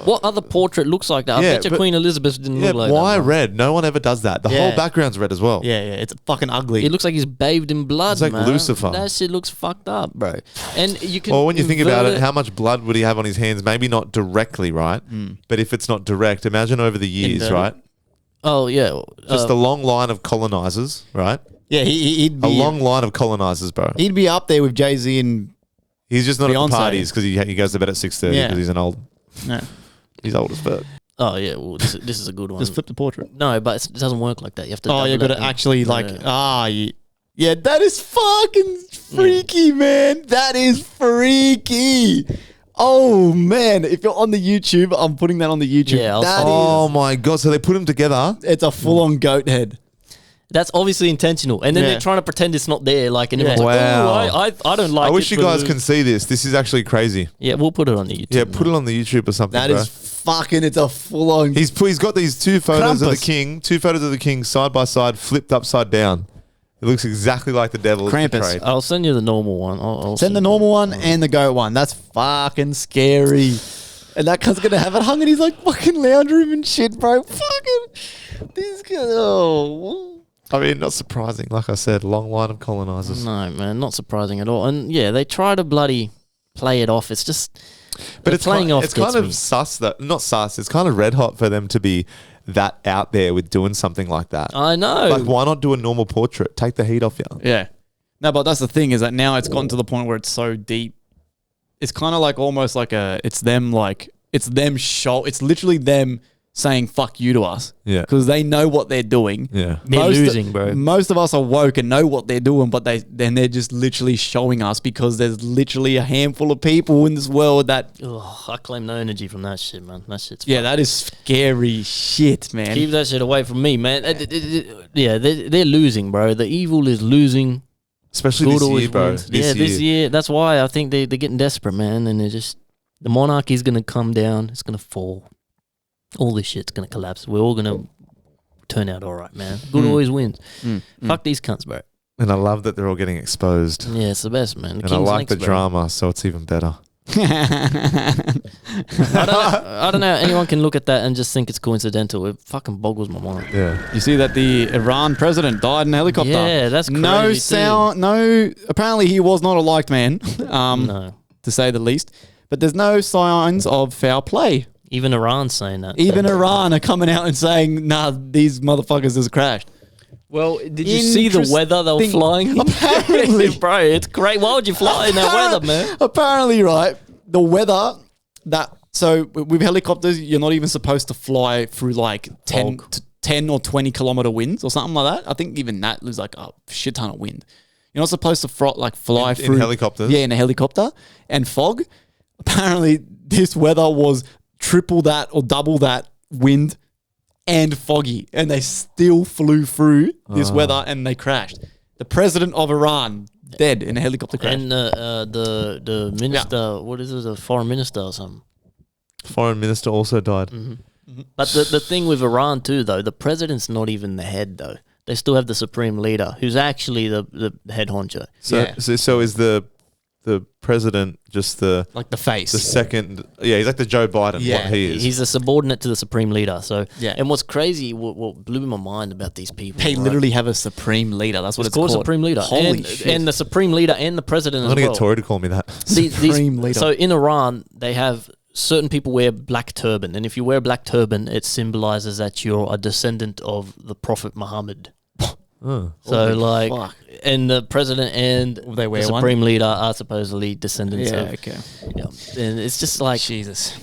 What other portrait looks like that? I Yeah, bet you but- Queen Elizabeth didn't yeah. look like Why that. man. red? No one ever does that. The whole Yeah. background's red as well. Yeah, it's fucking ugly. It looks like he's bathed in blood, It's like man. Lucifer. That shit looks fucked up, bro. And you can. Well, when you think about invert it, how much blood would he have on his hands? Maybe not directly, right? But if it's not direct, imagine over the years, Inverted. right? Oh yeah, Just a long line of colonizers, right? yeah, he'd A be long line of colonizers, bro. He'd be up there with Jay-Z and He's just not at Beyonce. the parties because he goes to bed at 6:30 Yeah. because he's an old. no, He's old as fuck. Oh yeah, well this is a good one. just flip the portrait. No, but it doesn't work like that. You have to. Oh, you double got that to and- actually like Yeah. yeah, that is fucking freaky, man. That is freaky. Oh man, if you're on the YouTube, I'm putting that on the YouTube. Yeah, I'll That send Oh is- my god! So they put them together. it's a full-on goat head. That's obviously intentional, and then Yeah. they're trying to pretend it's not there. Like, and everyone's Wow. like, "Oh, I don't like." I wish it, you guys but- can see this. This is actually crazy. Yeah, we'll put it on the YouTube. Yeah, put it on the YouTube or something. That bro. is fucking. It's a full-on. He's got these two photos Krampus. of the king side by side, flipped upside down. It looks exactly like the devil. is Krampus. portrayed. I'll send you the normal one. I'll Send the normal one and the goat one. That's fucking scary. And that cunt's gonna have it hung in his like fucking lounge room and shit, bro. Fucking these guys. Oh. I mean, not surprising. Like I said, long line of colonizers. No, man, not surprising at all. And yeah, they try to bloody play it off. It's just, But the it's playing kind, off it's kind gets of me. sus that not sus. It's kind of red hot for them to be that out there with doing something like that. I know. Like, why not do a normal portrait? Take the heat off you. Yeah. No, but that's the thing is that now it's gotten to the point where it's so deep. It's kind of like almost like it's them show. It's literally them saying fuck you to us. Yeah. Because they know what they're doing. Yeah. They're losing, bro. Most of us are woke and know what they're doing, but they're just literally showing us because there's literally a handful of people in this world that Ugh, I claim no energy from that shit, man. That shit's that is scary shit, man. keep that shit away from me, man. Yeah, they're losing, bro. The evil is losing. Especially Good this always year, bro. wins. This year. That's why I think they're getting desperate, man. And they're just, the monarchy's going to come down. It's going to fall. All this shit's going to collapse. We're all going to turn out all right, man. Good always wins. Fuck these cunts, bro. And I love that they're all getting exposed. Yeah, it's the best, man. The And I king's like next, the bro. drama, so it's even better. I don't know how anyone can look at that and just think it's coincidental. It fucking boggles my mind. Yeah. You see that the Iran president died in a helicopter. Yeah, that's no crazy too. sound. No, apparently he was not a liked man, No. to say the least. But there's no signs of foul play. Even Iran's saying that. Even Iran are coming out and saying, "Nah, these motherfuckers is crashed." Well, did you see the weather they were Interesting. flying in? Apparently. Bro, it's great. Why would you fly in that weather, man? Apparently, right, the weather that so with helicopters, you're not even supposed to fly through like 10 or 20 kilometer winds or something like that. I think even that was like a shit ton of wind. You're not supposed to fly In through helicopters? Yeah, in a helicopter and fog. Apparently, this weather was triple that or double that wind and foggy, and they still flew through this weather and they crashed. The president of Iran dead in a helicopter crash. And the minister, what is it, the foreign minister or something? Foreign minister also died. But the thing with Iran too, though, the president's not even the head, though. They still have the supreme leader, who's actually the head honcho. So, Yeah. so is the president just the Like the face. second? Yeah, he's like the Joe Biden. Yeah, what he is. He's a subordinate to the supreme leader. So Yeah. And what's crazy, what blew my mind about these people, They right? literally have a supreme leader. That's what It's it's, called supreme leader. Holy and, shit. and the supreme leader and the president I'm as gonna well. get Tori to call me that. Supreme leader. So in Iran, they have certain people wear black turban, and if you wear a black turban, it symbolizes that you're a descendant of the Prophet Muhammad. Oh. So like, fuck. and the president and They wear the one? supreme leader are supposedly descendants Yeah, of. okay. Yeah, and it's just like Jesus.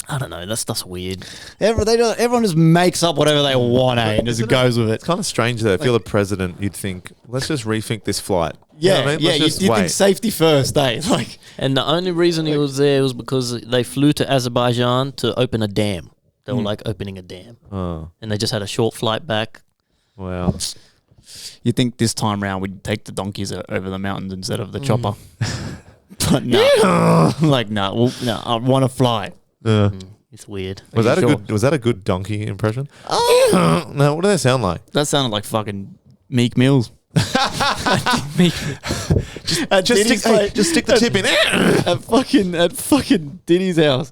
I don't know. That stuff's weird. Everyone just makes up whatever they want, and just goes with it. It's kind of strange though. If you're the president, you'd think, let's just rethink this flight. Yeah, You know what I mean? yeah. Let's You just think wait. safety first, eh? Like, And the only reason he was there was because they flew to Azerbaijan to open a dam. They were like opening a dam, Oh, and they just had a short flight back. wow. you think this time round we'd take the donkeys over the mountains instead of the chopper? But no, like no, I want to fly. It's weird. Was you that sure? was that a good donkey impression? Oh. No, what do they sound like? That sounded like fucking Meek Mills. Just stick the tip in. at fucking Diddy's house.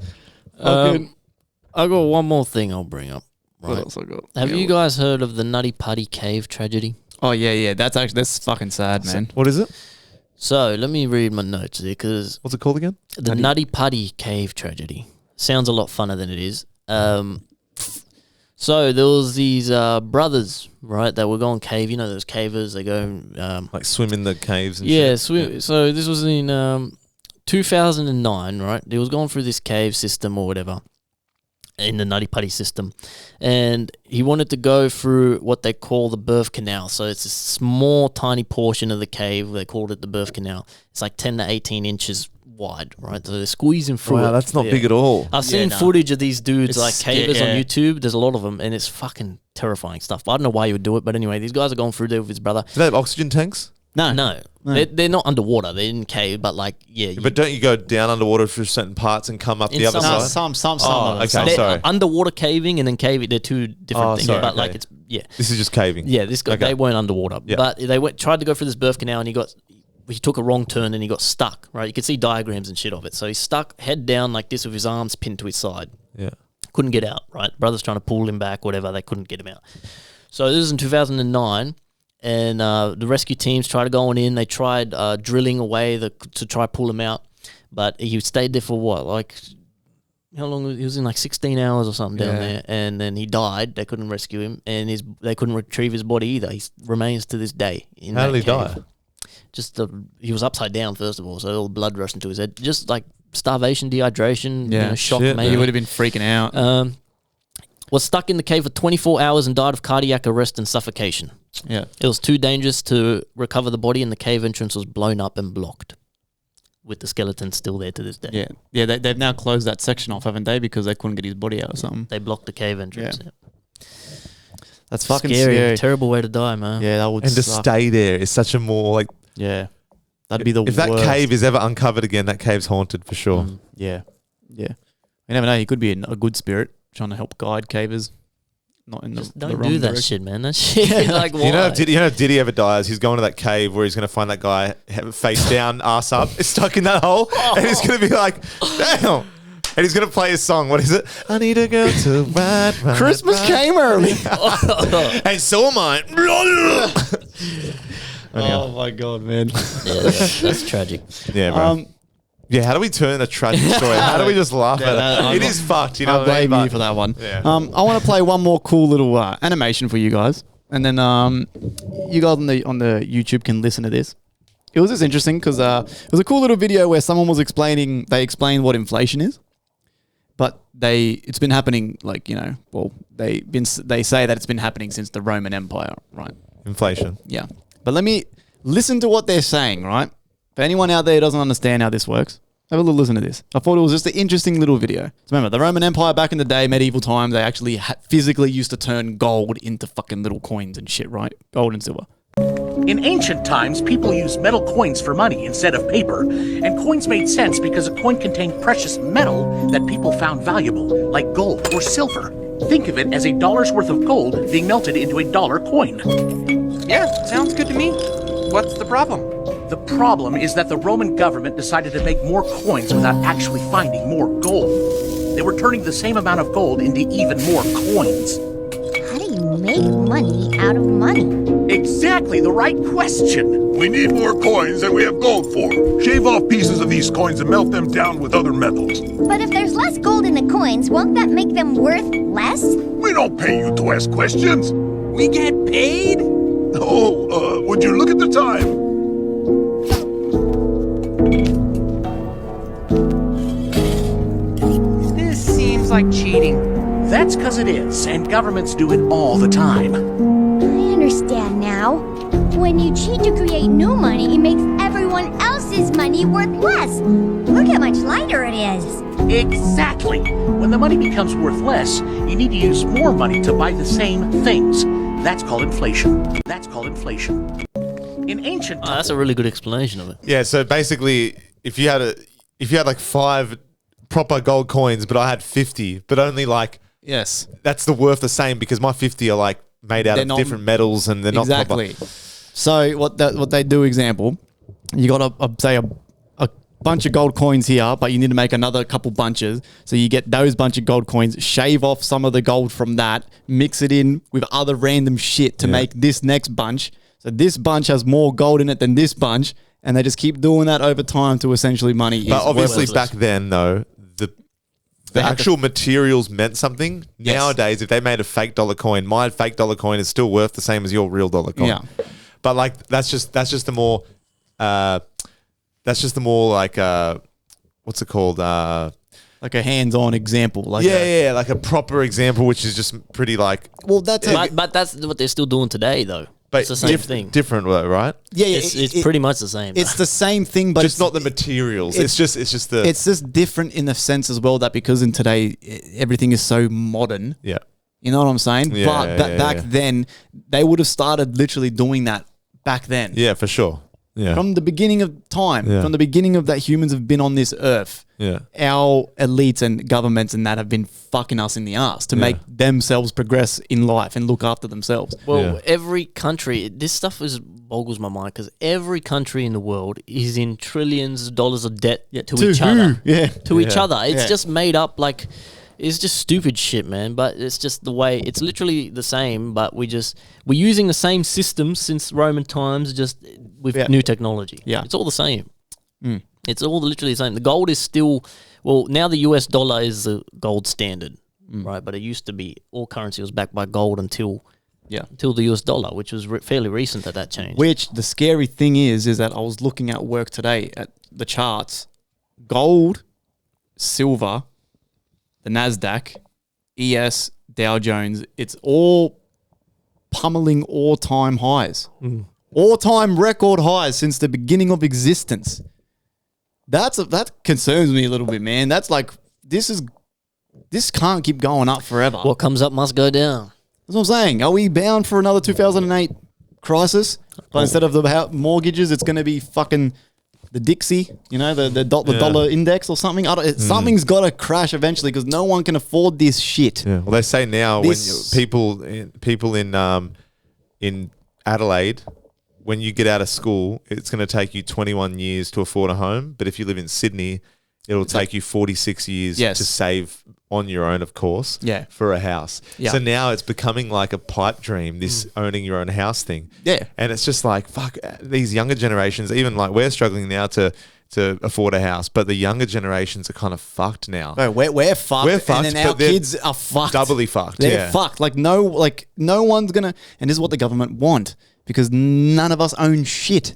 I got one more thing I'll bring up. What Right. else I got? Have you guys heard of the Nutty Putty Cave tragedy? Oh yeah. That's fucking sad, man. What is it? So let me read my notes here because What's it called again? the Nutty Putty Cave tragedy sounds a lot funner than it is. So there was these brothers, right, that were going cave. You know those cavers. They go, Like swim in the caves and yeah. shit. So this was in 2009, right? They was going through this cave system or whatever in the Nutty Putty system, and he wanted to go through what they call the birth canal. So it's a small, tiny portion of the cave. They called it the birth canal. It's like 10 to 18 inches wide, right? So they're squeezing through it. Wow, that's not Yeah. big at all. I've seen no. footage of these dudes It's like cavers on yeah. YouTube. There's a lot of them, and it's fucking terrifying stuff. I don't know why you would do it, but anyway, these guys are going through there with his brother. Do they have oxygen tanks? No. They're not underwater. They're in cave, but like, yeah. But don't you go down underwater for certain parts and come up In the other some- side? Some. Oh, of them. okay. Some. they're sorry. underwater caving and then caving. They're two different Oh, things. sorry, but like, okay. it's, yeah. This is just caving. Yeah, this guy, Okay. they weren't underwater. Yeah. But they tried to go through this birth canal and he took a wrong turn and he got stuck, right? You could see diagrams and shit of it. So he's stuck head down like this with his arms pinned to his side. Yeah. Couldn't get out, right? Brother's trying to pull him back, whatever. They couldn't get him out. So this is in 2009, and the rescue teams tried going in. They tried drilling away to try pull him out, but he stayed there for what? Like, how long? He was in like 16 hours or something down there, and then he died. They couldn't rescue him, and they couldn't retrieve his body either. He remains to this day in How that did he cave. die? Just he was upside down first of all, so all the blood rushed into his head. Just like starvation, dehydration, shock, shit, maybe. He would have been freaking out. Was stuck in the cave for 24 hours and died of cardiac arrest and suffocation. Yeah. It was too dangerous to recover the body, and the cave entrance was blown up and blocked, with the skeleton still there to this day. Yeah. They've now closed that section off, haven't they? Because they couldn't get his body out or something. They blocked the cave entrance. Yeah. Yeah. That's fucking scary. Terrible way to die, man. Yeah, that would And to suck. stay there is such a more like. Yeah. That'd be the If worst. that cave is ever uncovered again, that cave's haunted for sure. Yeah. You never know. He could be a good spirit trying to help guide cavers. Not in Just the don't wrong do that direction. shit, man. That shit, like, why? You know, if Diddy ever dies, he's going to that cave where he's going to find that guy face down, ass up, stuck in that hole, and he's going to be like, damn. And he's going to play his song. What is it? I need a girl to ride. Christmas came early. And so am I. Oh my god, man. Yeah, that's tragic. Yeah, bro. Yeah, how do we turn a tragic story? How do we just laugh at it? It is fucked, you know. I blame you for that one. Yeah. I want to play one more cool little animation for you guys, and then you guys on the YouTube can listen to this. It was just interesting because it was a cool little video where someone was explaining. They explained what inflation is, but it's been happening they say that it's been happening since the Roman Empire, right? Inflation. Yeah. But let me listen to what they're saying, right? For anyone out there who doesn't understand how this works, have a little listen to this. I thought it was just an interesting little video. So remember, the Roman Empire back in the day, medieval times, they actually physically used to turn gold into fucking little coins and shit, right? Gold and silver. In ancient times, people used metal coins for money instead of paper, and coins made sense because a coin contained precious metal that people found valuable, like gold or silver. Think of it as $1's worth of gold being melted into $1 coin. Yeah, sounds good to me. What's the problem? The problem is that the Roman government decided to make more coins without actually finding more gold. They were turning the same amount of gold into even more coins. How do you make money out of money? Exactly the right question. We need more coins than we have gold for. Shave off pieces of these coins and melt them down with other metals. But if there's less gold in the coins, won't that make them worth less? We don't pay you to ask questions. We get paid? Oh, would you look at the time? This seems Because it is, and governments do it all the time. I understand now. When you cheat to create new money, it makes everyone else's money worth less. Look how much lighter it is. Exactly. When the money becomes worth less, you need to use more money to buy the same things. That's called inflation. In ancient times, That's a really good explanation of it. Yeah, so basically, if you had like 5 proper gold coins, but I had 50, but only like Yes. that's the worth the same because my 50 are like made out They're of not- different metals and they're not Exactly. proper. So what they do, example, you got say a bunch of gold coins here, but you need to make another couple bunches. So you get those bunch of gold coins, shave off some of the gold from that, mix it in with other random shit to make this next bunch. So this bunch has more gold in it than this bunch, and they just keep doing that over time to essentially money. But is obviously worthless. back then though, the had actual materials meant something. Yes. Nowadays, if they made a fake dollar coin, my fake dollar coin is still worth the same as your real dollar coin. Yeah. But like that's just the more like what's it called? like a hands-on example. Like like a proper example, which is just pretty like Well, that's But that's what they're still doing today, though. but It's the same thing. different though, right? yeah, It's pretty much the same. It's the same thing, but Just it's not the materials. It's just the It's just different in the sense as well that because in today everything is so modern. yeah. You know what I'm saying? Yeah, but yeah, back yeah. then, they would have started literally doing that back then. Yeah, for sure. Yeah. From the beginning of time, Yeah. from the beginning of that humans have been on this earth, Yeah. our elites and governments and that have been fucking us in the ass to make themselves progress in life and look after themselves. Well, every country, this stuff boggles my mind because every country in the world is in trillions of dollars of debt to each who? other. Yeah. To each other. It's Yeah. just made up like, it's just stupid shit, man. But it's just the way, it's literally the same, but we're using the same system since Roman times, just with new technology. Yeah. It's all the same. It's all literally the same. The gold is still, well, now the US dollar is the gold standard, right? But it used to be, all currency was backed by gold until the US dollar, which was fairly recent that changed. Which the scary thing is that I was looking at work today at the charts. Gold, silver, the NASDAQ, ES, Dow Jones, it's all pummeling all-time highs. All-time record highs since the beginning of existence. That concerns me a little bit, man. That's like, this can't keep going up forever. What comes up must go down. That's what I'm saying. Are we bound for another 2008 crisis? But instead of the mortgages, it's going to be fucking the Dixie, the dollar index or something. Something's got to crash eventually because no one can afford this shit. Yeah. Well, they say now This- when people in Adelaide, when you get out of school, it's going to take you 21 years to afford a home. But if you live in Sydney, it'll take you 46 years Yes. to save on your own, of course, Yeah. for a house. Yeah. So now it's becoming like a pipe dream, this owning your own house thing. Yeah. And it's just like, fuck, these younger generations, even like we're struggling now to afford a house, but the younger generations are kind of fucked now. Bro, we're fucked. We're fucked, and then our but they're kids are fucked. doubly fucked, They're yeah. fucked. No one's gonna. And this is what the government want because none of us own shit.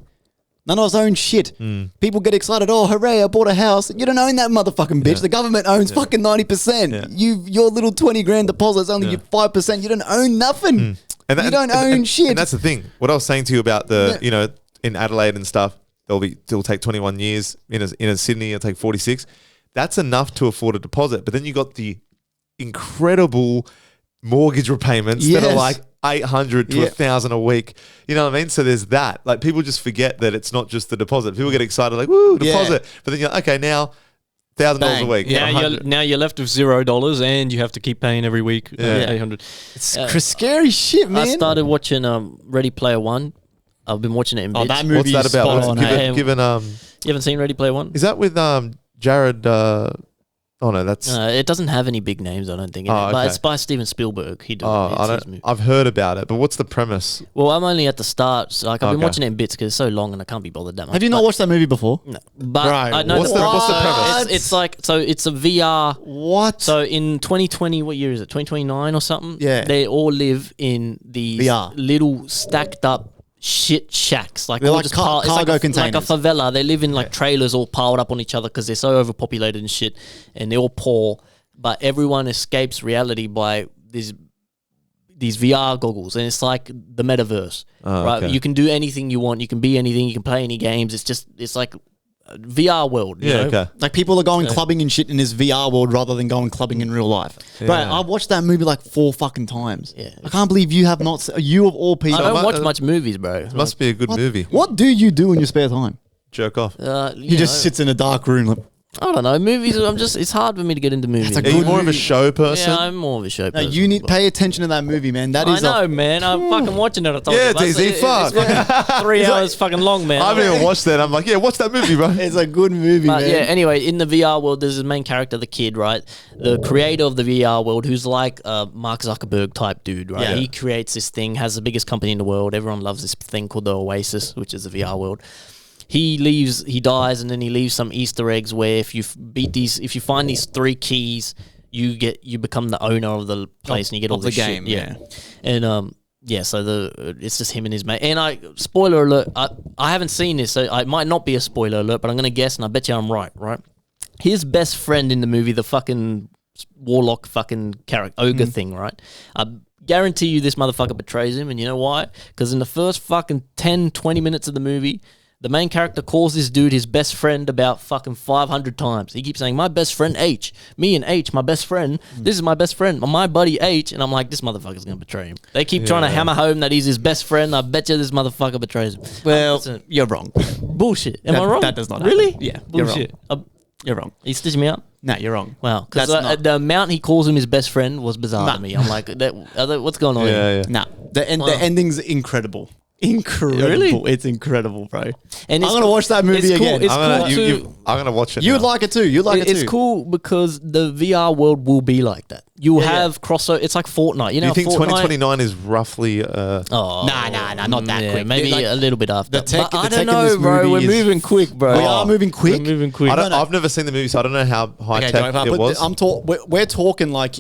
None of us own shit. People get excited. Oh, hooray! I bought a house. You don't own that motherfucking bitch. Yeah. The government owns fucking 90%. Yeah. Your little 20 grand deposit is only your 5%. You don't own nothing. You don't own shit. And that's the thing. What I was saying to you about in Adelaide and stuff, it'll take 21 years. In a Sydney, it'll take 46. That's enough to afford a deposit. But then you got the incredible mortgage repayments that are Yes. like 800 to 1,000 a week. You know what I mean? So there's that. Like people just forget that it's not just the deposit. People get excited like, woo, deposit. But then you're like, okay, now $1,000 a week. Now you're left with $0 and you have to keep paying every week. Yeah. 800. It's scary shit, man. I started watching Ready Player One. I've been watching it in bits. that movie What's that about? spot on, Give it, You haven't seen Ready Player One? is that with Jared? Oh no, that's. It doesn't have any big names, I don't think. In Oh, it, but okay. it's by Steven Spielberg. He did. Oh, it's I his don't. movie. I've heard about it, but what's the premise? Well, I'm only at the start. So I've been Okay. watching it in bits because it's so long and I can't be bothered that much. Have you not watched that movie before? No. But Right. I know What's the premise? It's like, so it's a VR. What? So in 2020, what year is it? 2029 or something? Yeah. They all live in these VR. little stacked up shit shacks. Like They're all like just cargo it's like a containers. favela. They live in like trailers all piled up on each other because they're so overpopulated and shit, and they're all poor. But everyone escapes reality by these VR goggles, and it's like the metaverse, right? okay. You can do anything you want. You can be anything. You can play any games. It's like a VR world. You know? Okay. Like people are going clubbing and shit in this VR world rather than going clubbing in real life. Bro, I watched that movie like 4 fucking times. Yeah. I can't believe you have not. You of all people. I don't watch much movies, bro. It must be a good movie. What do you do in your spare time? Jerk off. He just sits in a dark room. Like, I don't know. Movies, it's hard for me to get into movies. Are you more of a show person? Yeah, I'm more of a show no, person. you need pay attention to that movie, man. That is. I know, man. I'm fucking watching it. I told Yeah, you. DZ, fuck. It's fucking 3 hours fucking long, man. I haven't even watched that. I'm like, yeah, watch that movie, bro. It's a good movie, But man. yeah, anyway, in the VR world, there's the main character, the kid, right? The creator of the VR world, who's like a Mark Zuckerberg type dude, right? Yeah. He creates this thing, has the biggest company in the world. Everyone loves this thing called the OASIS, which is the VR world. He dies, and then he leaves some Easter eggs where if you find these 3 keys, you become the owner of the place, and you get all of the the game, shit. yeah. And so it's just him and his mate. And spoiler alert, I haven't seen this, so it might not be a spoiler alert, but I'm gonna guess, and I bet you I'm right. His best friend in the movie, the fucking warlock fucking ogre thing, right? I guarantee you this motherfucker betrays him, and you know why? Because in the first fucking 10, 20 minutes of the movie, the main character calls this dude his best friend about fucking 500 times. He keeps saying, my best friend H. Me and H, my best friend. This is my best friend. My buddy H. And I'm like, this motherfucker's going to betray him. They keep trying to hammer home that he's his best friend. I bet you this motherfucker betrays him. Well, you're wrong. Bullshit. Am I wrong? That does not Really? happen. Yeah, Bullshit. You're wrong. He stitched me up? No, you're wrong. Wow. Because the amount he calls him his best friend was bizarre to me. I'm like, what's going on here? Nah, the ending's incredible. Incredible. Really? It's incredible, bro. And I'm going to watch that movie again. I'm going to watch it. You'd like it too. You'd like it too. It's cool because the VR world will be like that. You'll have crossover. It's like Fortnite. You know, Do you think Fortnite, 2029 is roughly... Nah, not that quick. Maybe Like, a little bit after. the tech- But I the tech don't in this know, bro. movie We're is- moving quick, bro. We are moving quick. We're moving quick. I've never seen the movie, so I don't know how high tech it was. We're talking like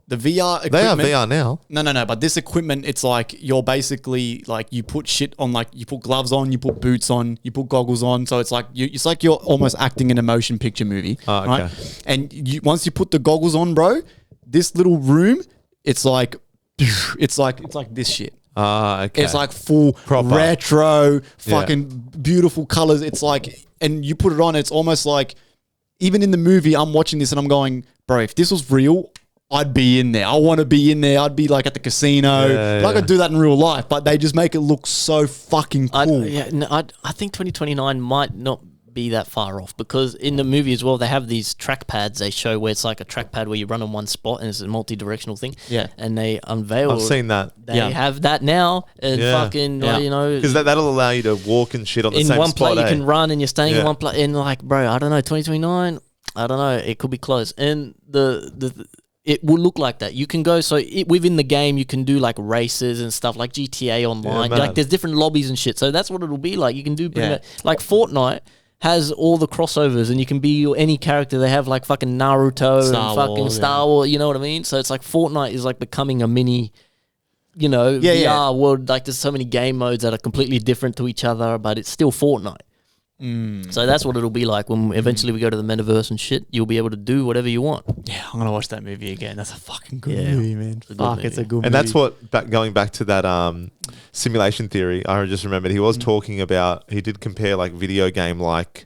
the VR equipment. They are VR now. No. But this equipment, it's like you're basically like you put shit on, like you put gloves on, you put boots on, you put goggles on. So it's like you're almost acting in a motion picture movie, right? And once you put the goggles on, bro, this little room, it's like this shit. Okay. It's like full Proper. retro, fucking beautiful colors. It's like, and you put it on, it's almost like, even in the movie, I'm watching this and I'm going, bro, if this was real, I'd be in there. I want to be in there. I'd be like at the casino. I could do that in real life, but they just make it look so fucking cool. I think 2029 might not be that far off because in the movie as well, they have these trackpads they show where it's like a trackpad where you run on one spot and it's a multi-directional thing. Yeah. And they unveil. I've seen that. They have that now and fucking, you know. Because that'll allow you to walk and shit on the in same one spot. place you can run and you're staying in Yeah. one place. And like, bro, I don't know, 2029, I don't know. It could be close. And it will look like that. You can go, within the game, you can do like races and stuff like GTA Online. Yeah, like there's different lobbies and shit. So that's what it'll be like. You can do pretty much, like Fortnite has all the crossovers and you can be any character. They have like fucking Naruto Star Wars, you know what I mean? So it's like Fortnite is like becoming a mini, VR world. Like there's so many game modes that are completely different to each other, but it's still Fortnite. So that's what it'll be like when eventually we go to the metaverse and shit. You'll be able to do whatever you want. Yeah, I'm gonna watch that movie again. That's a fucking good movie, man. It's a good movie. And that's what, going back to that simulation theory, I just remembered he was talking about, he did compare like video game like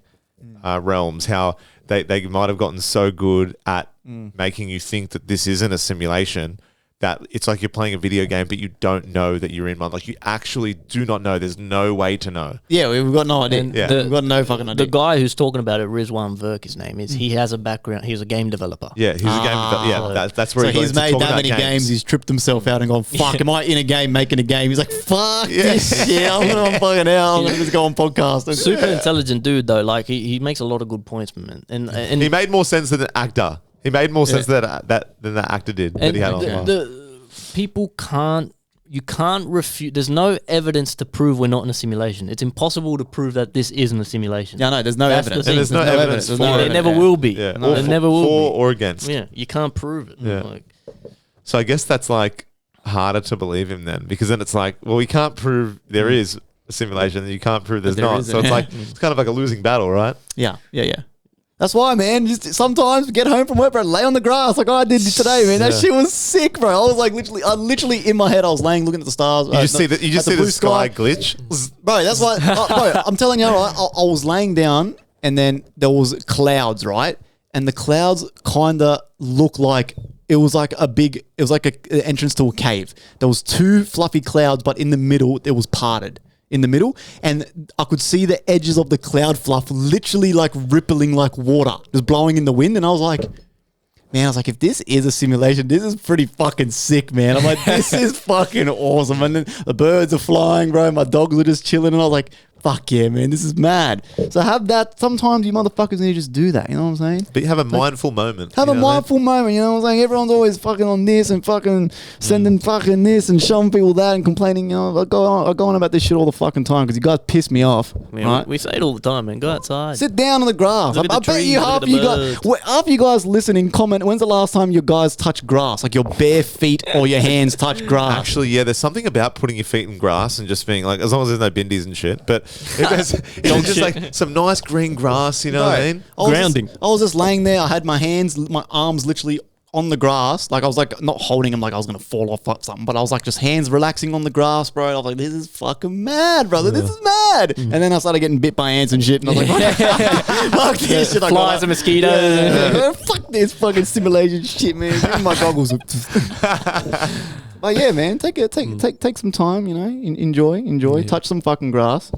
realms, how they might have gotten so good at making you think that this isn't a simulation, that it's like you're playing a video game, but you don't know that you're in one. Like you actually do not know. There's no way to know. Yeah, we've got no idea. And We've got no fucking idea. The guy who's talking about it, Rizwan Verk, his name is. He has a background. He's a game developer. Yeah, he's a game developer. Yeah, that's where so he's made that many games. He's tripped himself out and gone, fuck, am I in a game making a game? He's like, fuck this shit. I'm fucking out. I'm going to just go on podcast. Super intelligent dude, though. Like, he makes a lot of good points, man. And he made more sense than an actor. He made more sense than that actor did that he had on people you can't refute. There's no evidence to prove we're not in a simulation. It's impossible to prove that this isn't a simulation. Yeah, no, there's no evidence. And there's no evidence for it. There never will be. Yeah. There never will for be. or against. Yeah, you can't prove it. Yeah. So I guess that's like harder to believe him then, because then it's like, well, we can't prove there is a simulation, and you can't prove there's not. So it's like it's kind of like a losing battle, right? Yeah. That's why, man. Just sometimes get home from work, bro. Lay on the grass like I did today, man. That shit was sick, bro. I was like literally in my head. I was laying looking at the stars. You just see the sky glitch, bro. That's why, bro. I'm telling you, right. I was laying down, and then there was clouds, right, and the clouds kind of look like. It was like an entrance to a cave. There was two fluffy clouds, but in the middle, it was parted. In the middle, and I could see the edges of the cloud fluff literally like rippling like water, just blowing in the wind. And I was like, if this is a simulation, this is pretty fucking sick, man. I'm like, this is fucking awesome. And then the birds are flying, bro. My dogs are just chilling, and I was like, fuck yeah, man, this is mad. So have that. Sometimes you motherfuckers need to just do that. You know what I'm saying? But you have a mindful moment. Have a mindful moment. You know what I'm saying? Everyone's always fucking on this and fucking sending fucking this and showing people that and complaining. You know, I go on about this shit all the fucking time because you guys piss me off. Man, right? we say it all the time, man. Go outside. Sit down on the grass. Look at I the bet trees, you look half at you the guys, birds. after you guys listening, comment. When's the last time you guys touched grass? Like your bare feet or your hands touch grass? Actually, yeah, there's something about putting your feet in grass and just being like, as long as there's no bindies and shit. But if it's just like some nice green grass, you know what I mean? Grounding. I was just laying there. I had my arms literally on the grass. Like I was like not holding them like I was going to fall off or something, but I was like just hands relaxing on the grass, bro. I was like, this is fucking mad, brother. This is mad. And then I started getting bit by ants and shit. And I was like, fuck this shit. Flies and mosquitoes. Fuck this fucking simulation shit, man. Give me my goggles. But yeah, man, take some time, you know, enjoy, touch some fucking grass.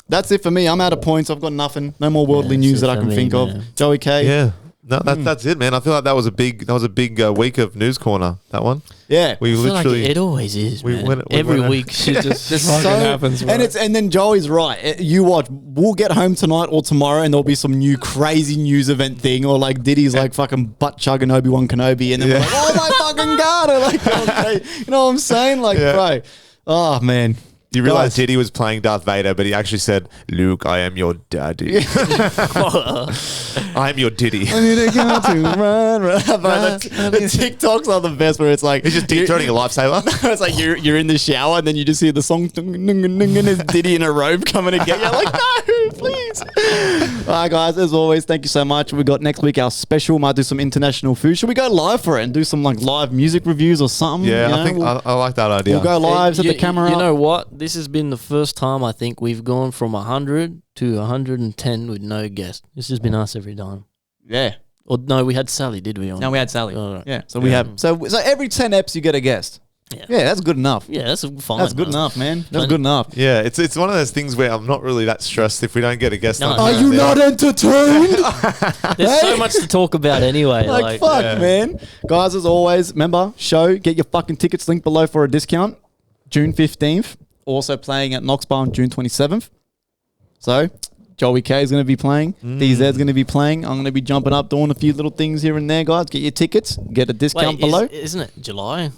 That's it for me. I'm out of points. I've got nothing. No more worldly news that I can think of. Joey K. Yeah. No, that's it, man. I feel like that was a big week of News Corner. That one. Yeah, we literally. Like it always is, man. We Every went week, shit just fucking happens. Bro. And then Joey's right. You watch. We'll get home tonight or tomorrow, and there'll be some new crazy news event thing, or like Diddy's like fucking butt chugging Obi-Wan Kenobi, and then we're like, oh my fucking god, or like, okay. You know what I'm saying? Like, bro. Oh man. You realize Diddy was playing Darth Vader, but he actually said, "Luke, I am your daddy. I am your Diddy." I need to go to run. The TikToks are the best, where it's like he's just deep throating a lifesaver. It's like you're in the shower, and then you just hear the song, and there's Diddy in a robe coming to get you. Like, no, please. All right, guys. As always, thank you so much. We got next week our special. Might do some international food. Should we go live for it and do some like live music reviews or something? Yeah, you know? I think I like that idea. We'll go live, set the camera up. You know what? This has been the first time I think we've gone from 100 to 110 with no guest. This has been us every time. Yeah. Or no, we had Sally, did we? No, we had Sally. Oh, right. Yeah. So we have so every 10 eps you get a guest. Yeah, that's good enough. Yeah, that's fine. That's good enough, man. That's good enough. Yeah, it's one of those things where I'm not really that stressed if we don't get a guest. No. Are you not entertained? There's so much to talk about anyway. Like fuck, man. Guys, as always, remember, get your fucking tickets linked below for a discount. June 15th. Also playing at Knox Bar on June 27th. So, Joey K is going to be playing. DZ is going to be playing. I'm going to be jumping up, doing a few little things here and there, guys. Get your tickets. Get a discount below. Isn't it July?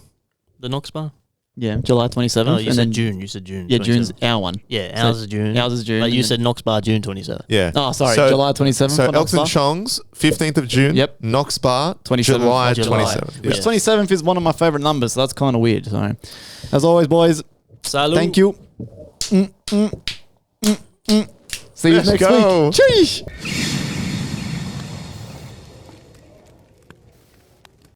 The Knox Bar? Yeah, July 27th. Oh, you said June. Yeah, June's our one. Yeah, ours is June. Ours is June. But you said Knox Bar June 27th. Yeah. Oh, sorry. July 27th. So for Knox Elton Bar. Chong's 15th of June. Yep. Knox Bar 27th. July July. 27th. Which 27th is one of my favorite numbers, so that's kind of weird. So, as always, boys, Salud. thank you. See you next week. Cheers.